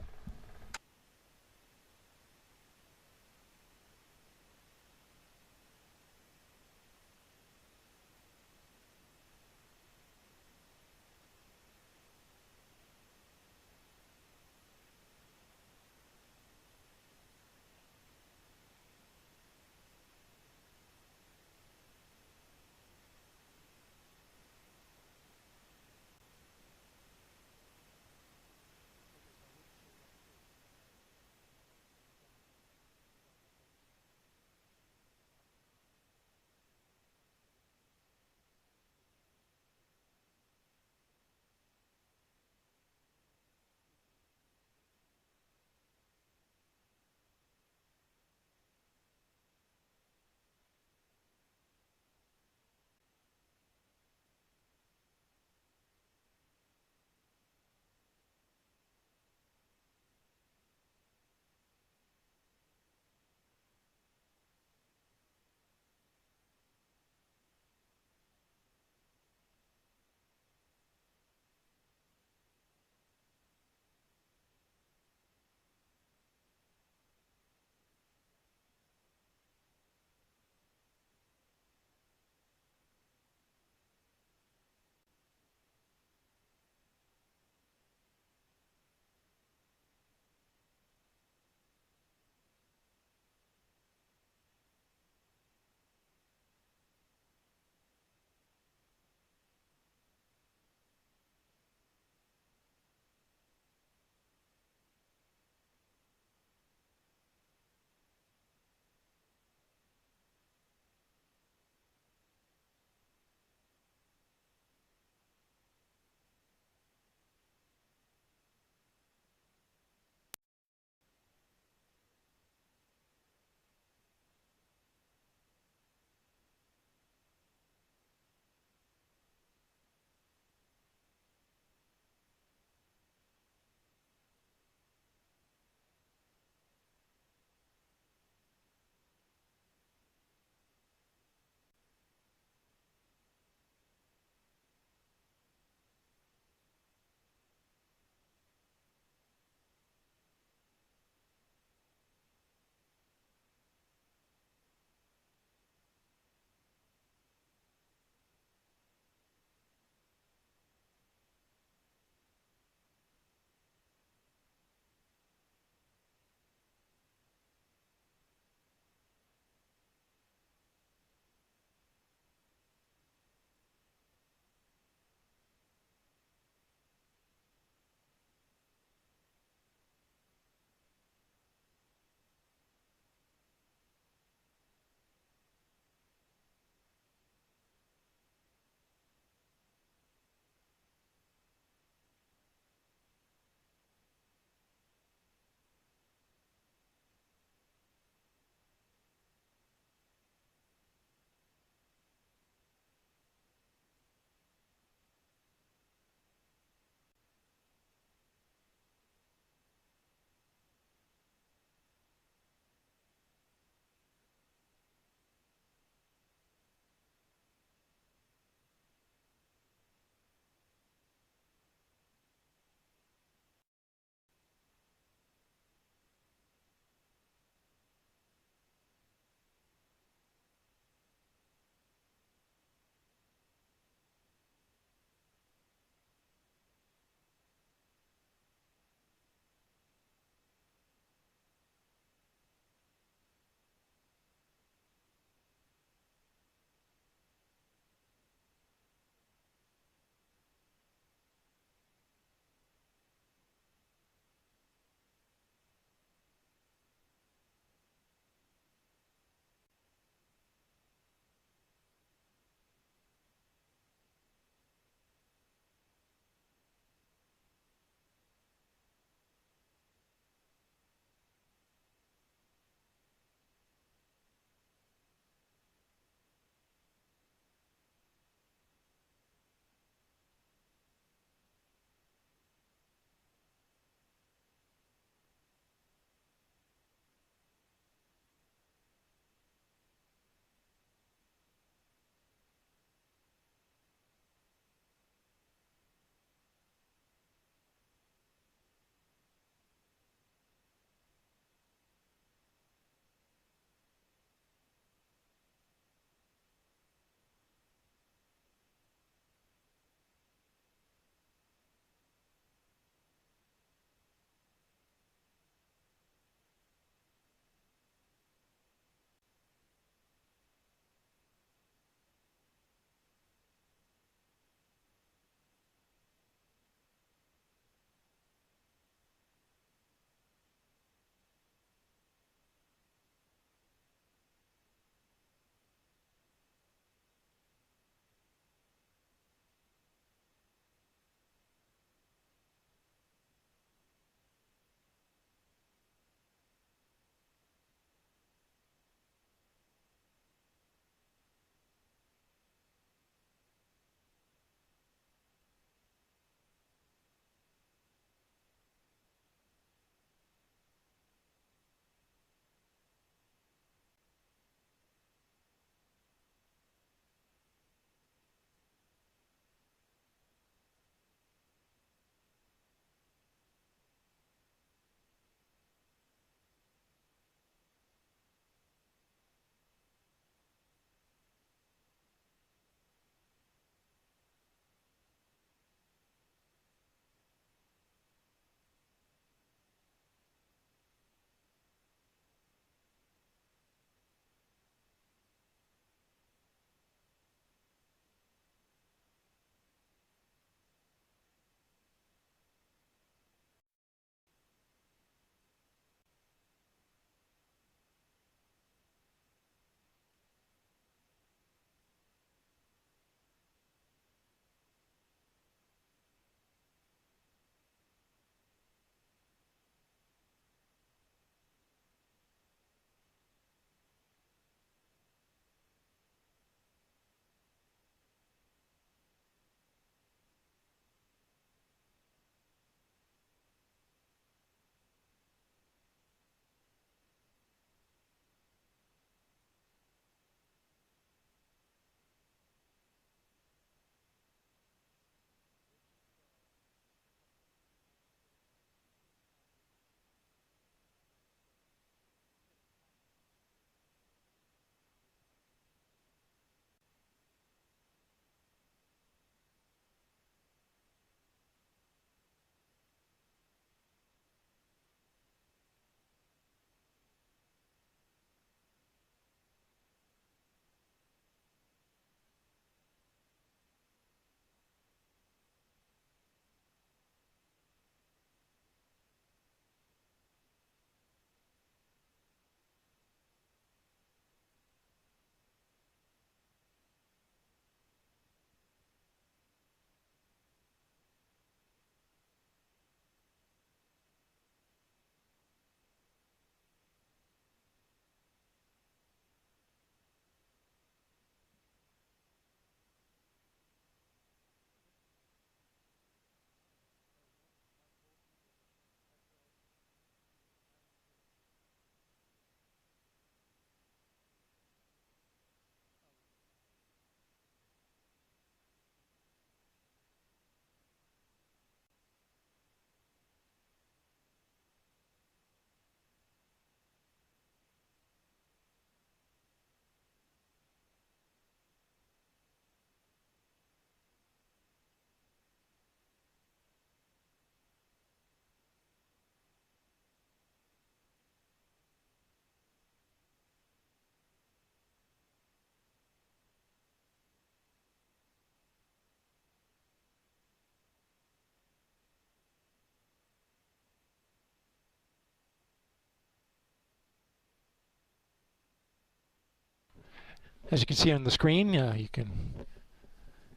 As you can see on the screen, you can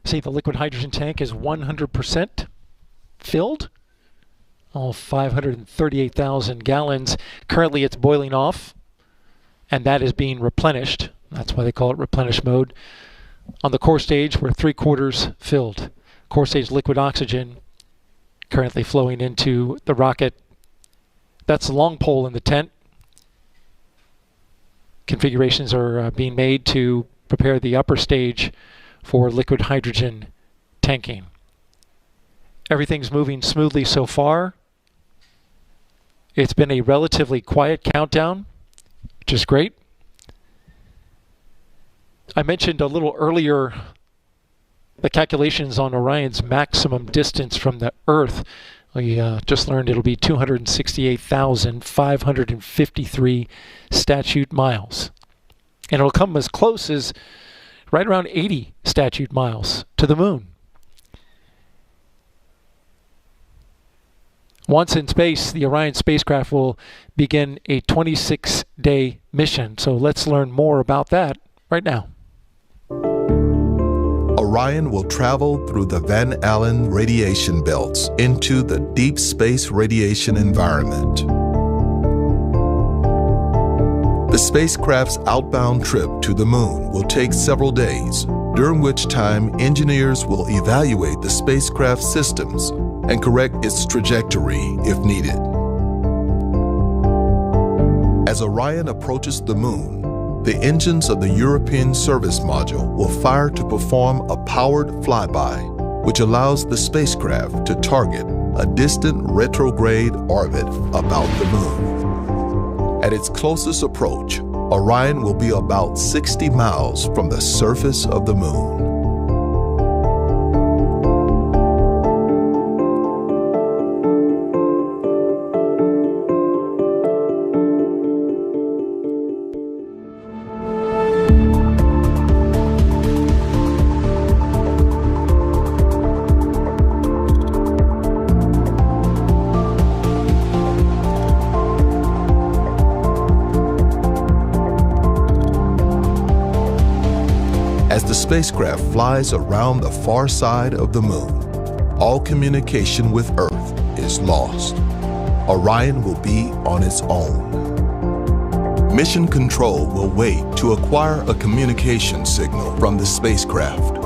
see the liquid hydrogen tank is 100% filled. All 538,000 gallons. Currently it's boiling off, and that is being replenished. That's why they call it replenish mode. On the core stage, we're 3/4 filled. Core stage liquid oxygen currently flowing into the rocket. That's the long pole in the tent. Configurations are being made to prepare the upper stage for liquid hydrogen tanking. Everything's moving smoothly so far. It's been a relatively quiet countdown, which is great. I mentioned a little earlier the calculations on Orion's maximum distance from the Earth. We just learned it'll be 268,553 statute miles. And it'll come as close as right around 80 statute miles to the moon. Once in space, the Orion spacecraft will begin a 26-day mission. So let's learn more about that right now. Orion will travel through the Van Allen radiation belts into the deep space radiation environment. The spacecraft's outbound trip to the moon will take several days, during which time engineers will evaluate the spacecraft systems and correct its trajectory if needed. As Orion approaches the moon, the engines of the European service module will fire to perform a powered flyby, which allows the spacecraft to target a distant retrograde orbit about the moon. At its closest approach, Orion will be about 60 miles from the surface of the moon. As the spacecraft flies around the far side of the moon, all communication with Earth is lost. Orion will be on its own. Mission Control will wait to acquire a communication signal from the spacecraft.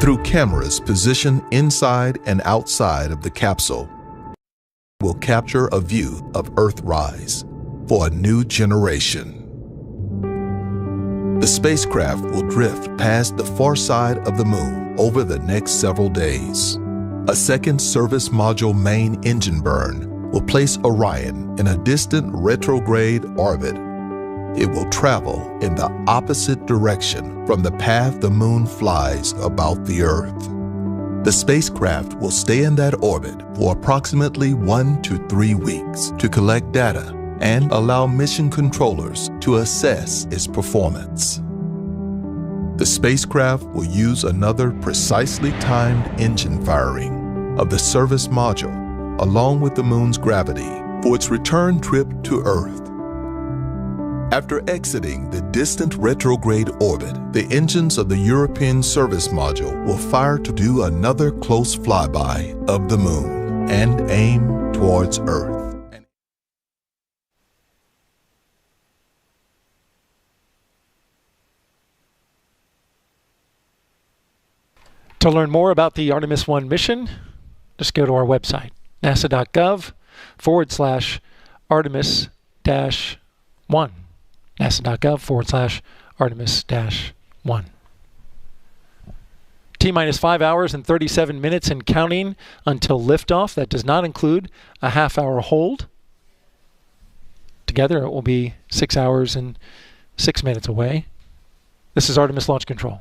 Through cameras positioned inside and outside of the capsule, will capture a view of Earthrise for a new generation. The spacecraft will drift past the far side of the moon over the next several days. A second service module main engine burn will place Orion in a distant retrograde orbit. It will travel in the opposite direction from the path the moon flies about the Earth. The spacecraft will stay in that orbit for approximately 1 to 3 weeks to collect data and allow mission controllers to assess its performance. The spacecraft will use another precisely timed engine firing of the service module along with the moon's gravity for its return trip to Earth. After exiting the distant retrograde orbit, the engines of the European service module will fire to do another close flyby of the moon and aim towards Earth. To learn more about the Artemis I mission, just go to our website, nasa.gov/Artemis-1. nasa.gov/Artemis-1. T-minus 5 hours and 37 minutes and counting until liftoff. That does not include a half-hour hold. Together it will be 6 hours and 6 minutes away. This is Artemis Launch Control.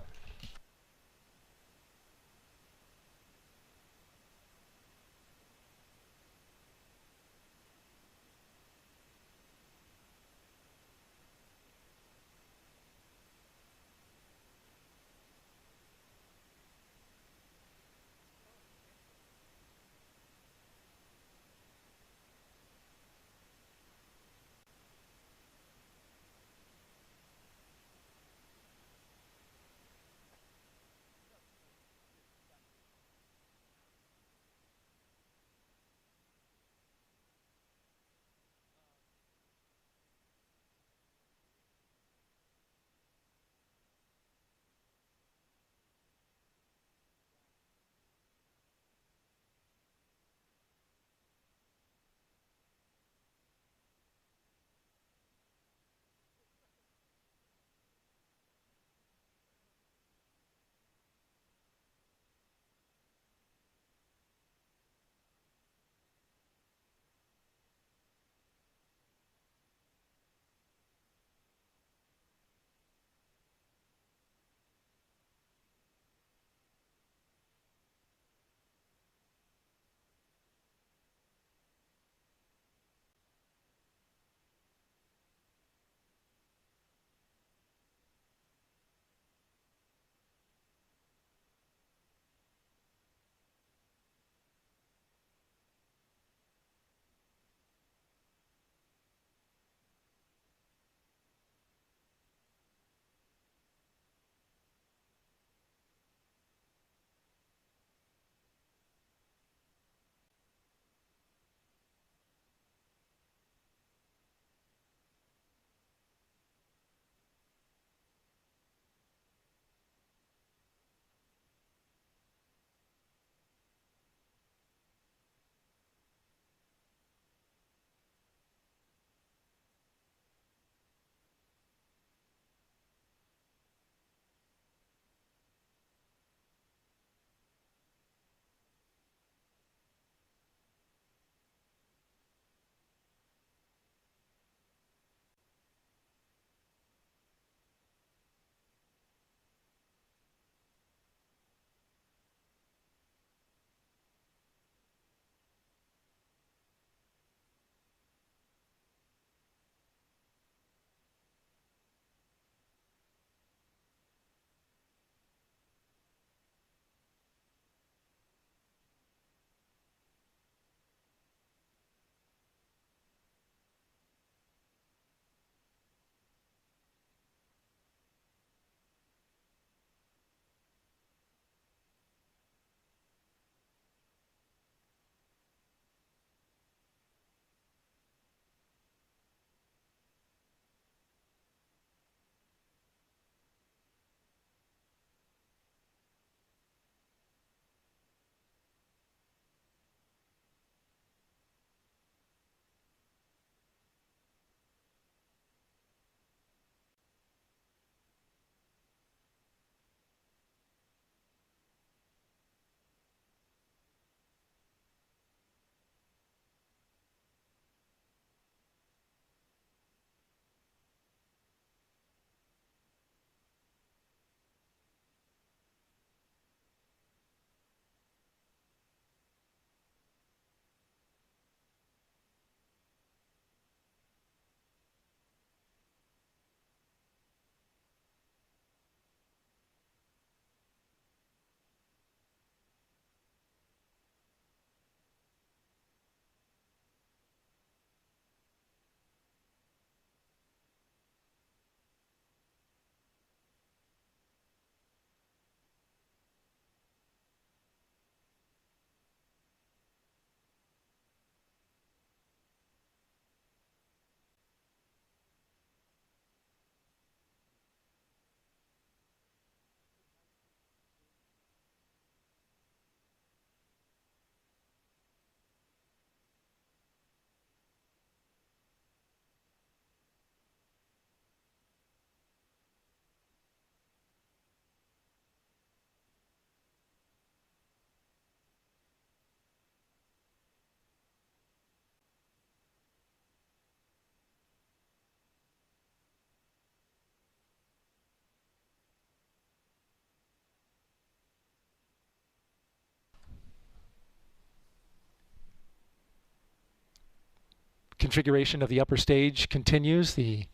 configuration of the upper stage continues. The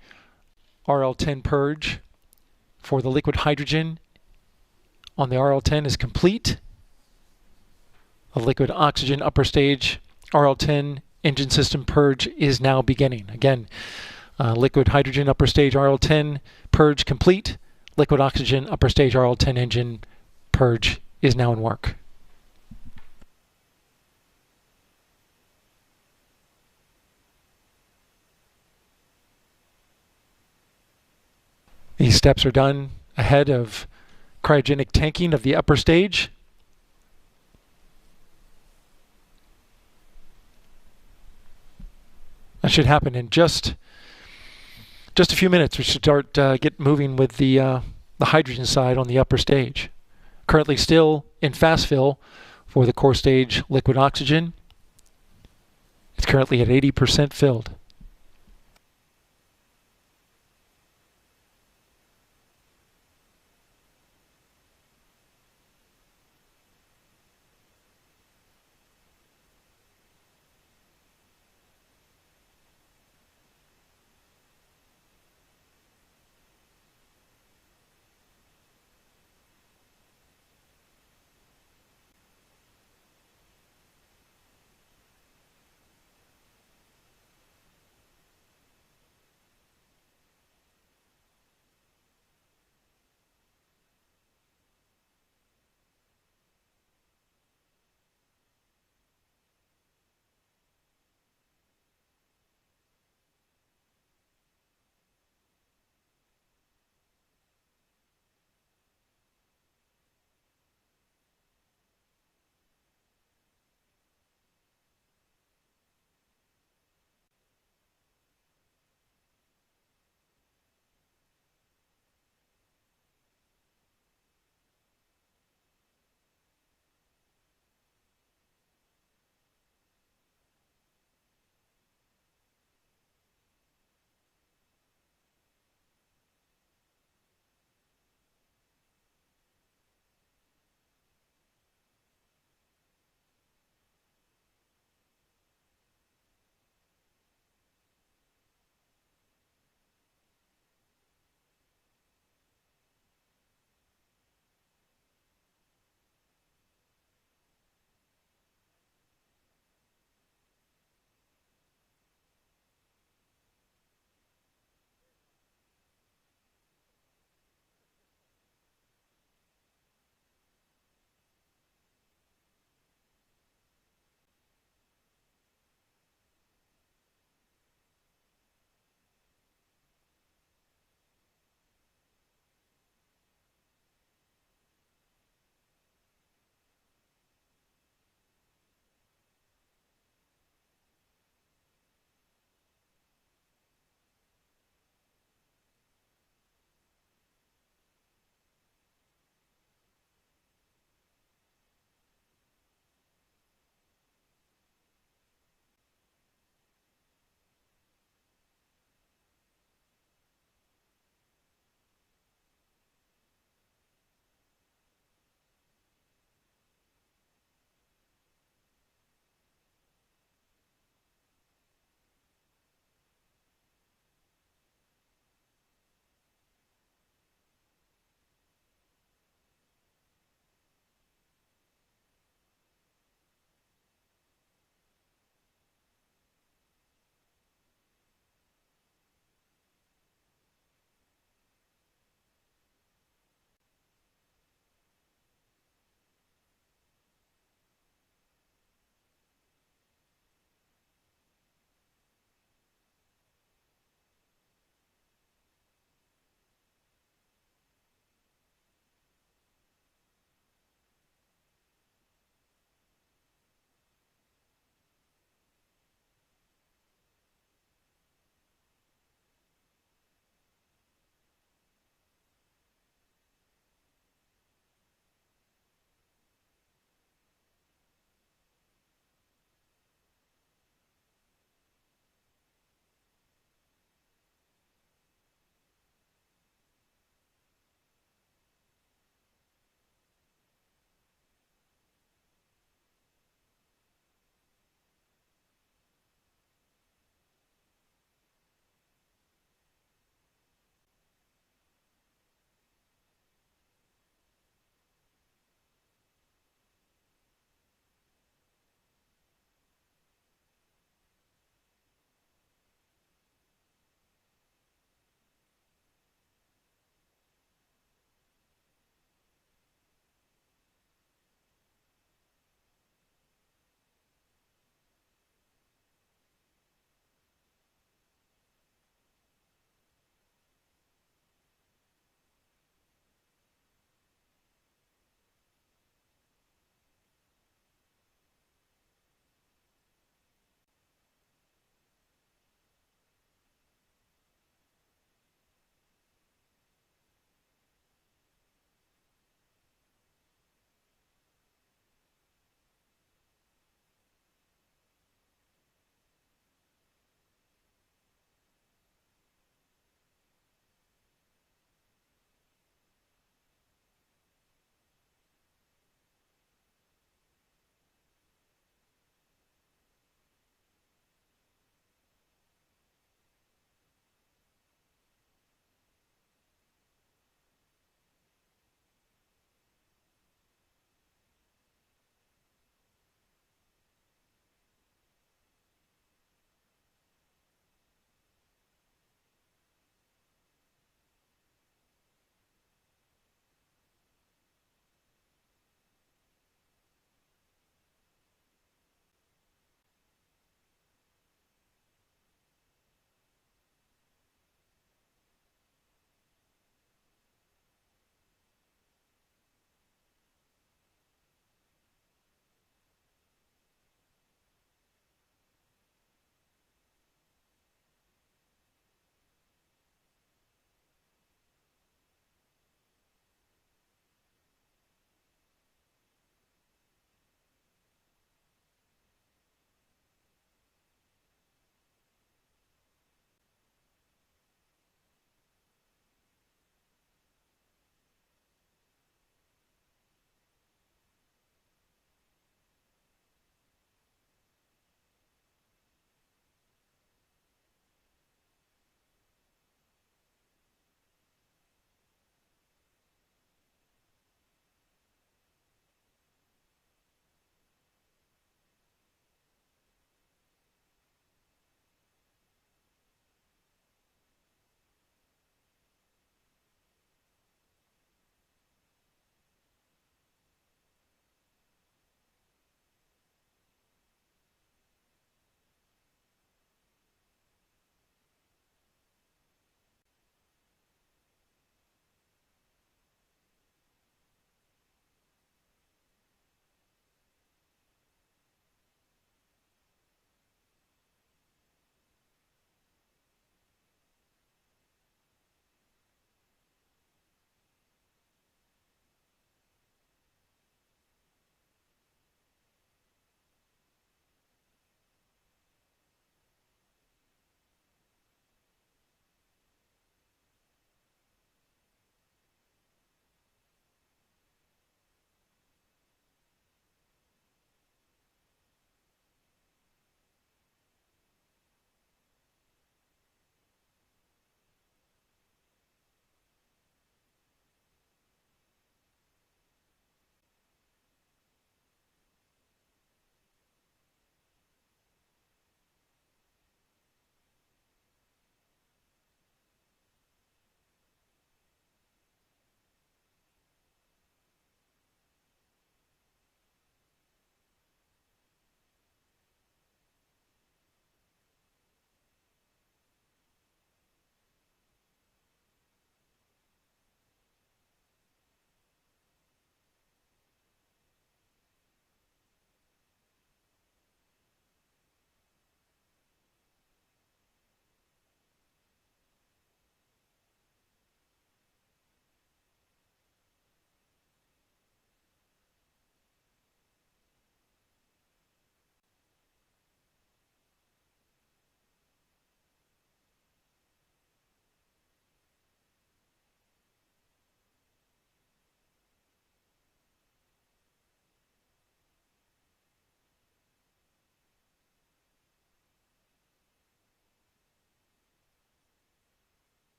RL-10 purge for the liquid hydrogen on the RL-10 is complete. The liquid oxygen upper stage RL-10 engine system purge is now beginning. Again, liquid hydrogen upper stage RL-10 purge complete. Liquid oxygen upper stage RL-10 engine purge is now in work. These steps are done ahead of cryogenic tanking of the upper stage. That should happen in just a few minutes. We should start get moving with the hydrogen side on the upper stage. Currently still in fast fill for the core stage liquid oxygen. It's currently at 80% filled.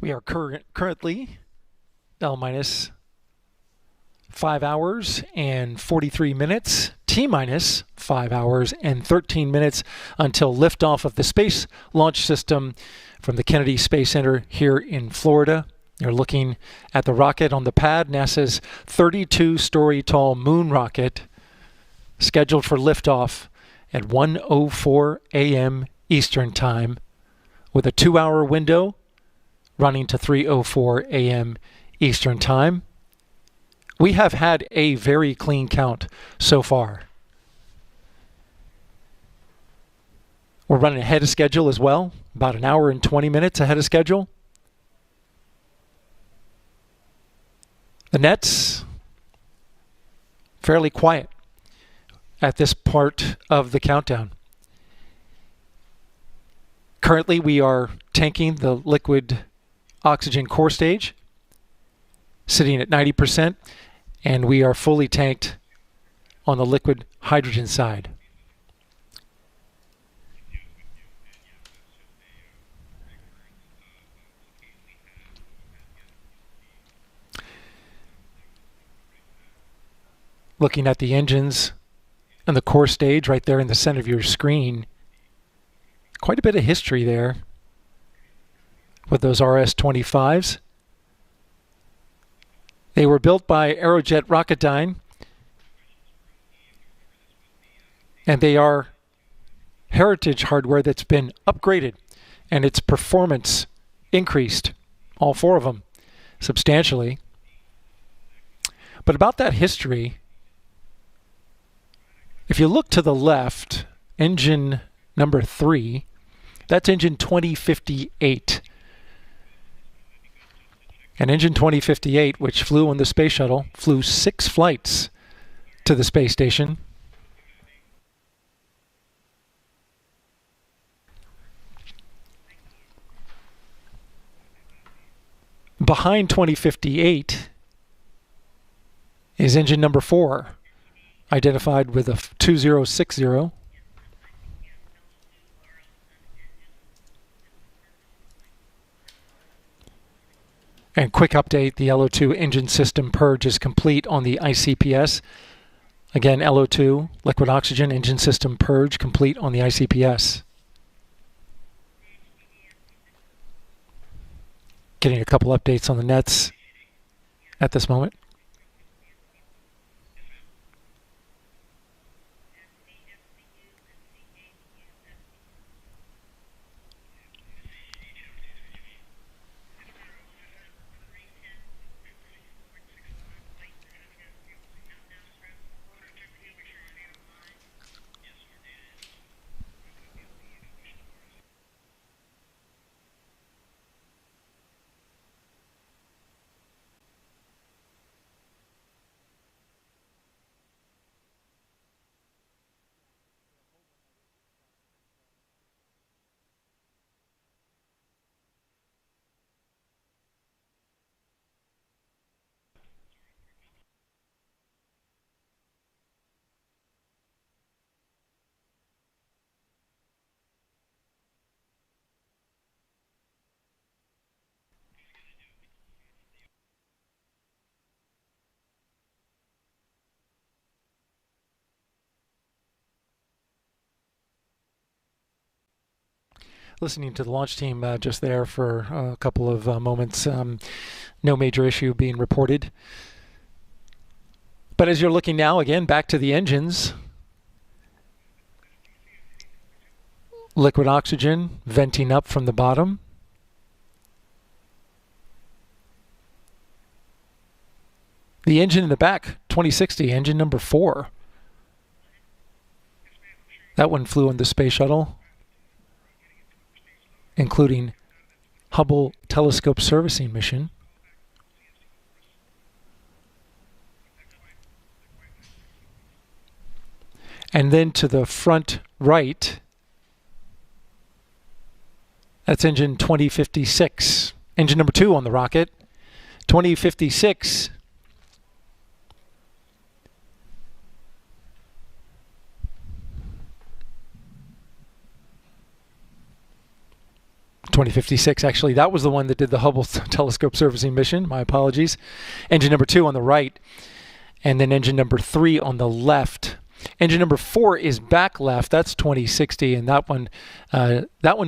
We are currently L minus 5 hours and 43 minutes, T minus 5 hours and 13 minutes until liftoff of the Space Launch System from the Kennedy Space Center here in Florida. You're looking at the rocket on the pad, NASA's 32-story tall moon rocket, scheduled for liftoff at 1:04 a.m. Eastern Time, with a 2-hour window running to 3:04 a.m. Eastern Time. We have had a very clean count so far. We're running ahead of schedule as well, about an hour and 20 minutes ahead of schedule. The net's fairly quiet at this part of the countdown. Currently, we are tanking the liquid oxygen core stage, sitting at 90%, and we are fully tanked on the liquid hydrogen side. Looking at the engines and the core stage right there in the center of your screen, quite a bit of history there with those RS-25s. They were built by Aerojet Rocketdyne, and they are heritage hardware that's been upgraded and its performance increased, all 4 of them, substantially. But about that history, if you look to the left, engine number 3, that's engine 2058. And engine 2058, which flew on the space shuttle, flew 6 flights to the space station. Behind 2058 is engine number 4, identified with a 2060. And quick update, the LO2 engine system purge is complete on the ICPS. Again, LO2, liquid oxygen engine system purge, complete on the ICPS. Getting a couple updates on the nets at this moment. Listening to the launch team just there for a couple of moments. No major issue being reported. But as you're looking now, again, back to the engines. Liquid oxygen venting up from the bottom. The engine in the back, 2060, engine number 4. That one flew on the space shuttle, including Hubble telescope servicing mission. And then to the front right, that's engine 2056, engine number 2 on the rocket. 2056 . 2056, actually. That was the one that did the Hubble telescope surfacing mission. My apologies. Engine number 2 on the right, and then engine number 3 on the left. Engine number 4 is back left. That's 2060, and that one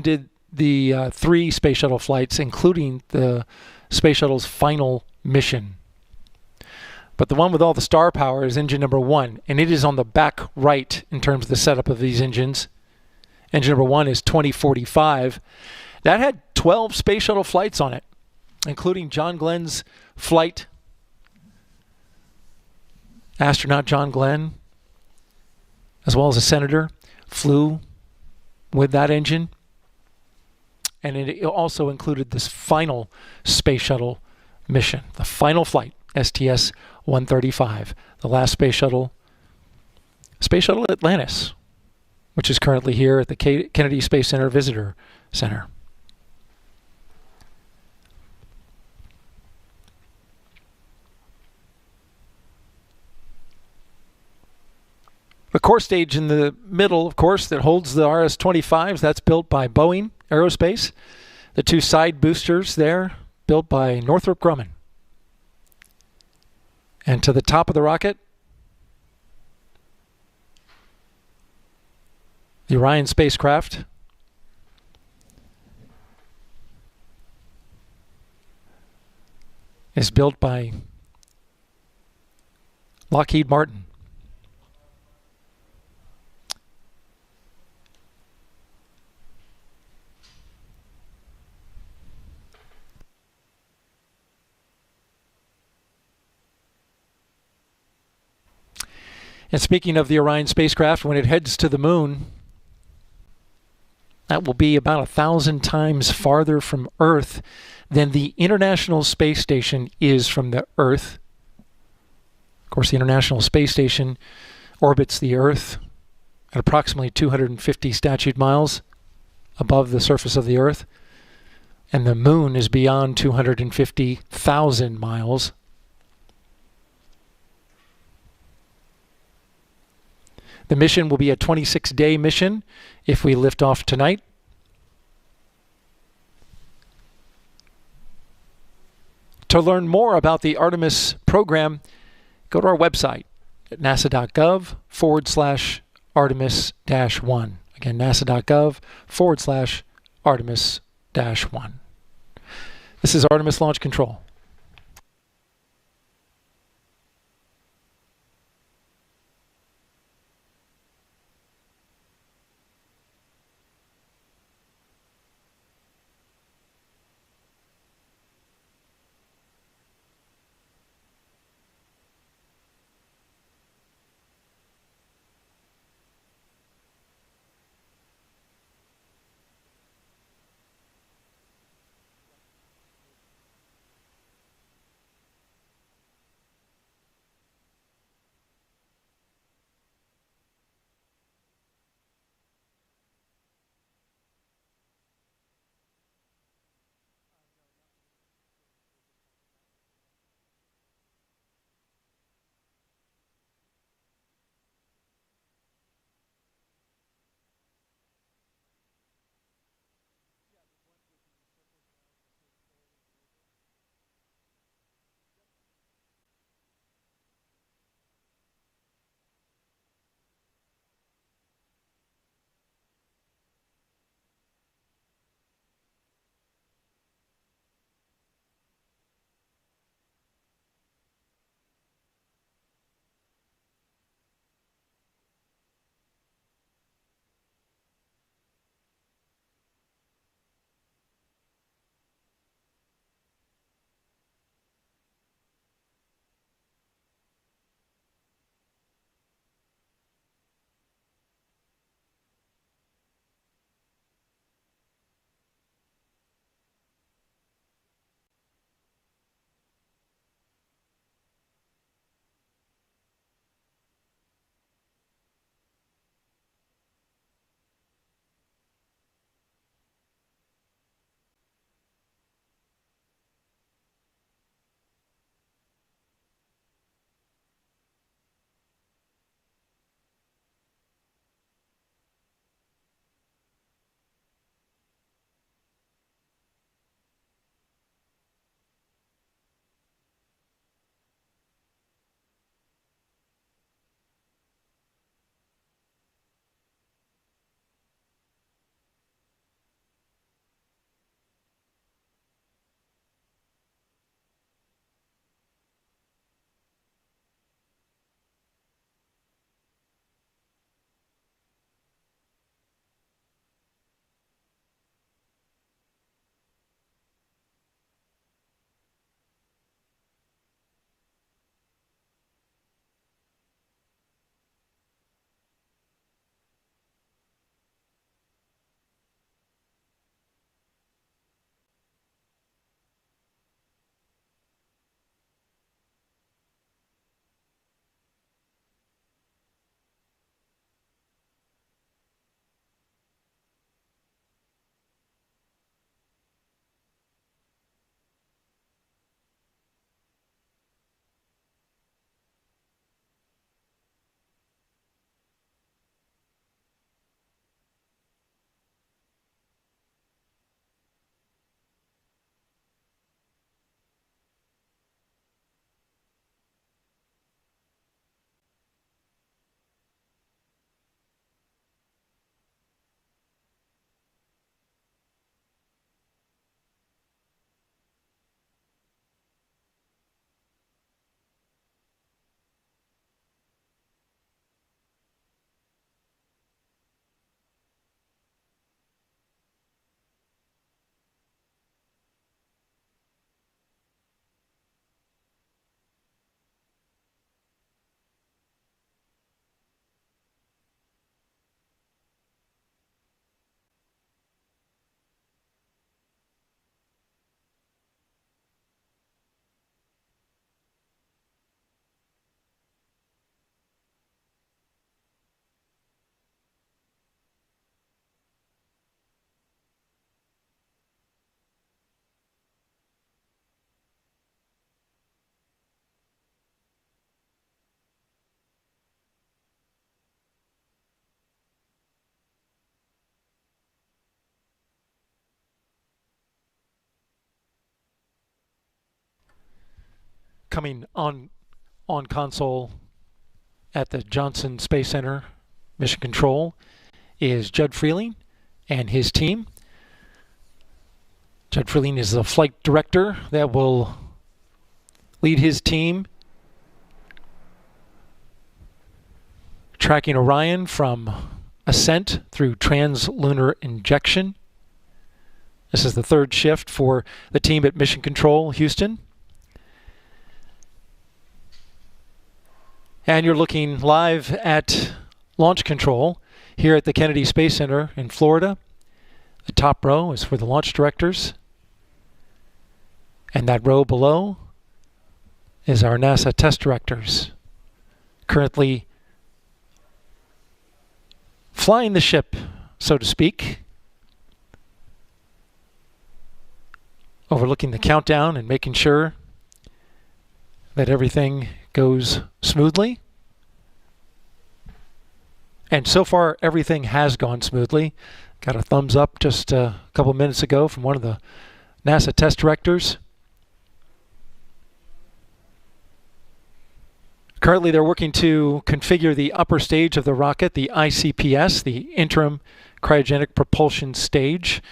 did the 3 space shuttle flights, including the space shuttle's final mission. But the one with all the star power is engine number 1, and it is on the back right in terms of the setup of these engines. Engine number 1 is 2045. That had 12 space shuttle flights on it, including John Glenn's flight. Astronaut John Glenn, as well as a senator, flew with that engine. And it also included this final space shuttle mission, the final flight, STS-135, the last space shuttle Atlantis, which is currently here at the Kennedy Space Center Visitor Center. The core stage in the middle, of course, that holds the RS-25s, that's built by Boeing Aerospace. The 2 side boosters there, built by Northrop Grumman. And to the top of the rocket, the Orion spacecraft is built by Lockheed Martin. And speaking of the Orion spacecraft, when it heads to the moon, that will be about 1,000 times farther from Earth than the International Space Station is from the Earth. Of course, the International Space Station orbits the Earth at approximately 250 statute miles above the surface of the Earth, and the moon is beyond 250,000 miles. The mission will be a 26-day mission if we lift off tonight. To learn more about the Artemis program, go to our website at nasa.gov/Artemis-1. Again, nasa.gov/Artemis-1. This is Artemis Launch Control. coming on console at the Johnson Space Center Mission Control is Judd Freeling and his team. Judd Freeling is the flight director that will lead his team tracking Orion from ascent through translunar injection. This is the third shift for the team at Mission Control Houston. And you're looking live at Launch Control here at the Kennedy Space Center in Florida. The top row is for the launch directors. And that row below is our NASA test directors, currently flying the ship, so to speak, overlooking the countdown and making sure that everything goes smoothly. And so far, everything has gone smoothly. Got a thumbs up just a couple minutes ago from one of the NASA test directors. Currently, they're working to configure the upper stage of the rocket, the ICPS, the Interim Cryogenic Propulsion Stage,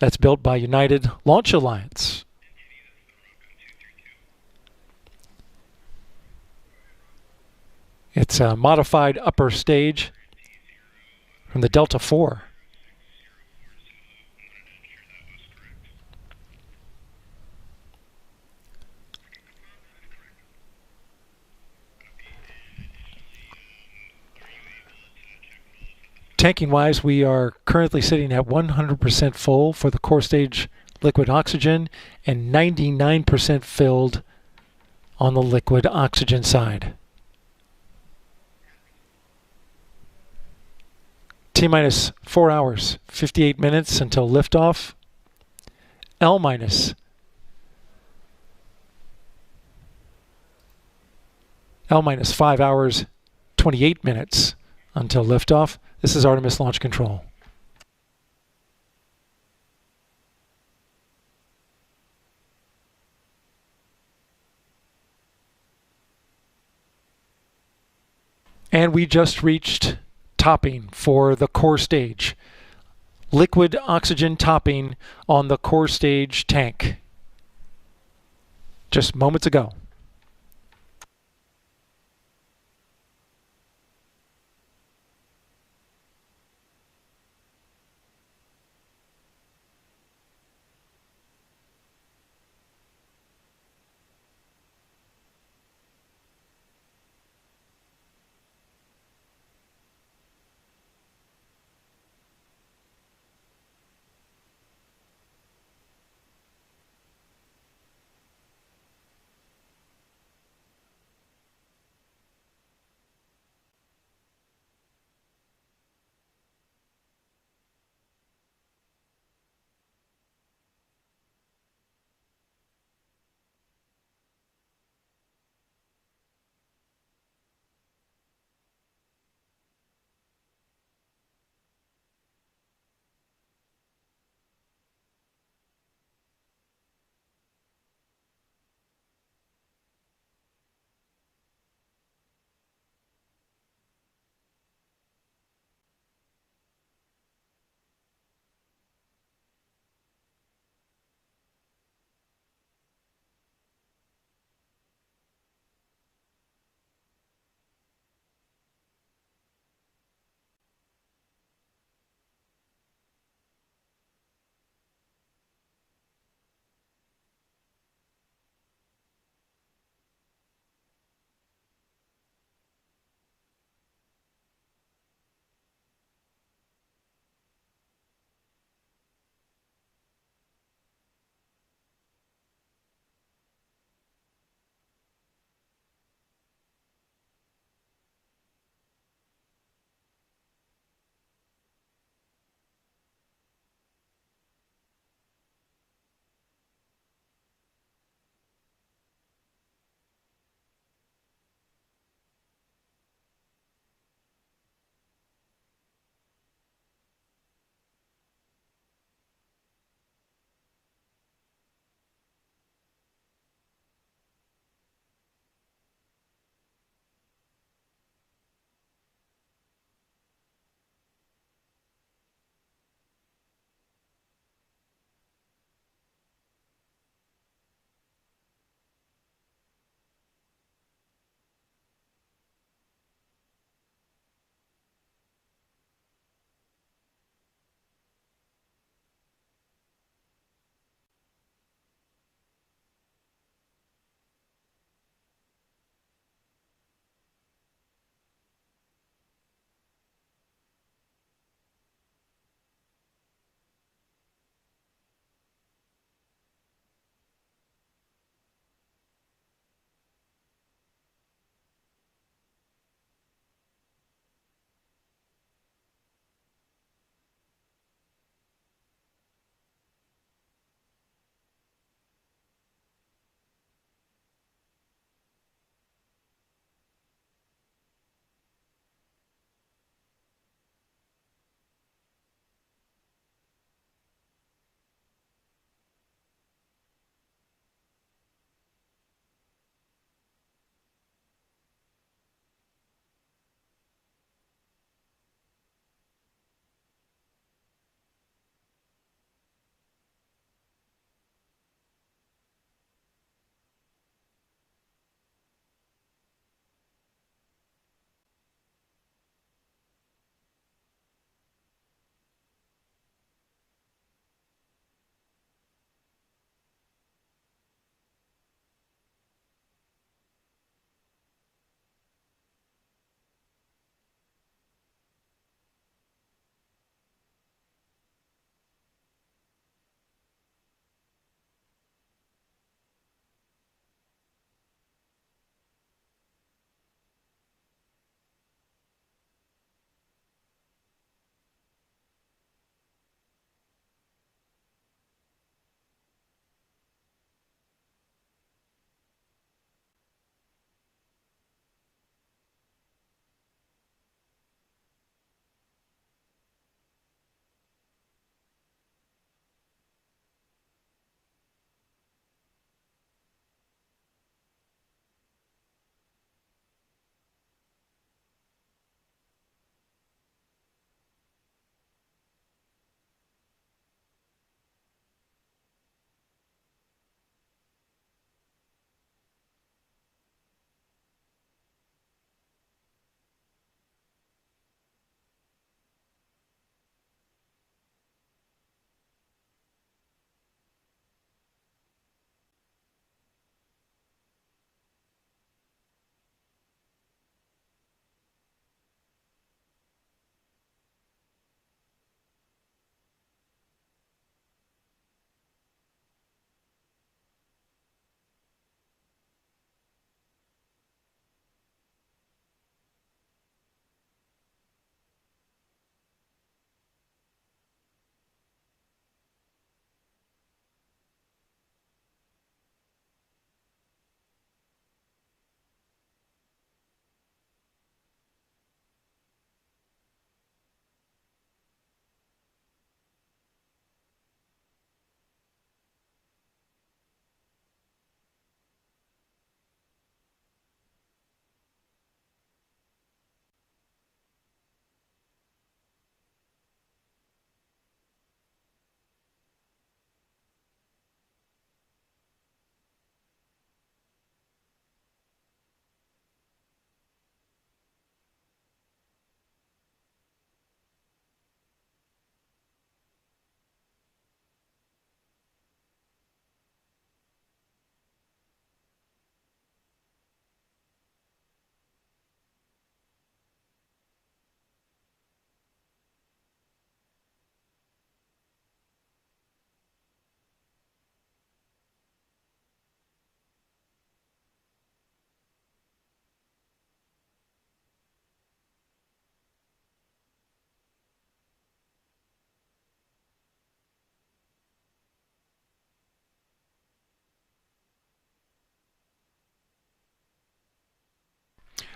that's built by United Launch Alliance. It's a modified upper stage from the Delta IV. Tanking-wise, we are currently sitting at 100% full for the core stage liquid oxygen and 99% filled on the liquid oxygen side. T-minus 4 hours, 58 minutes until liftoff. L-minus 5 hours, 28 minutes until liftoff. This is Artemis Launch Control. And we just reached topping for the core stage. Liquid oxygen topping on the core stage tank. Just moments ago.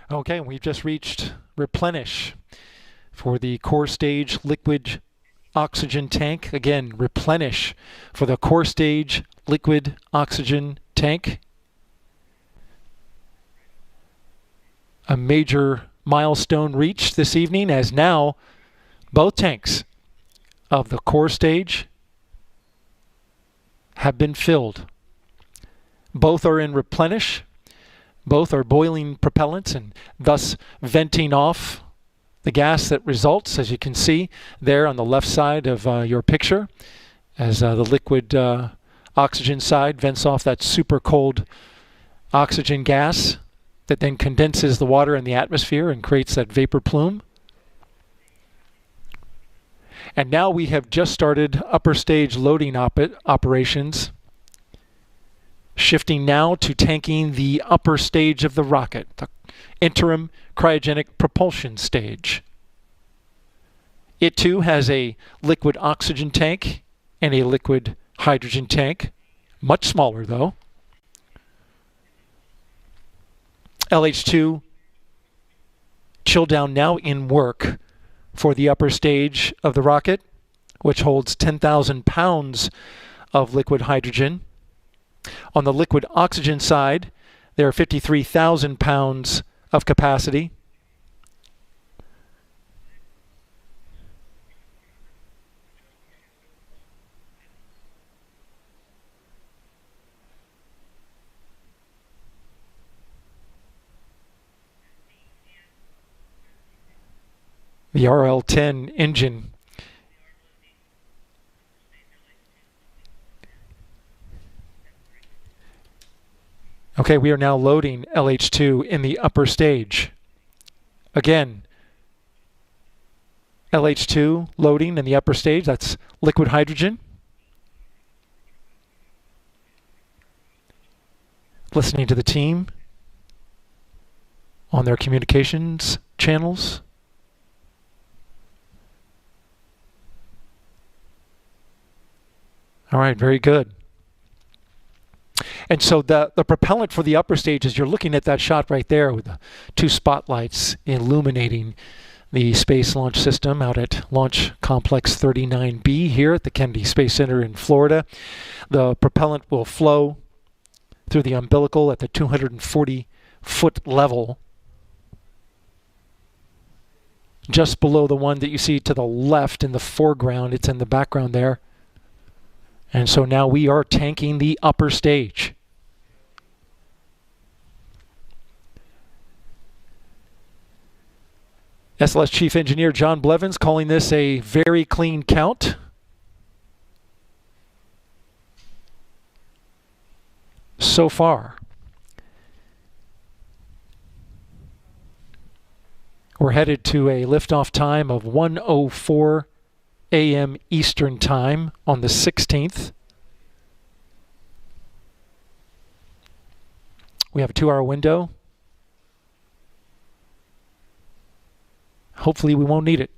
Okay, we've just reached replenish for the core stage liquid oxygen tank. Again, replenish for the core stage liquid oxygen tank. A major milestone reached this evening, as now both tanks of the core stage have been filled. Both are in replenish. Both are boiling propellants and thus venting off the gas that results, as you can see there on the left side of your picture, as the liquid oxygen side vents off that super cold oxygen gas that then condenses the water in the atmosphere and creates that vapor plume. And now we have just started upper stage loading operations, shifting now to tanking the upper stage of the rocket, the interim cryogenic propulsion stage. It too has a liquid oxygen tank and a liquid hydrogen tank, much smaller though. LH2 chill down now in work for the upper stage of the rocket, which holds 10,000 pounds of liquid hydrogen. On the liquid oxygen side, there are 53,000 pounds of capacity. The RL-10 engine Okay, we are now loading LH2 in the upper stage. Again, LH2 loading in the upper stage, that's liquid hydrogen. Listening to the team on their communications channels. All right, very good. And so the propellant for the upper stage, as you're looking at that shot right there with the two spotlights illuminating the Space Launch System out at Launch Complex 39B here at the Kennedy Space Center in Florida. The propellant will flow through the umbilical at the 240-foot level, just below the one that you see to the left in the foreground. It's in the background there. And so now we are tanking the upper stage. SLS Chief Engineer John Blevins calling this a very clean count. So far. We're headed to a liftoff time of 1:04 a.m. Eastern Time on the 16th. We have a 2-hour window. Hopefully we won't need it.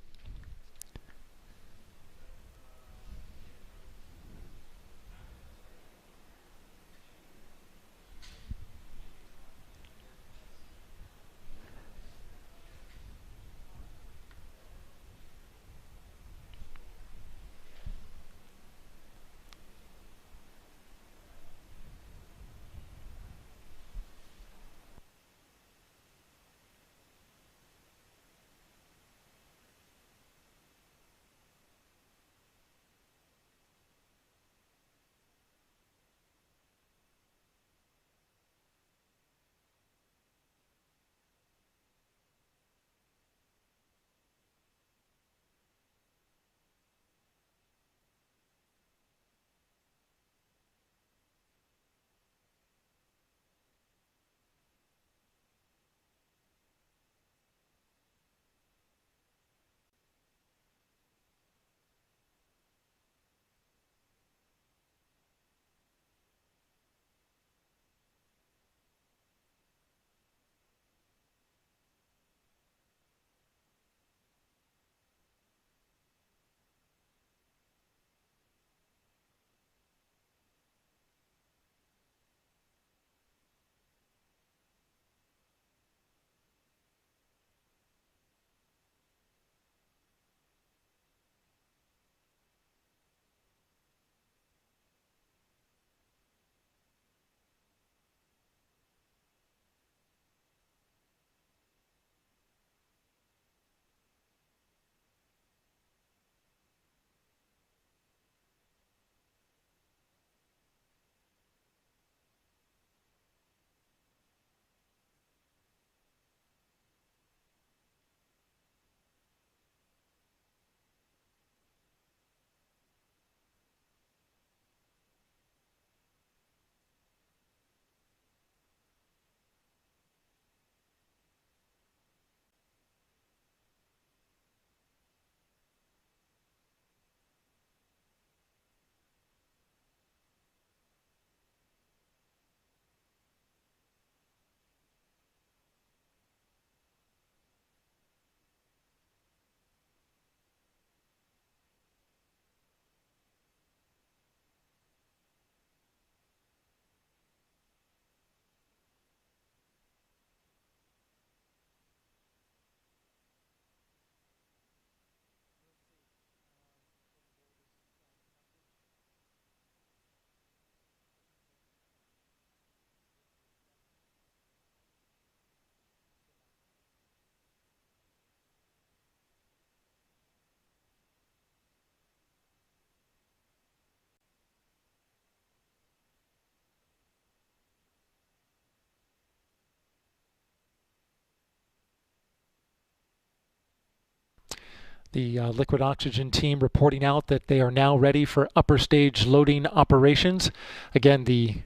The liquid oxygen team reporting out that they are now ready for upper stage loading operations. Again, the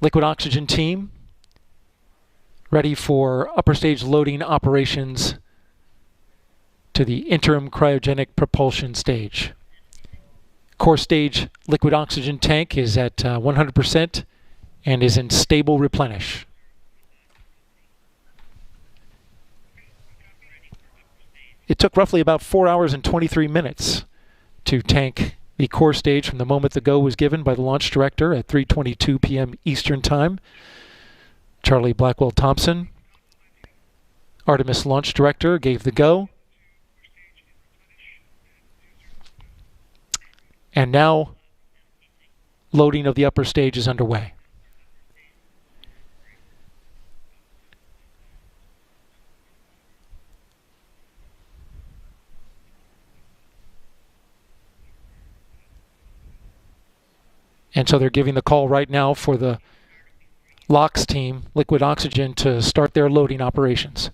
liquid oxygen team ready for upper stage loading operations to the interim cryogenic propulsion stage. Core stage liquid oxygen tank is at 100% and is in stable replenish. It took roughly about 4 hours and 23 minutes to tank the core stage from the moment the go was given by the launch director at 3:22 p.m. Eastern Time. Charlie Blackwell Thompson, Artemis launch director, gave the go. And now loading of the upper stage is underway. And so they're giving the call right now for the LOX team, liquid oxygen, to start their loading operations.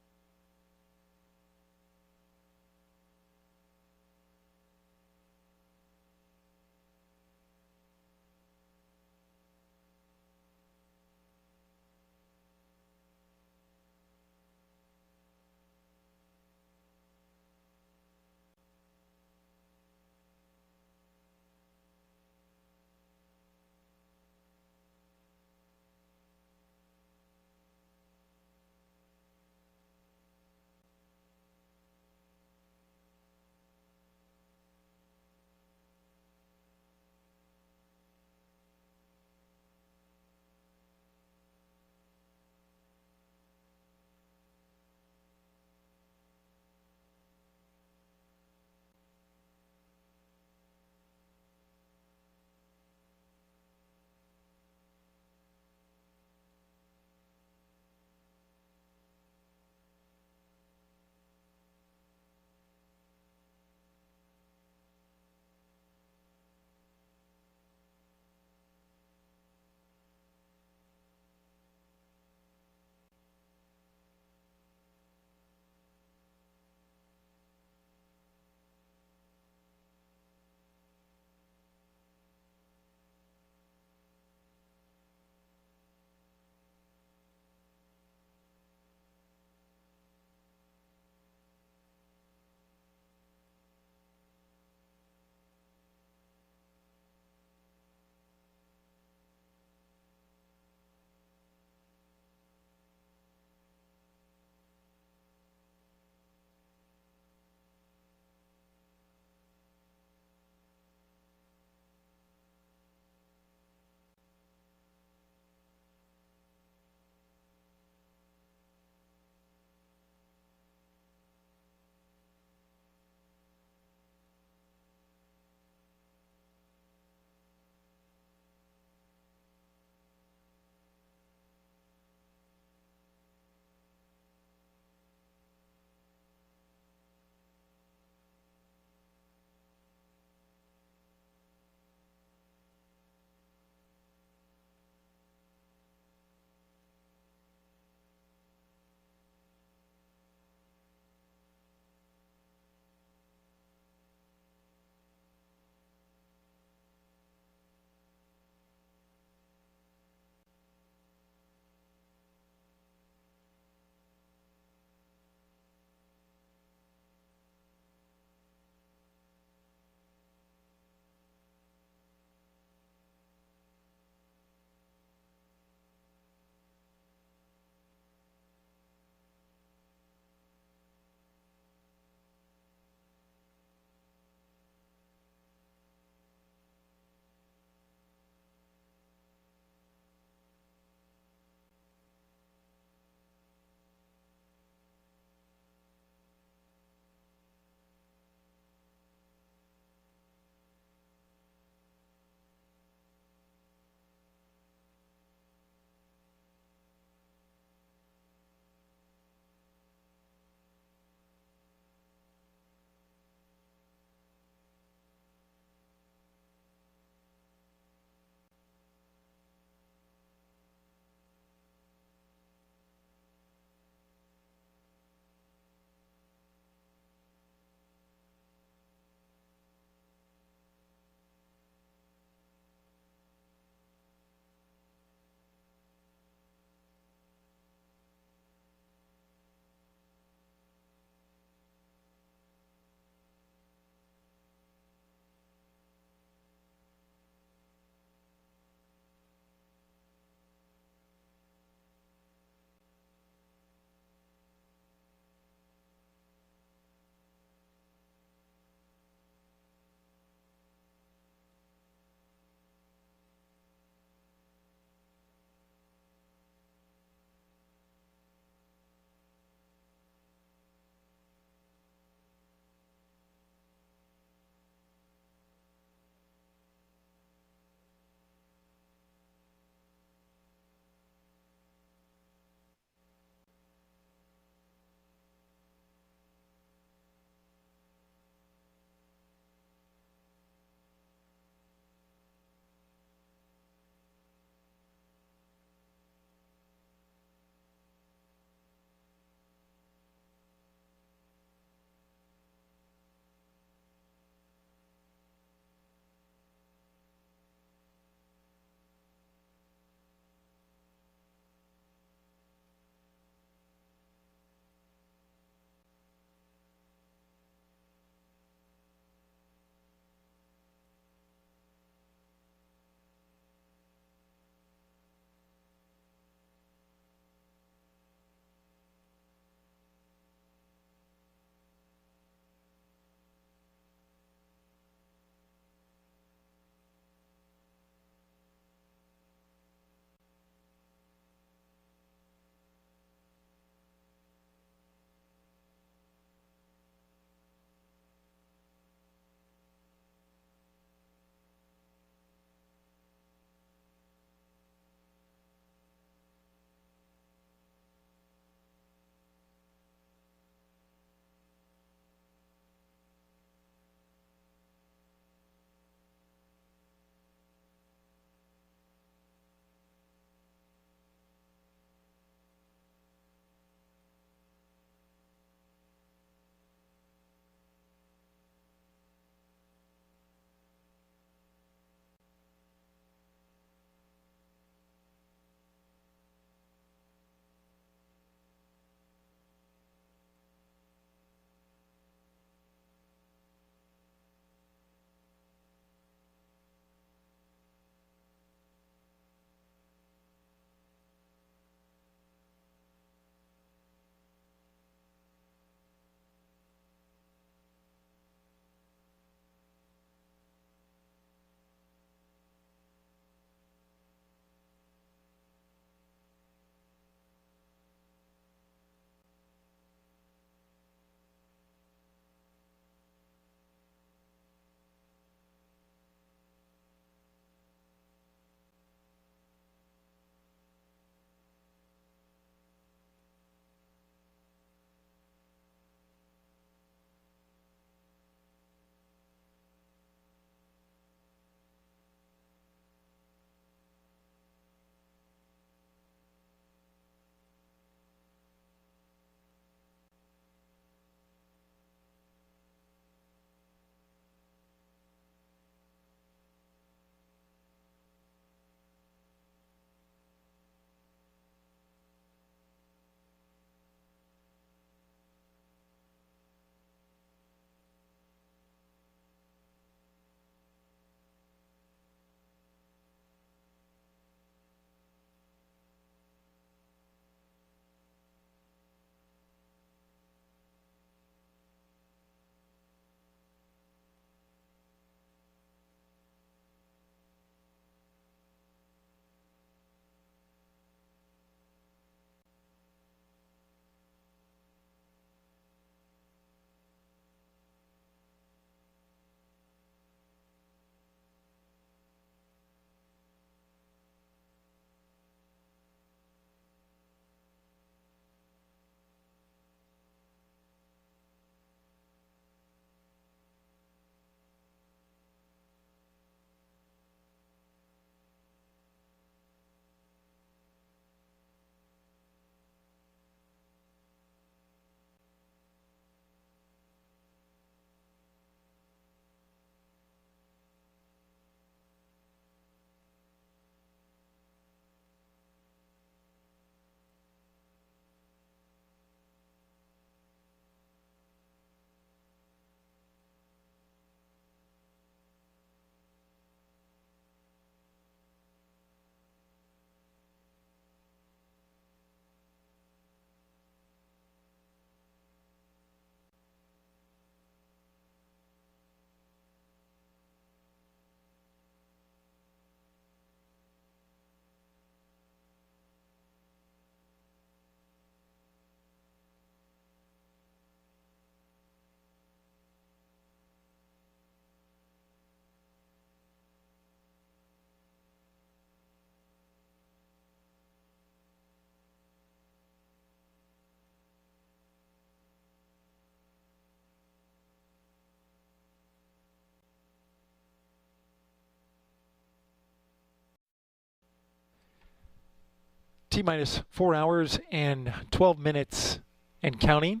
T-minus 4 hours and 12 minutes and counting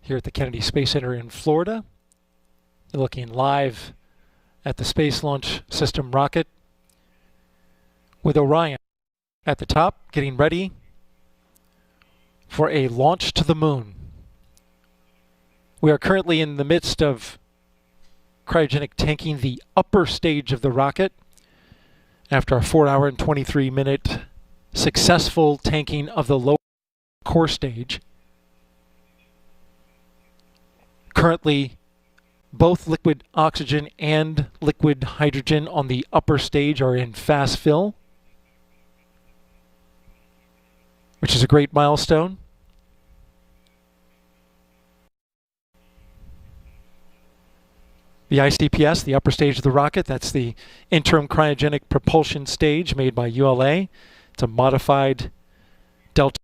here at the Kennedy Space Center in Florida. You're looking live at the Space Launch System rocket with Orion at the top, getting ready for a launch to the moon. We are currently in the midst of cryogenic tanking the upper stage of the rocket after a 4 hour and 23 minute successful tanking of the lower core stage. Currently, both liquid oxygen and liquid hydrogen on the upper stage are in fast fill, which is a great milestone. The ICPS, the upper stage of the rocket, that's the interim cryogenic propulsion stage made by ULA. It's a modified Delta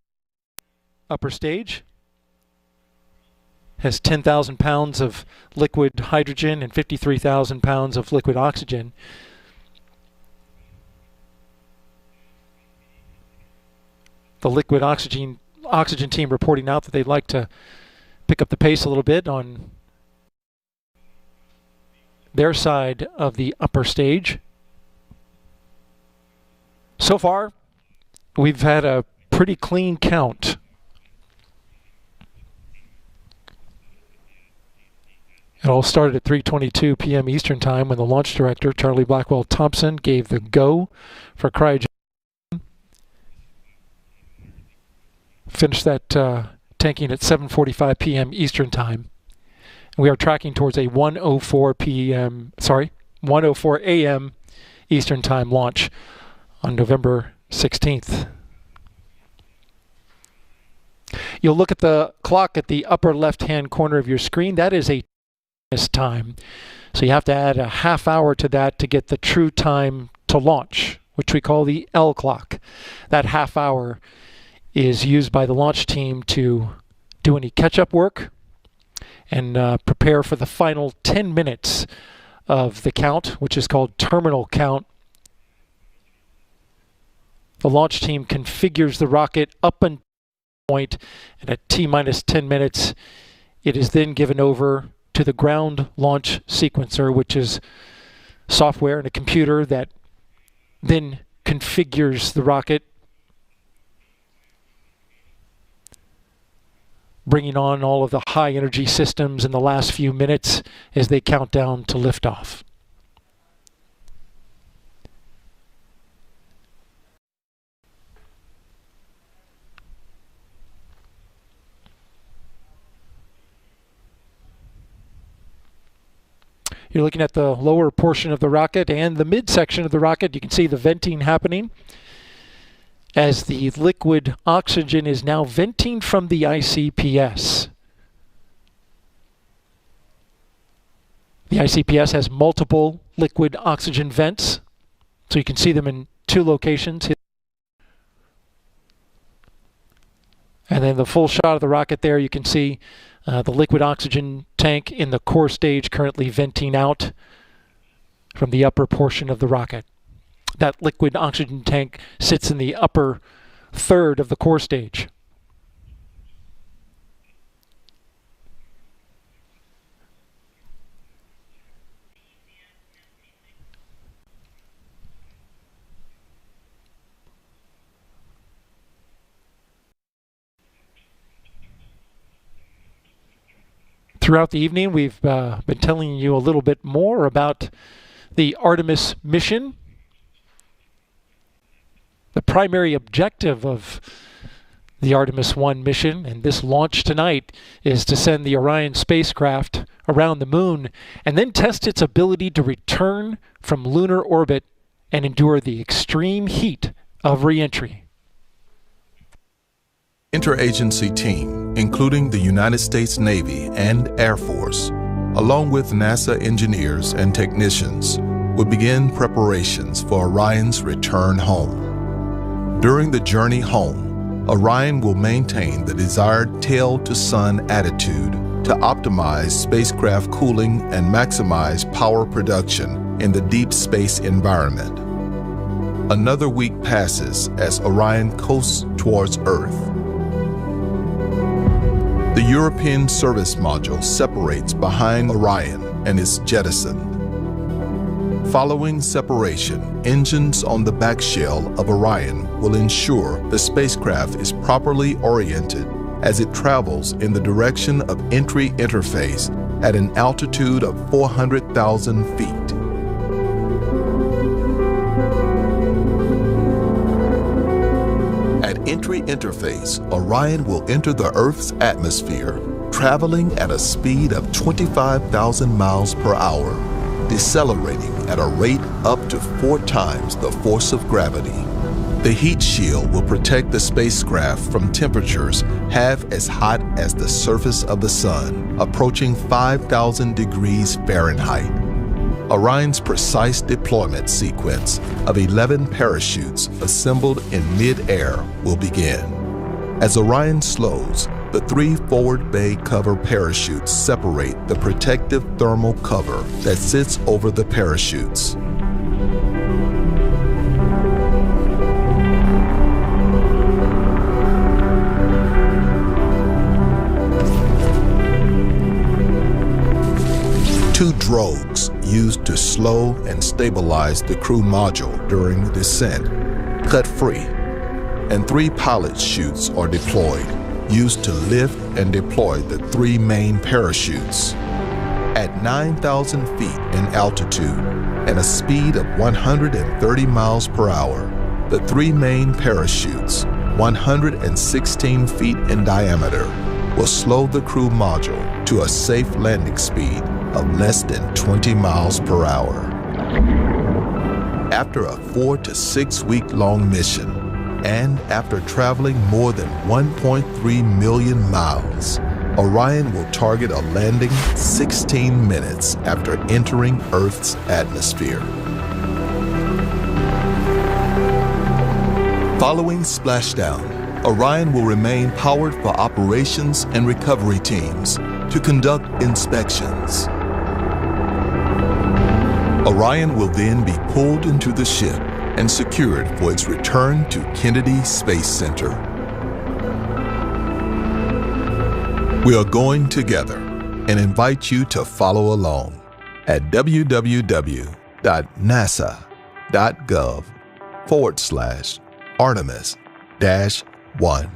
upper stage. Has 10,000 pounds of liquid hydrogen and 53,000 pounds of liquid oxygen. The liquid oxygen team reporting out that they'd like to pick up the pace a little bit on their side of the upper stage. So far, we've had a pretty clean count. It all started at 3:22 p.m. Eastern Time when the launch director, Charlie Blackwell Thompson, gave the go for cryogenic. Finished that tanking at 7:45 p.m. Eastern Time. We are tracking towards a 1:04 a.m. Eastern Time launch on November 16th. You'll look at the clock at the upper left-hand corner of your screen. That is a time. So you have to add a half hour to that to get the true time to launch, which we call the L clock. That half hour is used by the launch team to do any catch-up work and prepare for the final 10 minutes of the count, which is called terminal count. The launch team configures the rocket up until the point, and at T-minus 10 minutes, it is then given over to the ground launch sequencer, which is software and a computer that then configures the rocket, bringing on all of the high energy systems in the last few minutes as they count down to liftoff. You're looking at the lower portion of the rocket and the midsection of the rocket. You can see the venting happening as the liquid oxygen is now venting from the ICPS. The ICPS has multiple liquid oxygen vents, so you can see them in two locations. And then the full shot of the rocket there, you can see the liquid oxygen tank in the core stage currently venting out from the upper portion of the rocket. That liquid oxygen tank sits in the upper third of the core stage. Throughout the evening, we've been telling you a little bit more about the Artemis mission. The primary objective of the Artemis I mission and this launch tonight is to send the Orion spacecraft around the moon and then test its ability to return from lunar orbit and endure the extreme heat of re-entry. Interagency team, including the United States Navy and Air Force, along with NASA engineers and technicians, will begin preparations for Orion's return home. During the journey home, Orion will maintain the desired tail-to-sun attitude to optimize spacecraft cooling and maximize power production in the deep space environment. Another week passes as Orion coasts towards Earth. The European service module separates behind Orion and is jettisoned. Following separation, engines on the back shell of Orion will ensure the spacecraft is properly oriented as it travels in the direction of entry interface at an altitude of 400,000 feet. At entry interface, Orion will enter the Earth's atmosphere, traveling at a speed of 25,000 miles per hour, decelerating at a rate up to 4 times the force of gravity. The heat shield will protect the spacecraft from temperatures half as hot as the surface of the Sun, approaching 5,000 degrees Fahrenheit. Orion's precise deployment sequence of 11 parachutes assembled in mid-air will begin. As Orion slows, the 3 forward bay cover parachutes separate the protective thermal cover that sits over the parachutes. Two drogues used to slow and stabilize the crew module during descent cut free, and 3 pilot chutes are deployed, used to lift and deploy the 3 main parachutes. At 9,000 feet in altitude and a speed of 130 miles per hour, the 3 main parachutes, 116 feet in diameter, will slow the crew module to a safe landing speed of less than 20 miles per hour. After a 4 to 6 week long mission, and after traveling more than 1.3 million miles, Orion will target a landing 16 minutes after entering Earth's atmosphere. Following splashdown, Orion will remain powered for operations and recovery teams to conduct inspections. Orion will then be pulled into the ship and secured for its return to Kennedy Space Center. We are going together and invite you to follow along at www.nasa.gov/Artemis-1.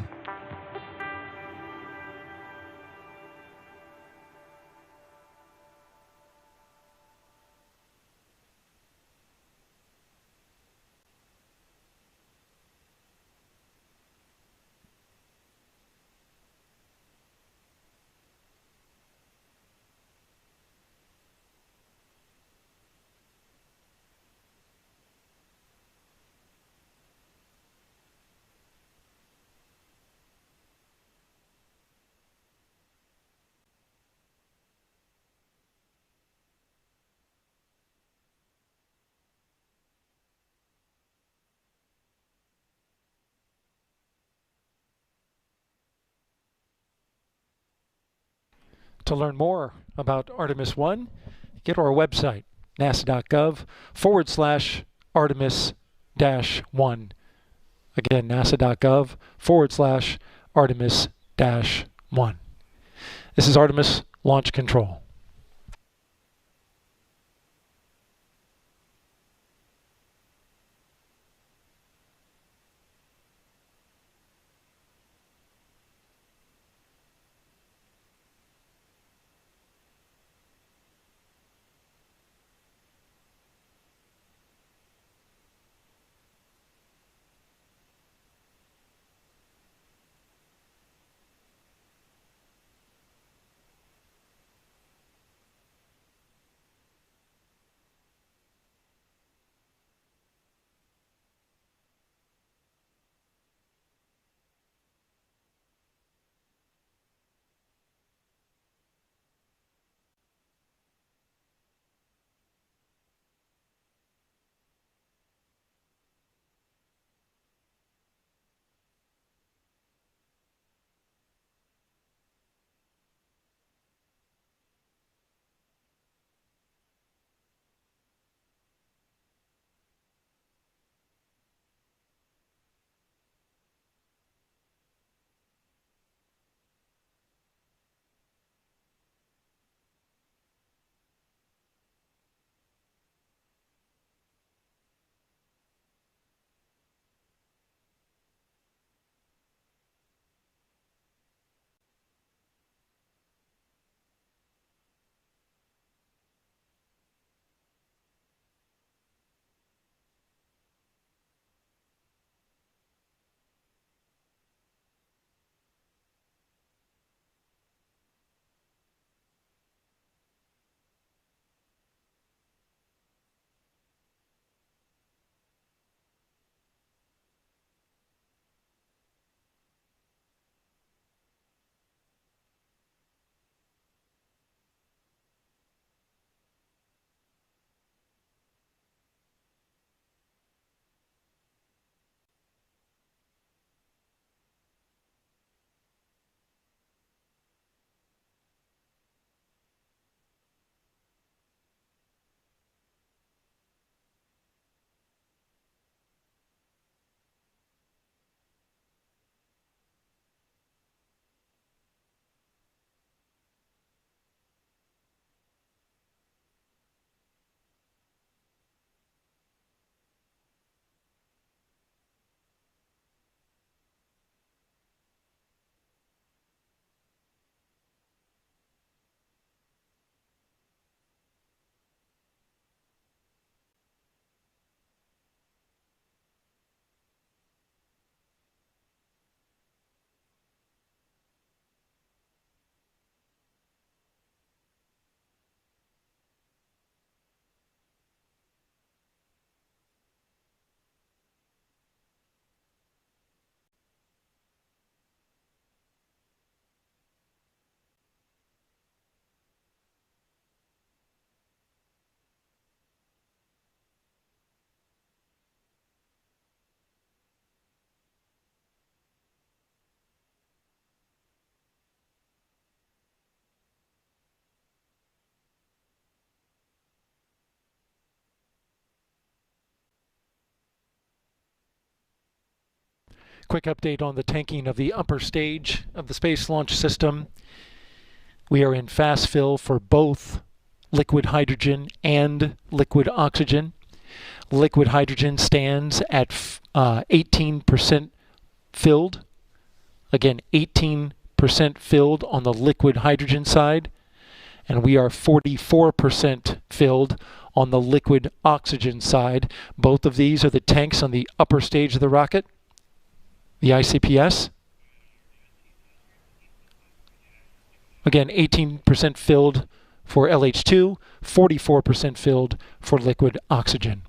To learn more about Artemis I, get to our website, nasa.gov/Artemis-1. Again, nasa.gov/Artemis-1. This is Artemis Launch Control. Quick update on the tanking of the upper stage of the Space Launch System. We are in fast fill for both liquid hydrogen and liquid oxygen. Liquid hydrogen stands at 18% filled. Again, 18% filled on the liquid hydrogen side. And we are 44% filled on the liquid oxygen side. Both of these are the tanks on the upper stage of the rocket, the ICPS. Again, 18% filled for LH2, 44% filled for liquid oxygen.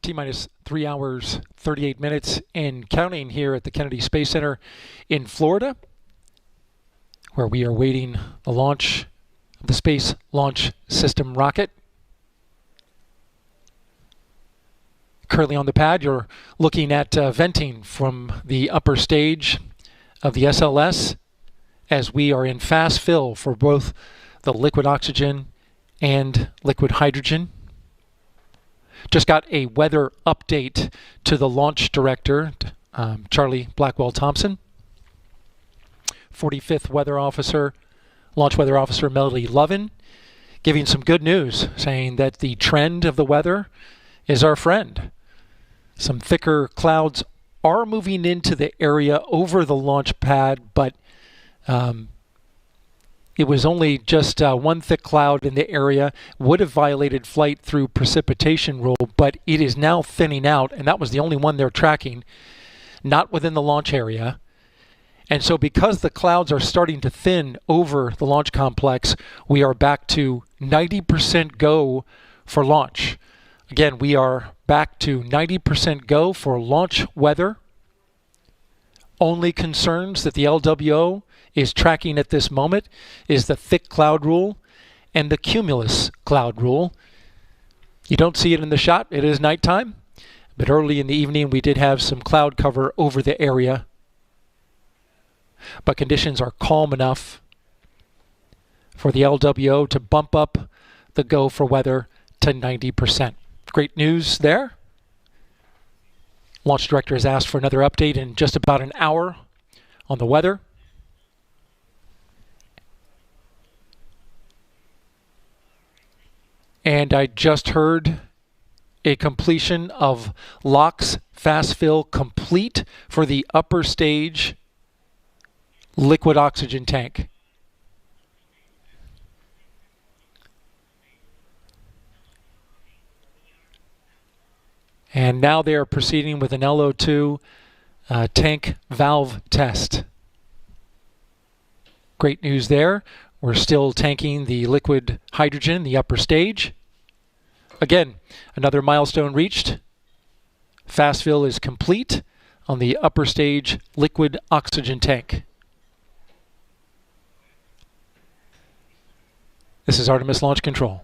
T-minus 3 hours, 38 minutes and counting here at the Kennedy Space Center in Florida, where we are waiting the launch of the Space Launch System rocket. Currently on the pad, you're looking at venting from the upper stage of the SLS as we are in fast fill for both the liquid oxygen and liquid hydrogen. Just got a weather update to the launch director, Charlie Blackwell Thompson. 45th Weather Officer, Launch Weather Officer Melody Lovin, giving some good news, saying that the trend of the weather is our friend. Some thicker clouds are moving into the area over the launch pad, but it was only just one thick cloud in the area, would have violated flight through precipitation rule, but it is now thinning out, and that was the only one they're tracking, not within the launch area. And so because the clouds are starting to thin over the launch complex, we are back to 90% go for launch. Again, we are back to 90% go for launch weather. Only concerns that the LWO is tracking at this moment is the thick cloud rule and the cumulus cloud rule. You don't see it in the shot. It is nighttime, but early in the evening we did have some cloud cover over the area. But conditions are calm enough for the LWO to bump up the go for weather to 90%. Great news there. Launch director has asked for another update in just about an hour on the weather. And I just heard a completion of LOX fast fill complete for the upper stage liquid oxygen tank. And now they are proceeding with an LO2 tank valve test. Great news there. We're still tanking the liquid hydrogen in the upper stage. Again, another milestone reached. Fast fill is complete on the upper stage liquid oxygen tank. This is Artemis Launch Control.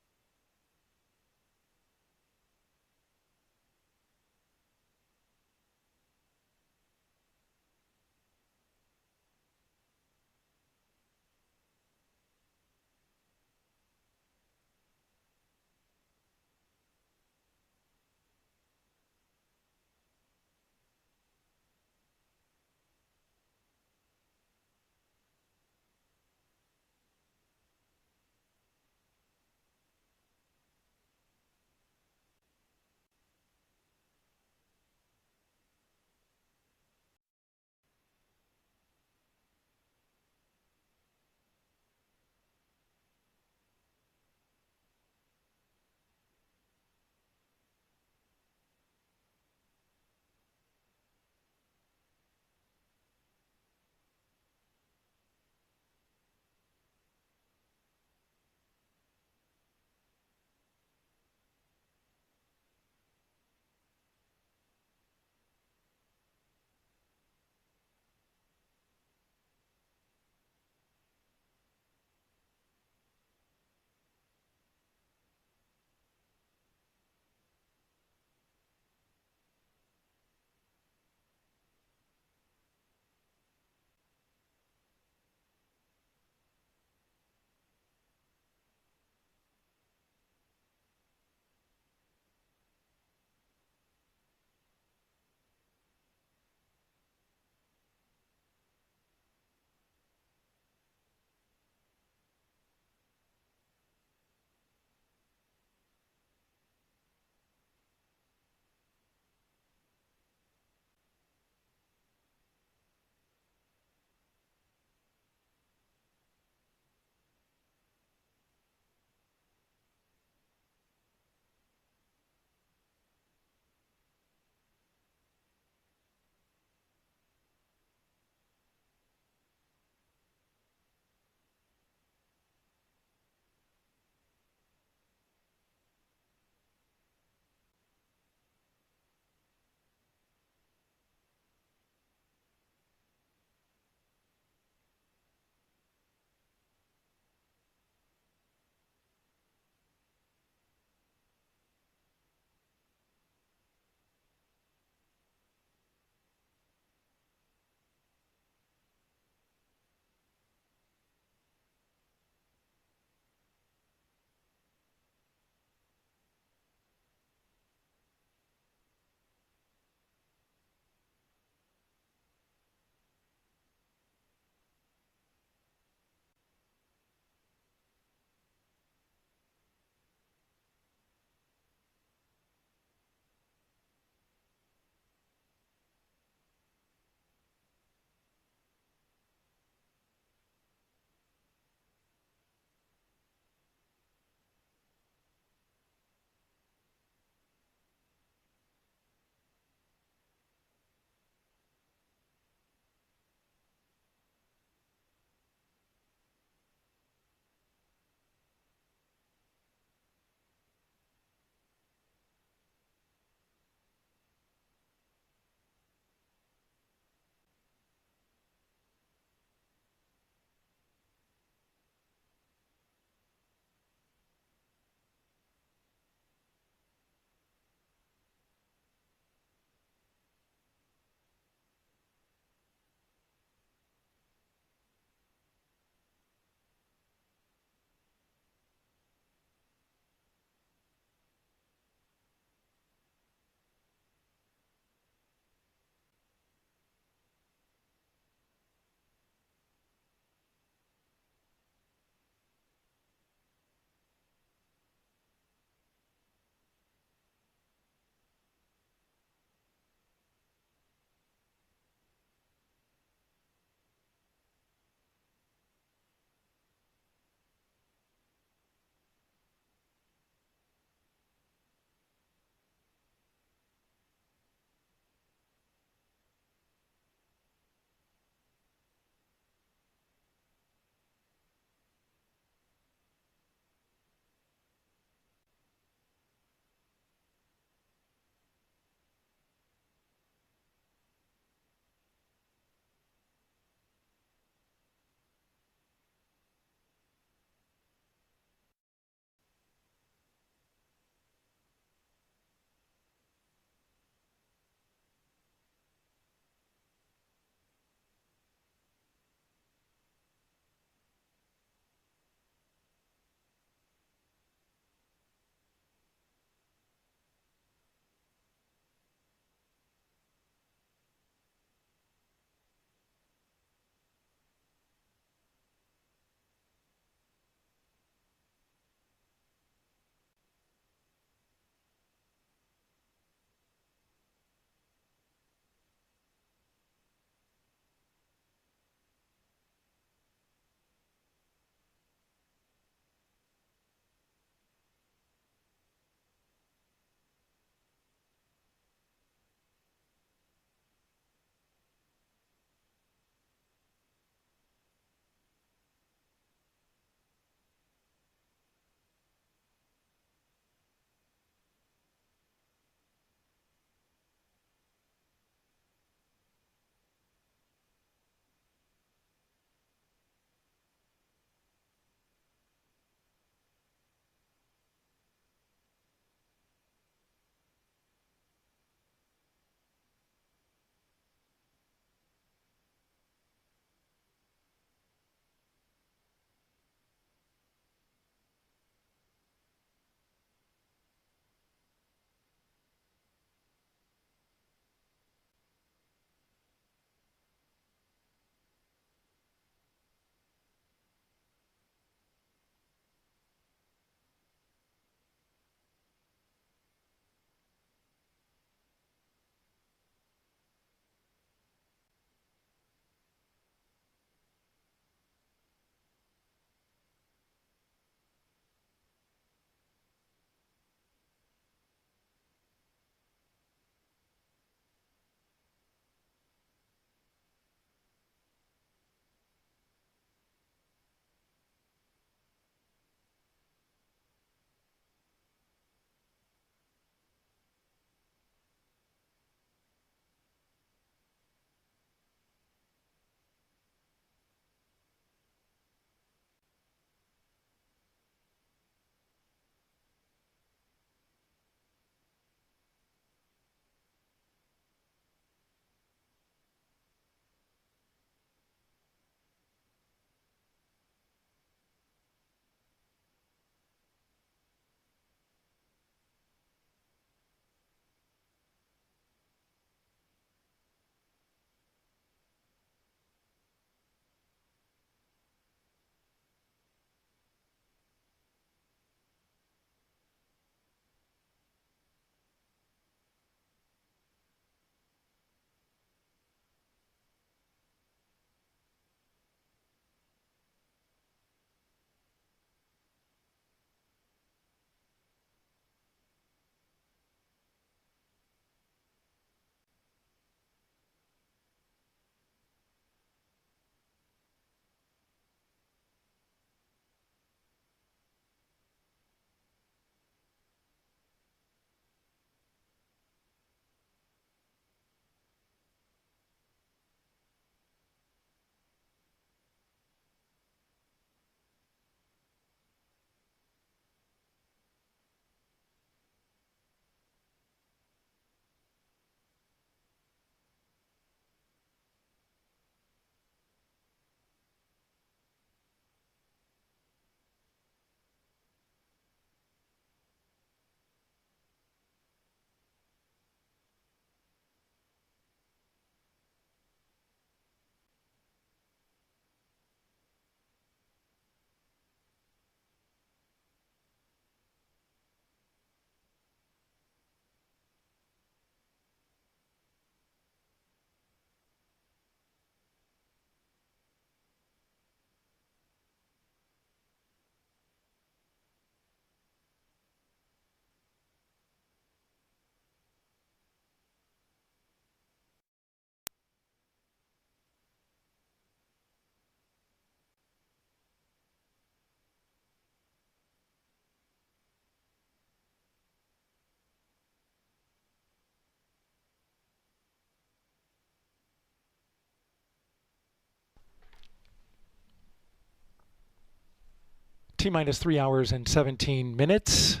T-minus 3 hours and 17 minutes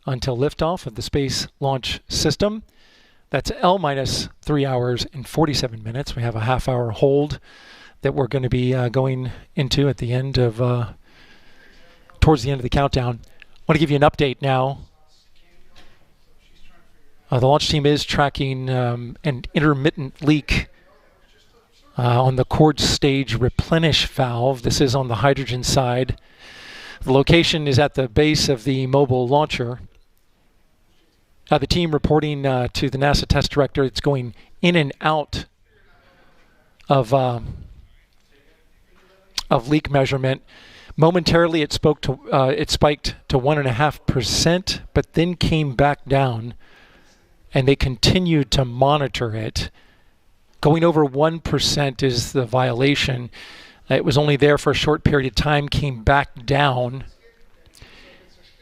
until liftoff of the Space Launch System. That's L-minus 3 hours and 47 minutes. We have a half-hour hold that we're going to be going into at the end of, towards the end of the countdown. I want to give you an update now. The launch team is tracking an intermittent leak on the cord stage replenish valve. This is on the hydrogen side. The location is at the base of the mobile launcher. The team reporting to the NASA test director, it's going in and out of leak measurement. Momentarily, it spiked to 1.5%, but then came back down, and they continued to monitor it. Going over 1% is the violation. It was only there for a short period of time, came back down.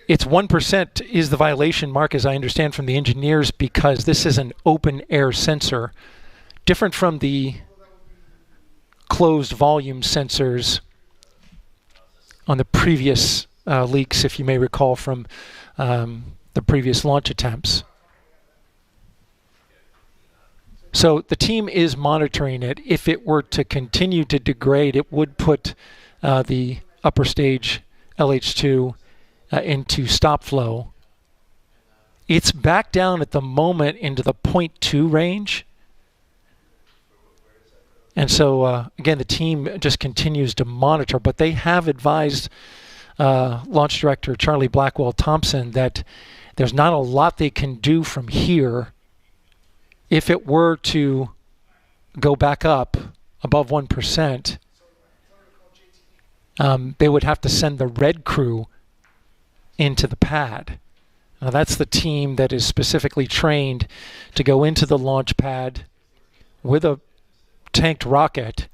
It's 1% is the violation, Mark, as I understand from the engineers, because this is an open air sensor, different from the closed volume sensors on the previous leaks, if you may recall from the previous launch attempts. So the team is monitoring it. If it were to continue to degrade, it would put the upper stage LH2 into stop flow. It's back down at the moment into the 0.2 range. And so, again, the team just continues to monitor, but they have advised Launch Director Charlie Blackwell-Thompson that there's not a lot they can do from here. If it were to go back up above 1%, they would have to send the red crew into the pad. Now, that's the team that is specifically trained to go into the launch pad with a tanked rocket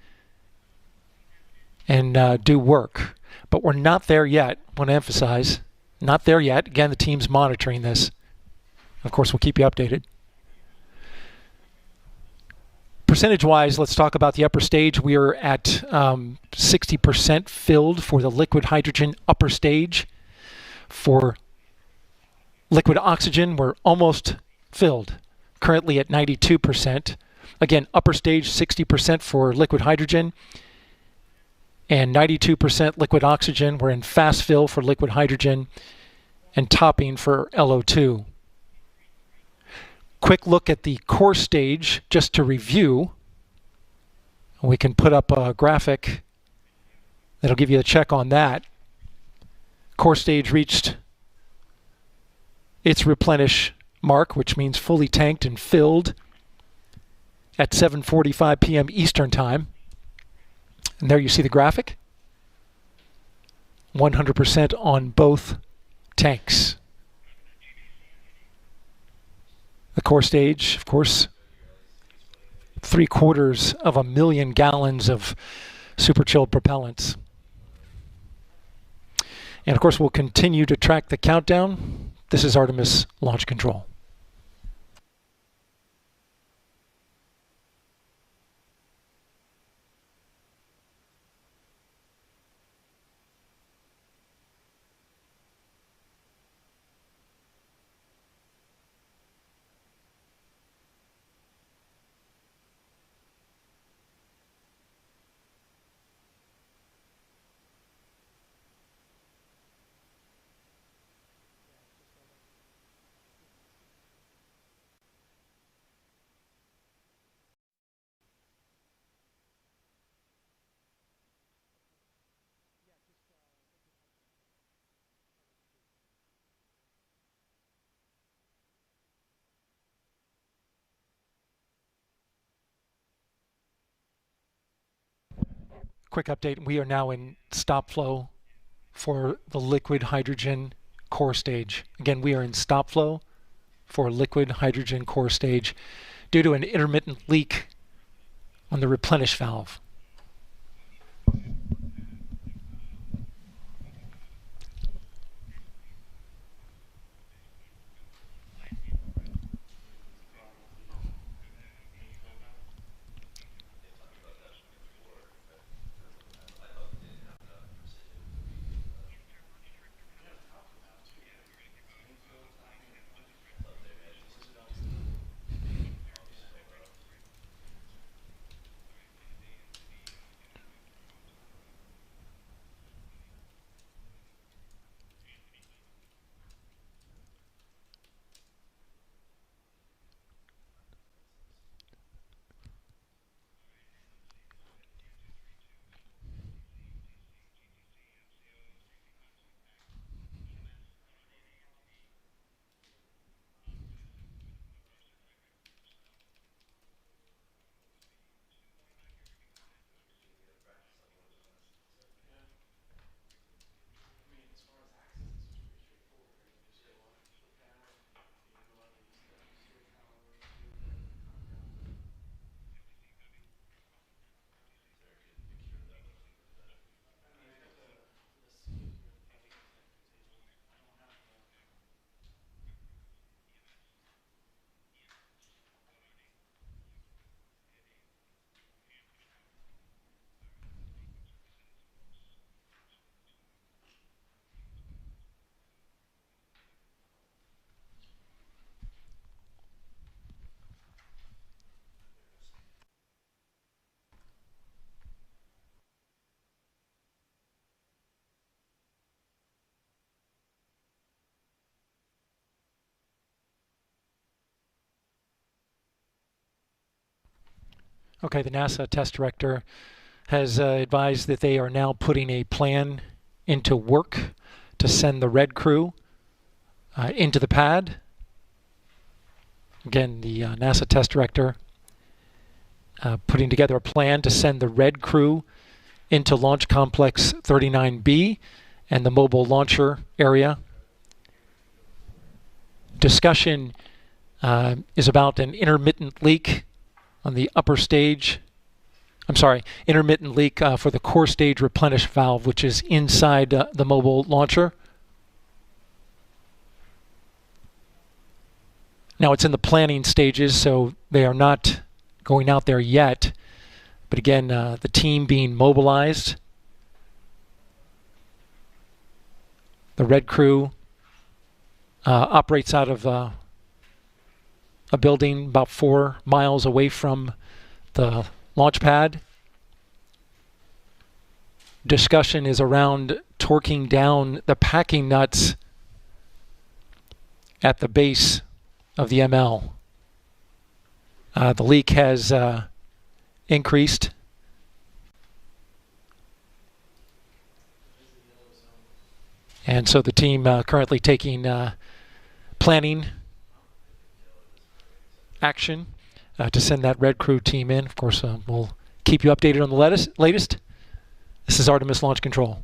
and do work. But we're not there yet. I want to emphasize, not there yet. Again, the team's monitoring this. Of course, we'll keep you updated. Percentage-wise, let's talk about the upper stage. We are at 60% filled for the liquid hydrogen upper stage. For liquid oxygen, we're almost filled, currently at 92%. Again, upper stage 60% for liquid hydrogen and 92% liquid oxygen. We're in fast fill for liquid hydrogen and topping for LO2. Quick look at the core stage just to review. We can put up a graphic that'll give you a check on that. Core stage reached its replenish mark, which means fully tanked and filled at 7:45 p.m. Eastern Time. And there you see the graphic. 100% on both tanks. The core stage, of course, 750,000 gallons of super chilled propellants. And of course, we'll continue to track the countdown. This is Artemis Launch Control. Quick update, we are now in stop flow for the liquid hydrogen core stage. Again, we are in stop flow for liquid hydrogen core stage due to an intermittent leak on the replenish valve. Okay, the NASA test director has advised that they are now putting a plan into work to send the red crew into the pad. Again, the NASA test director putting together a plan to send the red crew into Launch Complex 39B and the mobile launcher area. Discussion is about an intermittent leak on the upper stage. I'm sorry, intermittent leak for the core stage replenish valve, which is inside the mobile launcher. Now it's in the planning stages, so they are not going out there yet. But again, the team being mobilized. The red crew operates out of a building about 4 miles away from the launch pad. Discussion is around torquing down the packing nuts at the base of the ML. The leak has increased. And so the team currently taking planning action to send that red crew team in. Of course, we'll keep you updated on the latest. This is Artemis Launch Control.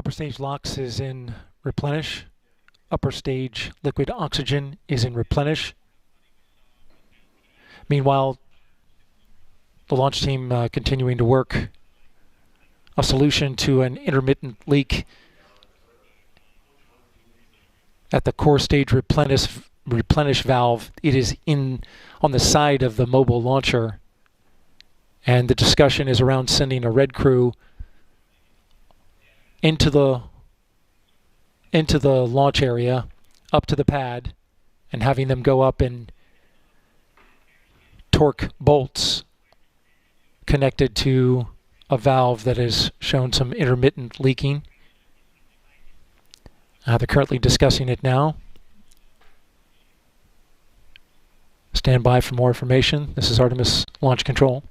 Upper stage LOX is in replenish. Upper stage liquid oxygen is in replenish. Meanwhile, the launch team continuing to work a solution to an intermittent leak at the core stage replenish valve. It is on the side of the mobile launcher, and the discussion is around sending a red crew into the launch area, up to the pad, and having them go up and torque bolts connected to a valve that has shown some intermittent leaking. They're currently discussing it now. Stand by for more information. This is Artemis Launch Control.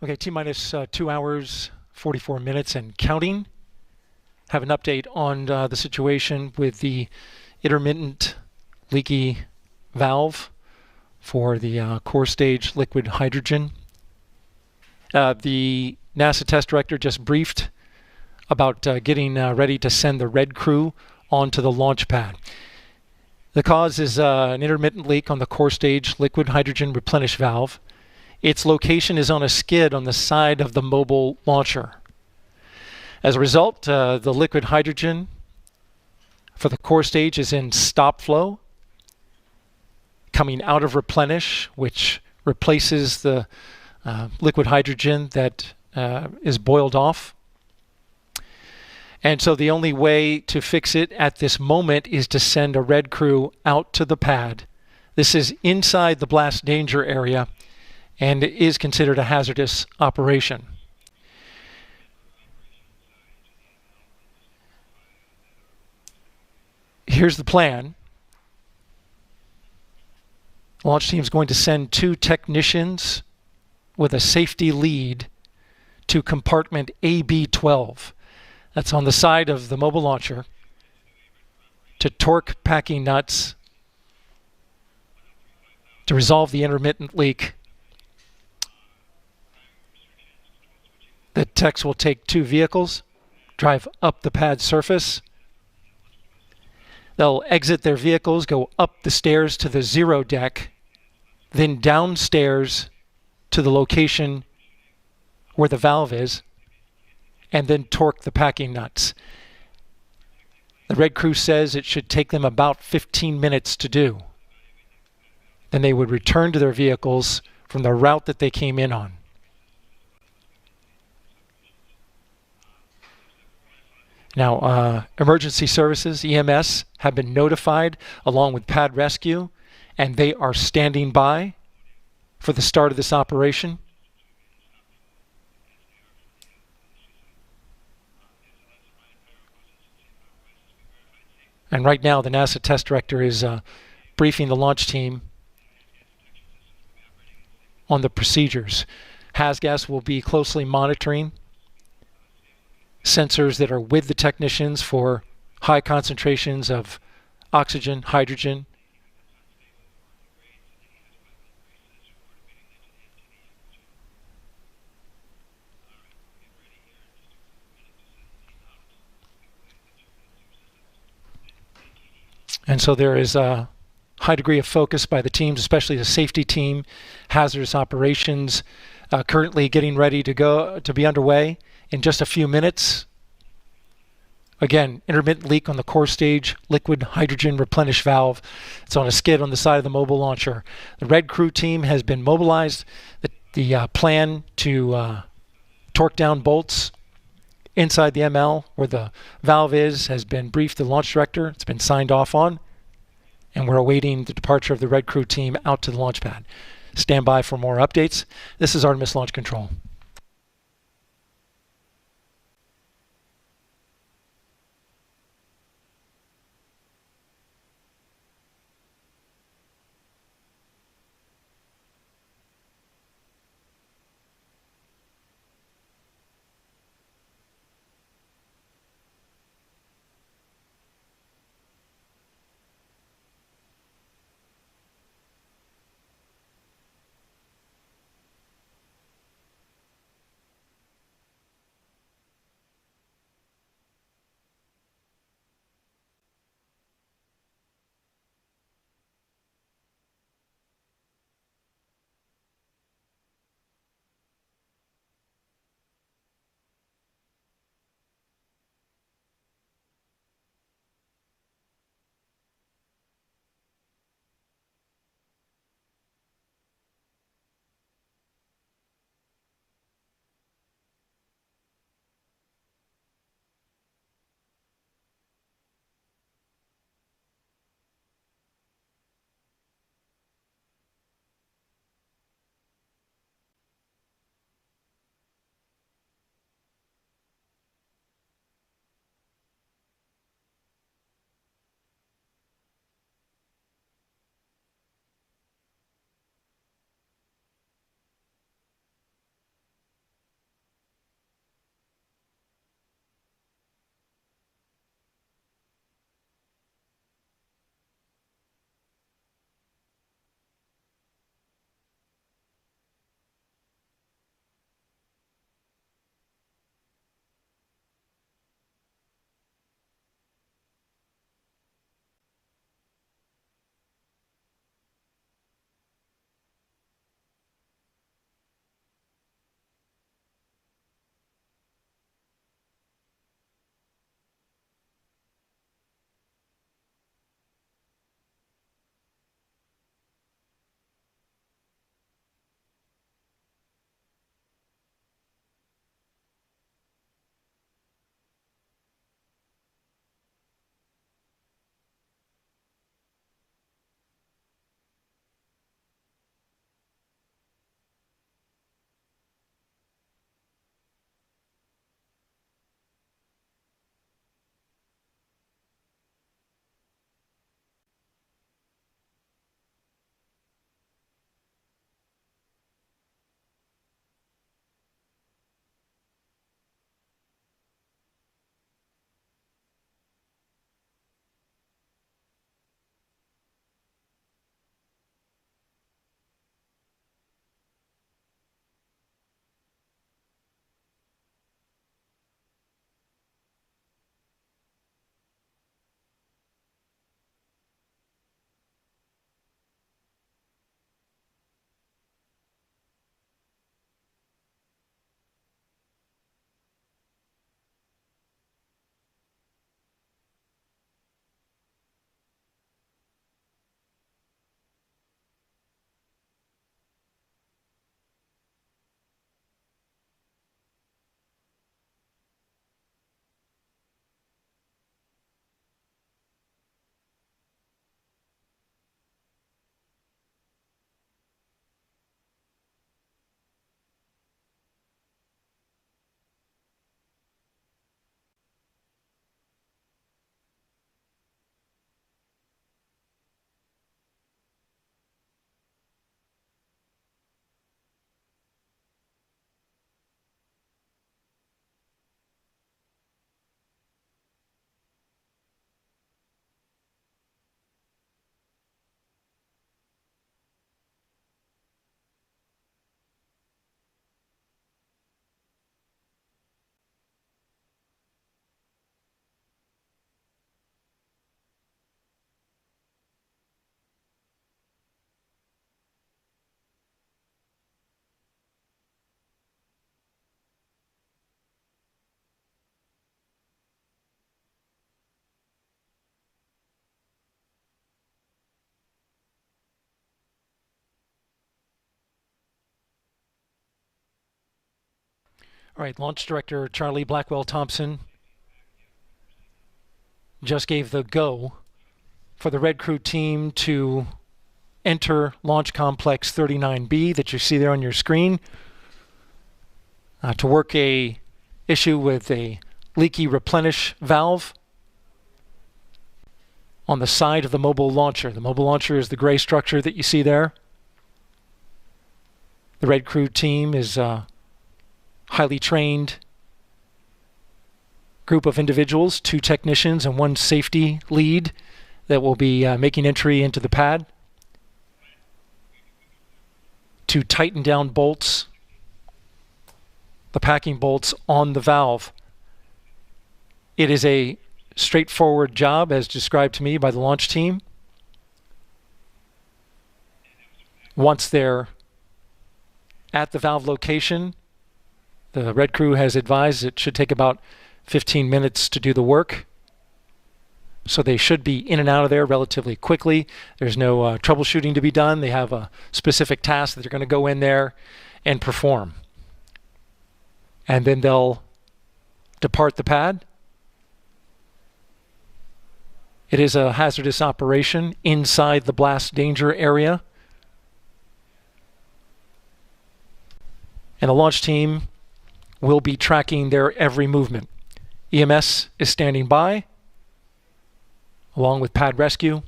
Okay, T-minus 2 hours, 44 minutes and counting. Have an update on the situation with the intermittent leaky valve for the core stage liquid hydrogen. The NASA test director just briefed about getting ready to send the red crew onto the launch pad. The cause is an intermittent leak on the core stage liquid hydrogen replenish valve. Its location is on a skid on the side of the mobile launcher. As a result, the liquid hydrogen for the core stage is in stop flow, coming out of replenish, which replaces the liquid hydrogen that is boiled off. And so the only way to fix it at this moment is to send a red crew out to the pad. This is inside the blast danger area and is considered a hazardous operation. Here's the plan. The launch team is going to send 2 technicians with a safety lead to compartment AB12. That's on the side of the mobile launcher to torque packing nuts to resolve the intermittent leak. The techs will take 2 vehicles, drive up the pad surface. They'll exit their vehicles, go up the stairs to the 0 deck, then downstairs to the location where the valve is, and then torque the packing nuts. The red crew says it should take them about 15 minutes to do. Then they would return to their vehicles from the route that they came in on. Now, emergency services, EMS, have been notified along with pad rescue, and they are standing by for the start of this operation. And right now, the NASA test director is briefing the launch team on the procedures. HazGas will be closely monitoring sensors that are with the technicians for high concentrations of oxygen, hydrogen. And so there is a high degree of focus by the teams, especially the safety team, hazardous operations, currently getting ready to be underway in just a few minutes. Again, intermittent leak on the core stage liquid hydrogen replenish valve. It's on a skid on the side of the mobile launcher. The red crew team has been mobilized. The plan to torque down bolts inside the ML where the valve is has been briefed to the launch director. It's been signed off on, and we're awaiting the departure of the red crew team out to the launch pad. Stand by for more updates. This is Artemis Launch Control. All right, Launch Director Charlie Blackwell Thompson just gave the go for the Red Crew team to enter Launch Complex 39B that you see there on your screen to work a issue with a leaky replenish valve on the side of the mobile launcher. The mobile launcher is the gray structure that you see there. The Red Crew team is a highly trained group of individuals, 2 technicians and 1 safety lead that will be making entry into the pad to tighten down bolts, the packing bolts on the valve. It is a straightforward job as described to me by the launch team. Once they're at the valve location, the Red Crew has advised it should take about 15 minutes to do the work. So they should be in and out of there relatively quickly. There's no troubleshooting to be done. They have a specific task that they're going to go in there and perform. And then they'll depart the pad. It is a hazardous operation inside the blast danger area. And the launch team will be tracking their every movement. EMS is standing by, along with pad rescue.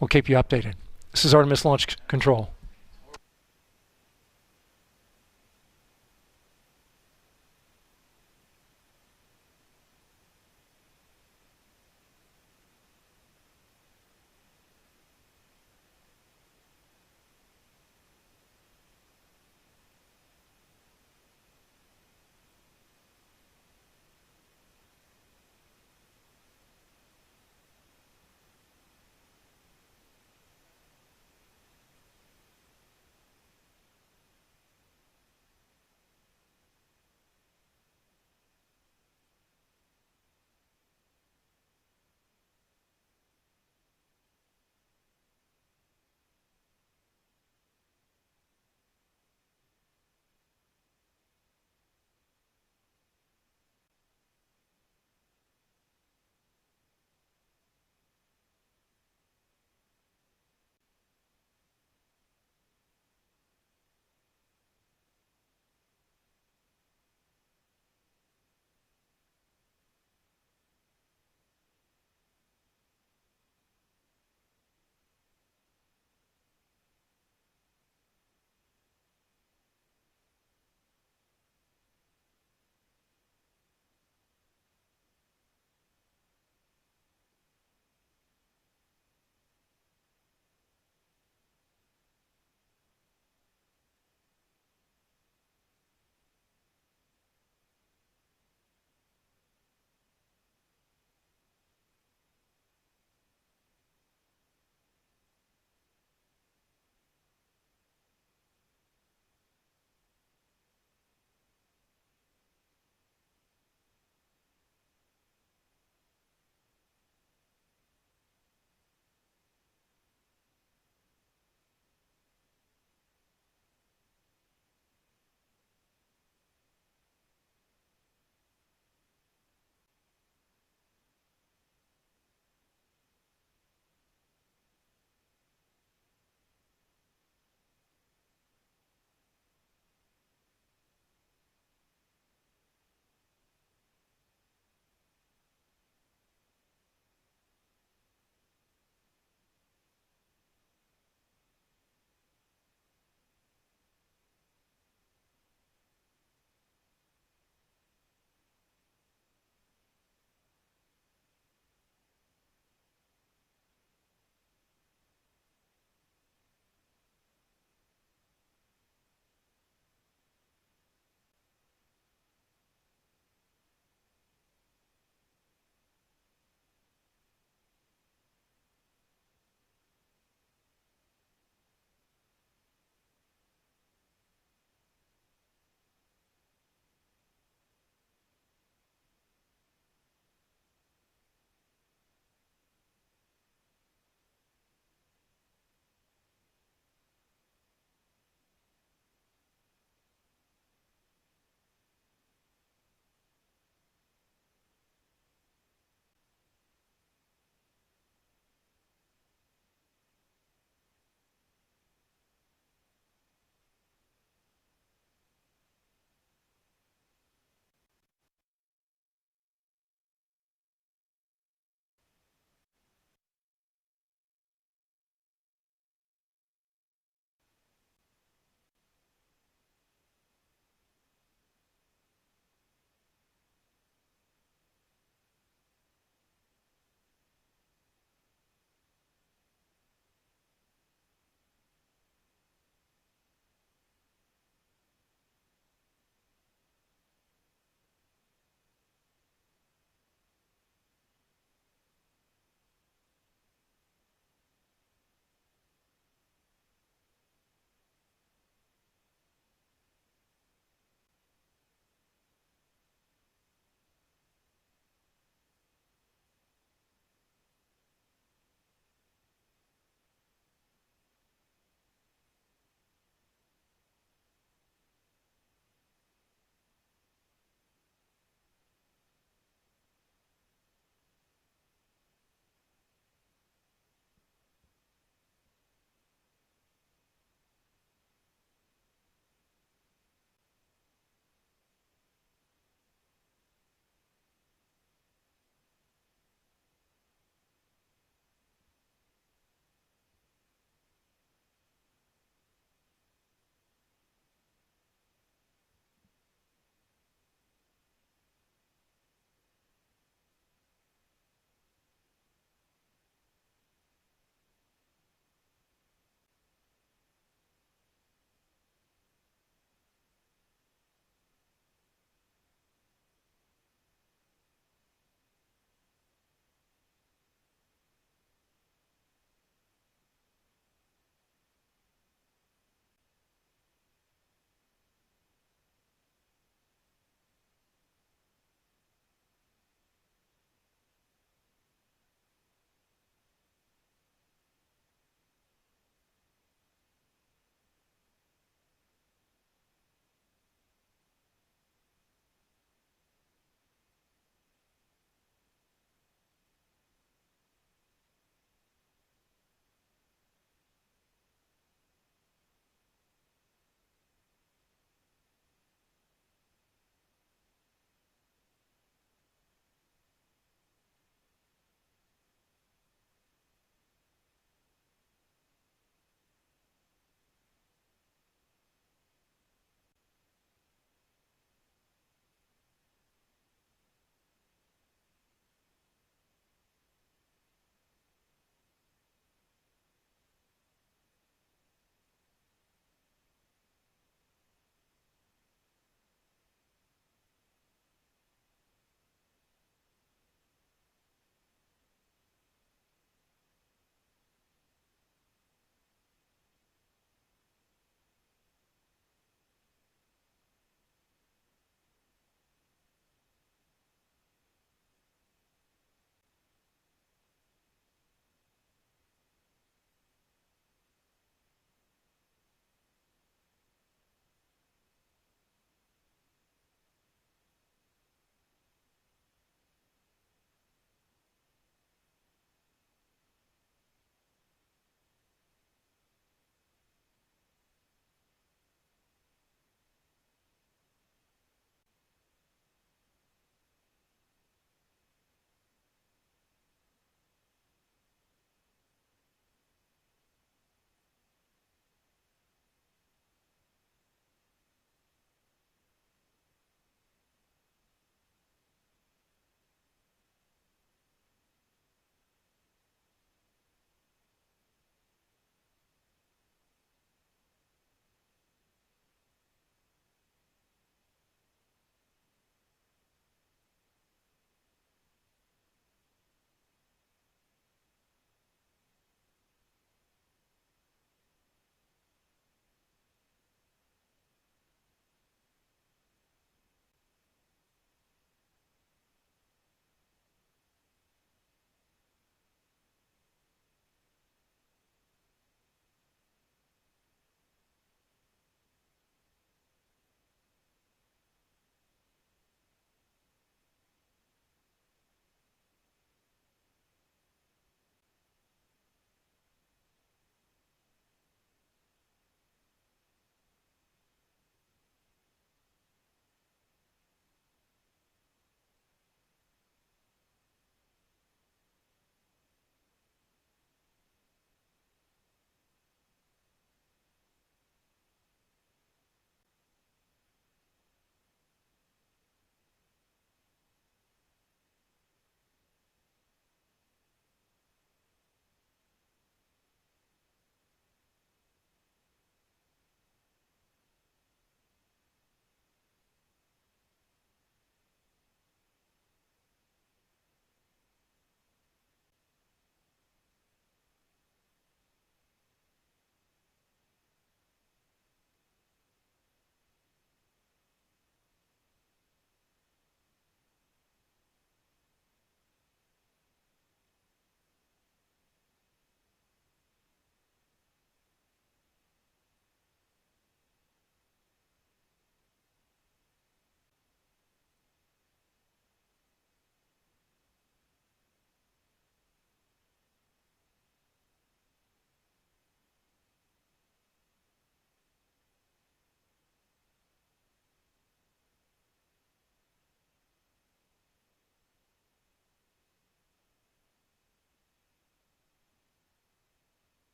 We'll keep you updated. This is Artemis Launch Control.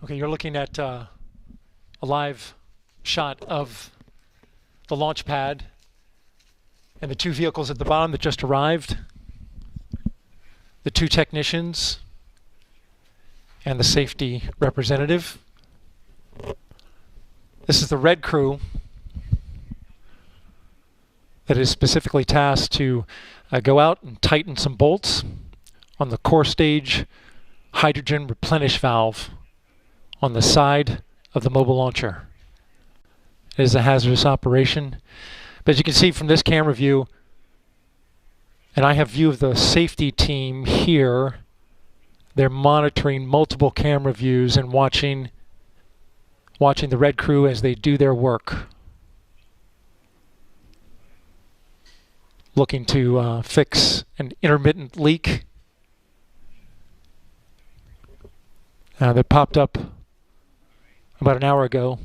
Okay, you're looking at a live shot of the launch pad and the two vehicles at the bottom that just arrived, the two technicians and the safety representative. This is the red crew that is specifically tasked to go out and tighten some bolts on the core stage hydrogen replenish valve on the side of the mobile launcher. It is a hazardous operation. But as you can see from this camera view, and I have view of the safety team here, they're monitoring multiple camera views and watching the red crew as they do their work, looking to fix an intermittent leak that popped up about an hour ago.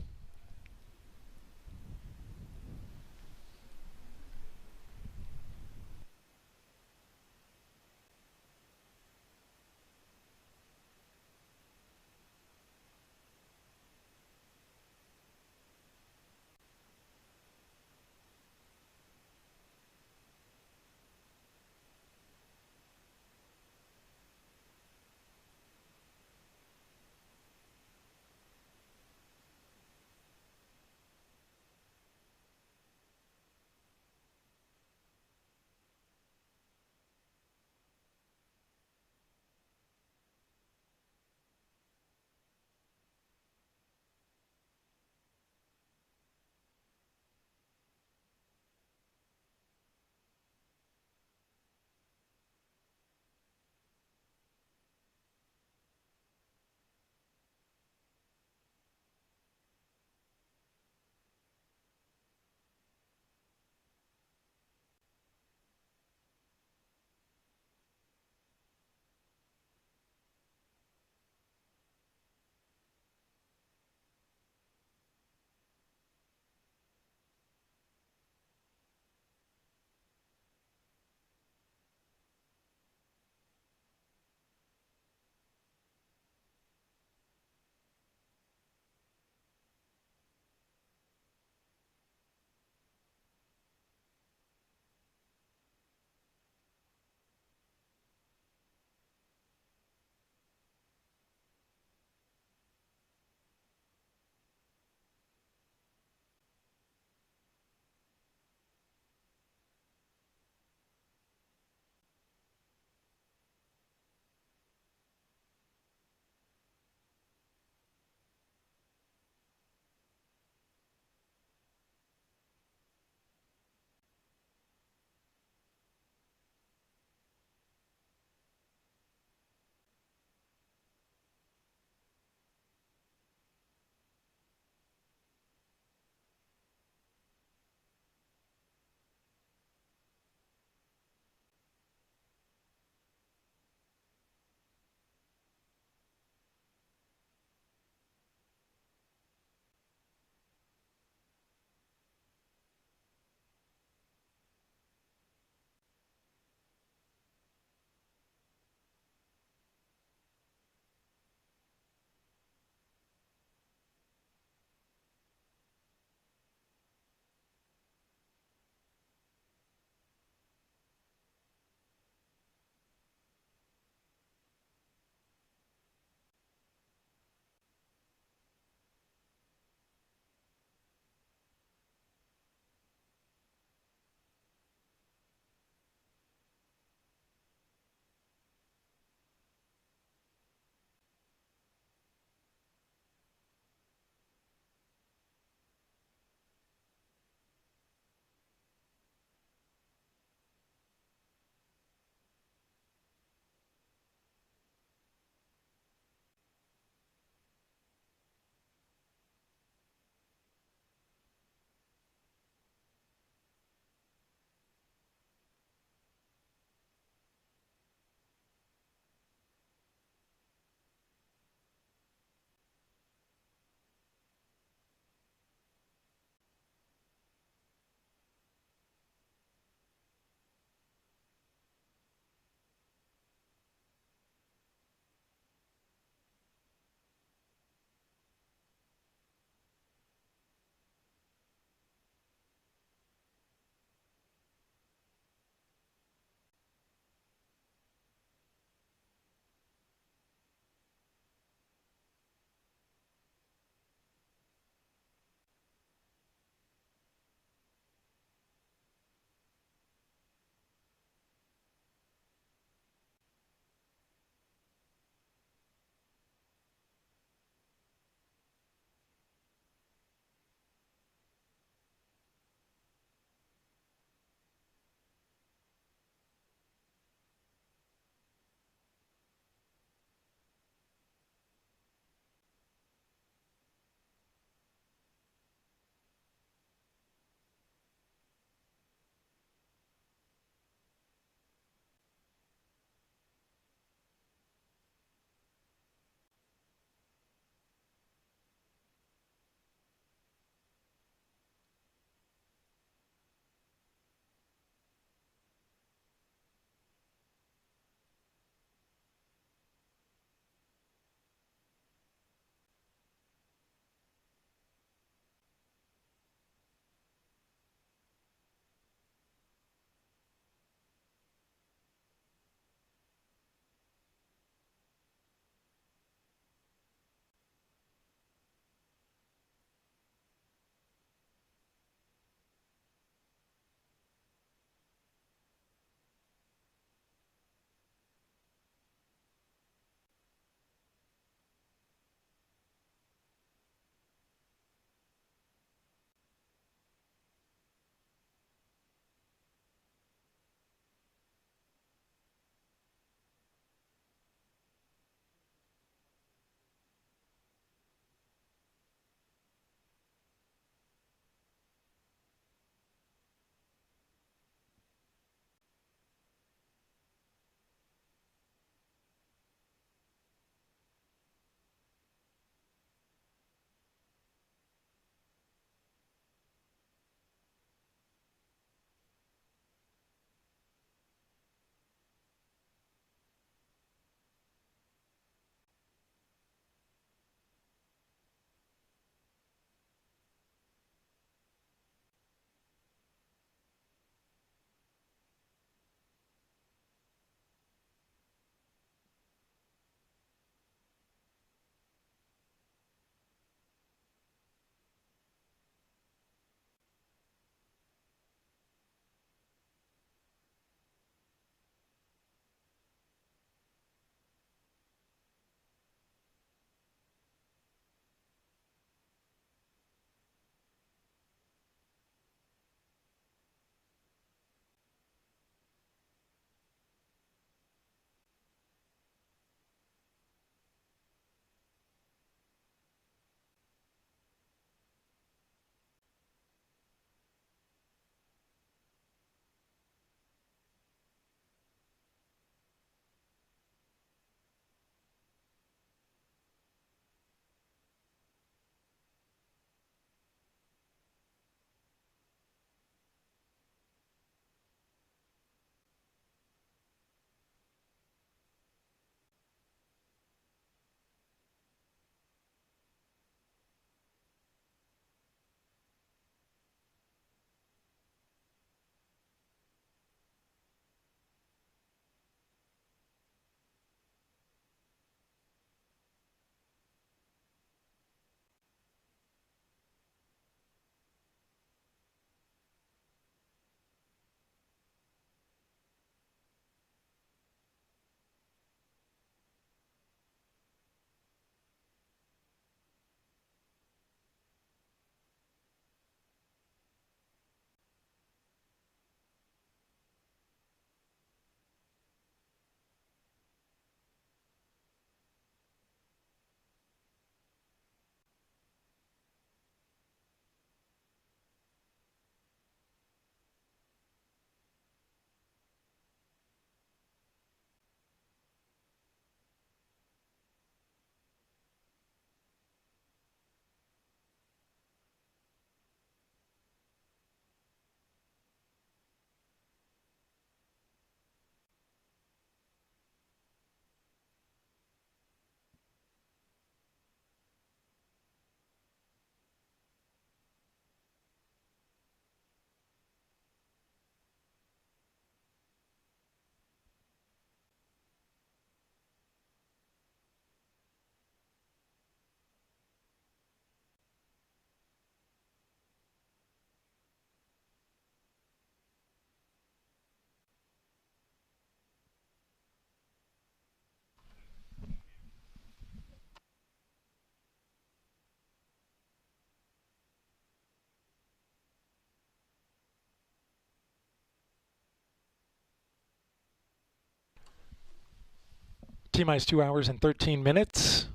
T-minus 2 hours and 13 minutes.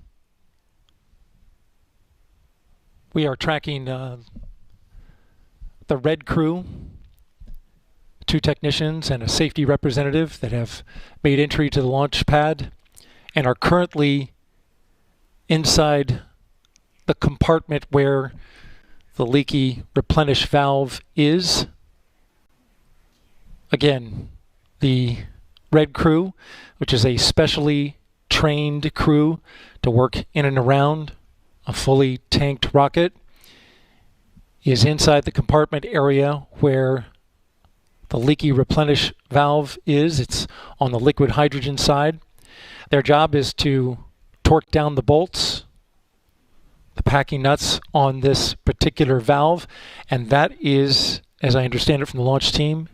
We are tracking the red crew, 2 technicians and a safety representative that have made entry to the launch pad and are currently inside the compartment where the leaky replenish valve is. Again, the red crew, which is a specially trained crew to work in and around a fully tanked rocket, is inside the compartment area where the leaky replenish valve is. It's on the liquid hydrogen side. Their job is to torque down the bolts, the packing nuts on this particular valve, and that is, as I understand it from the launch team,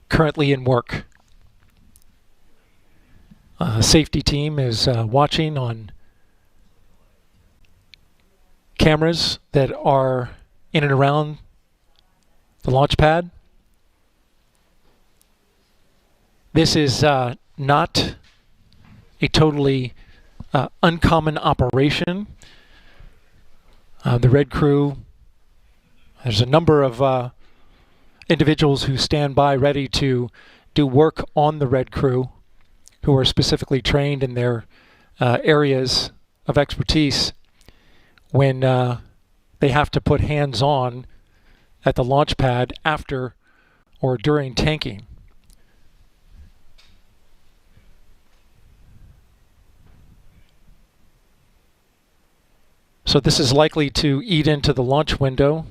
currently in work. The safety team is watching on cameras that are in and around the launch pad. This is not a totally uncommon operation. The red crew, there's a number of individuals who stand by ready to do work on the red crew, who are specifically trained in their areas of expertise when they have to put hands on at the launch pad after or during tanking. So this is likely to eat into the launch window.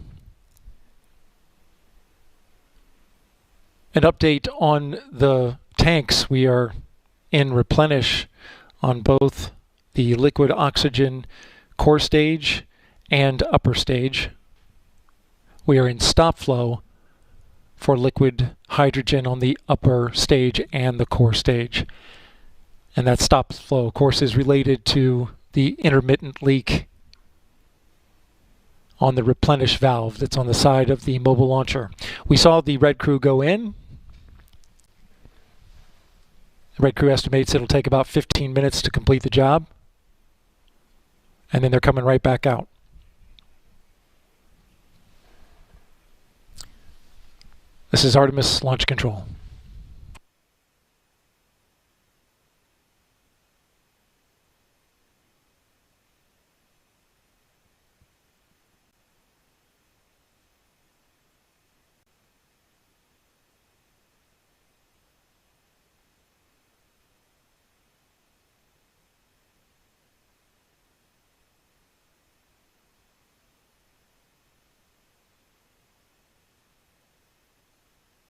An update on the tanks. We are in replenish on both the liquid oxygen core stage and upper stage. We are in stop flow for liquid hydrogen on the upper stage and the core stage. And that stop flow, of course, is related to the intermittent leak on the replenish valve that's on the side of the mobile launcher. We saw the red crew go in. The red crew estimates it'll take about 15 minutes to complete the job. And then they're coming right back out. This is Artemis Launch Control.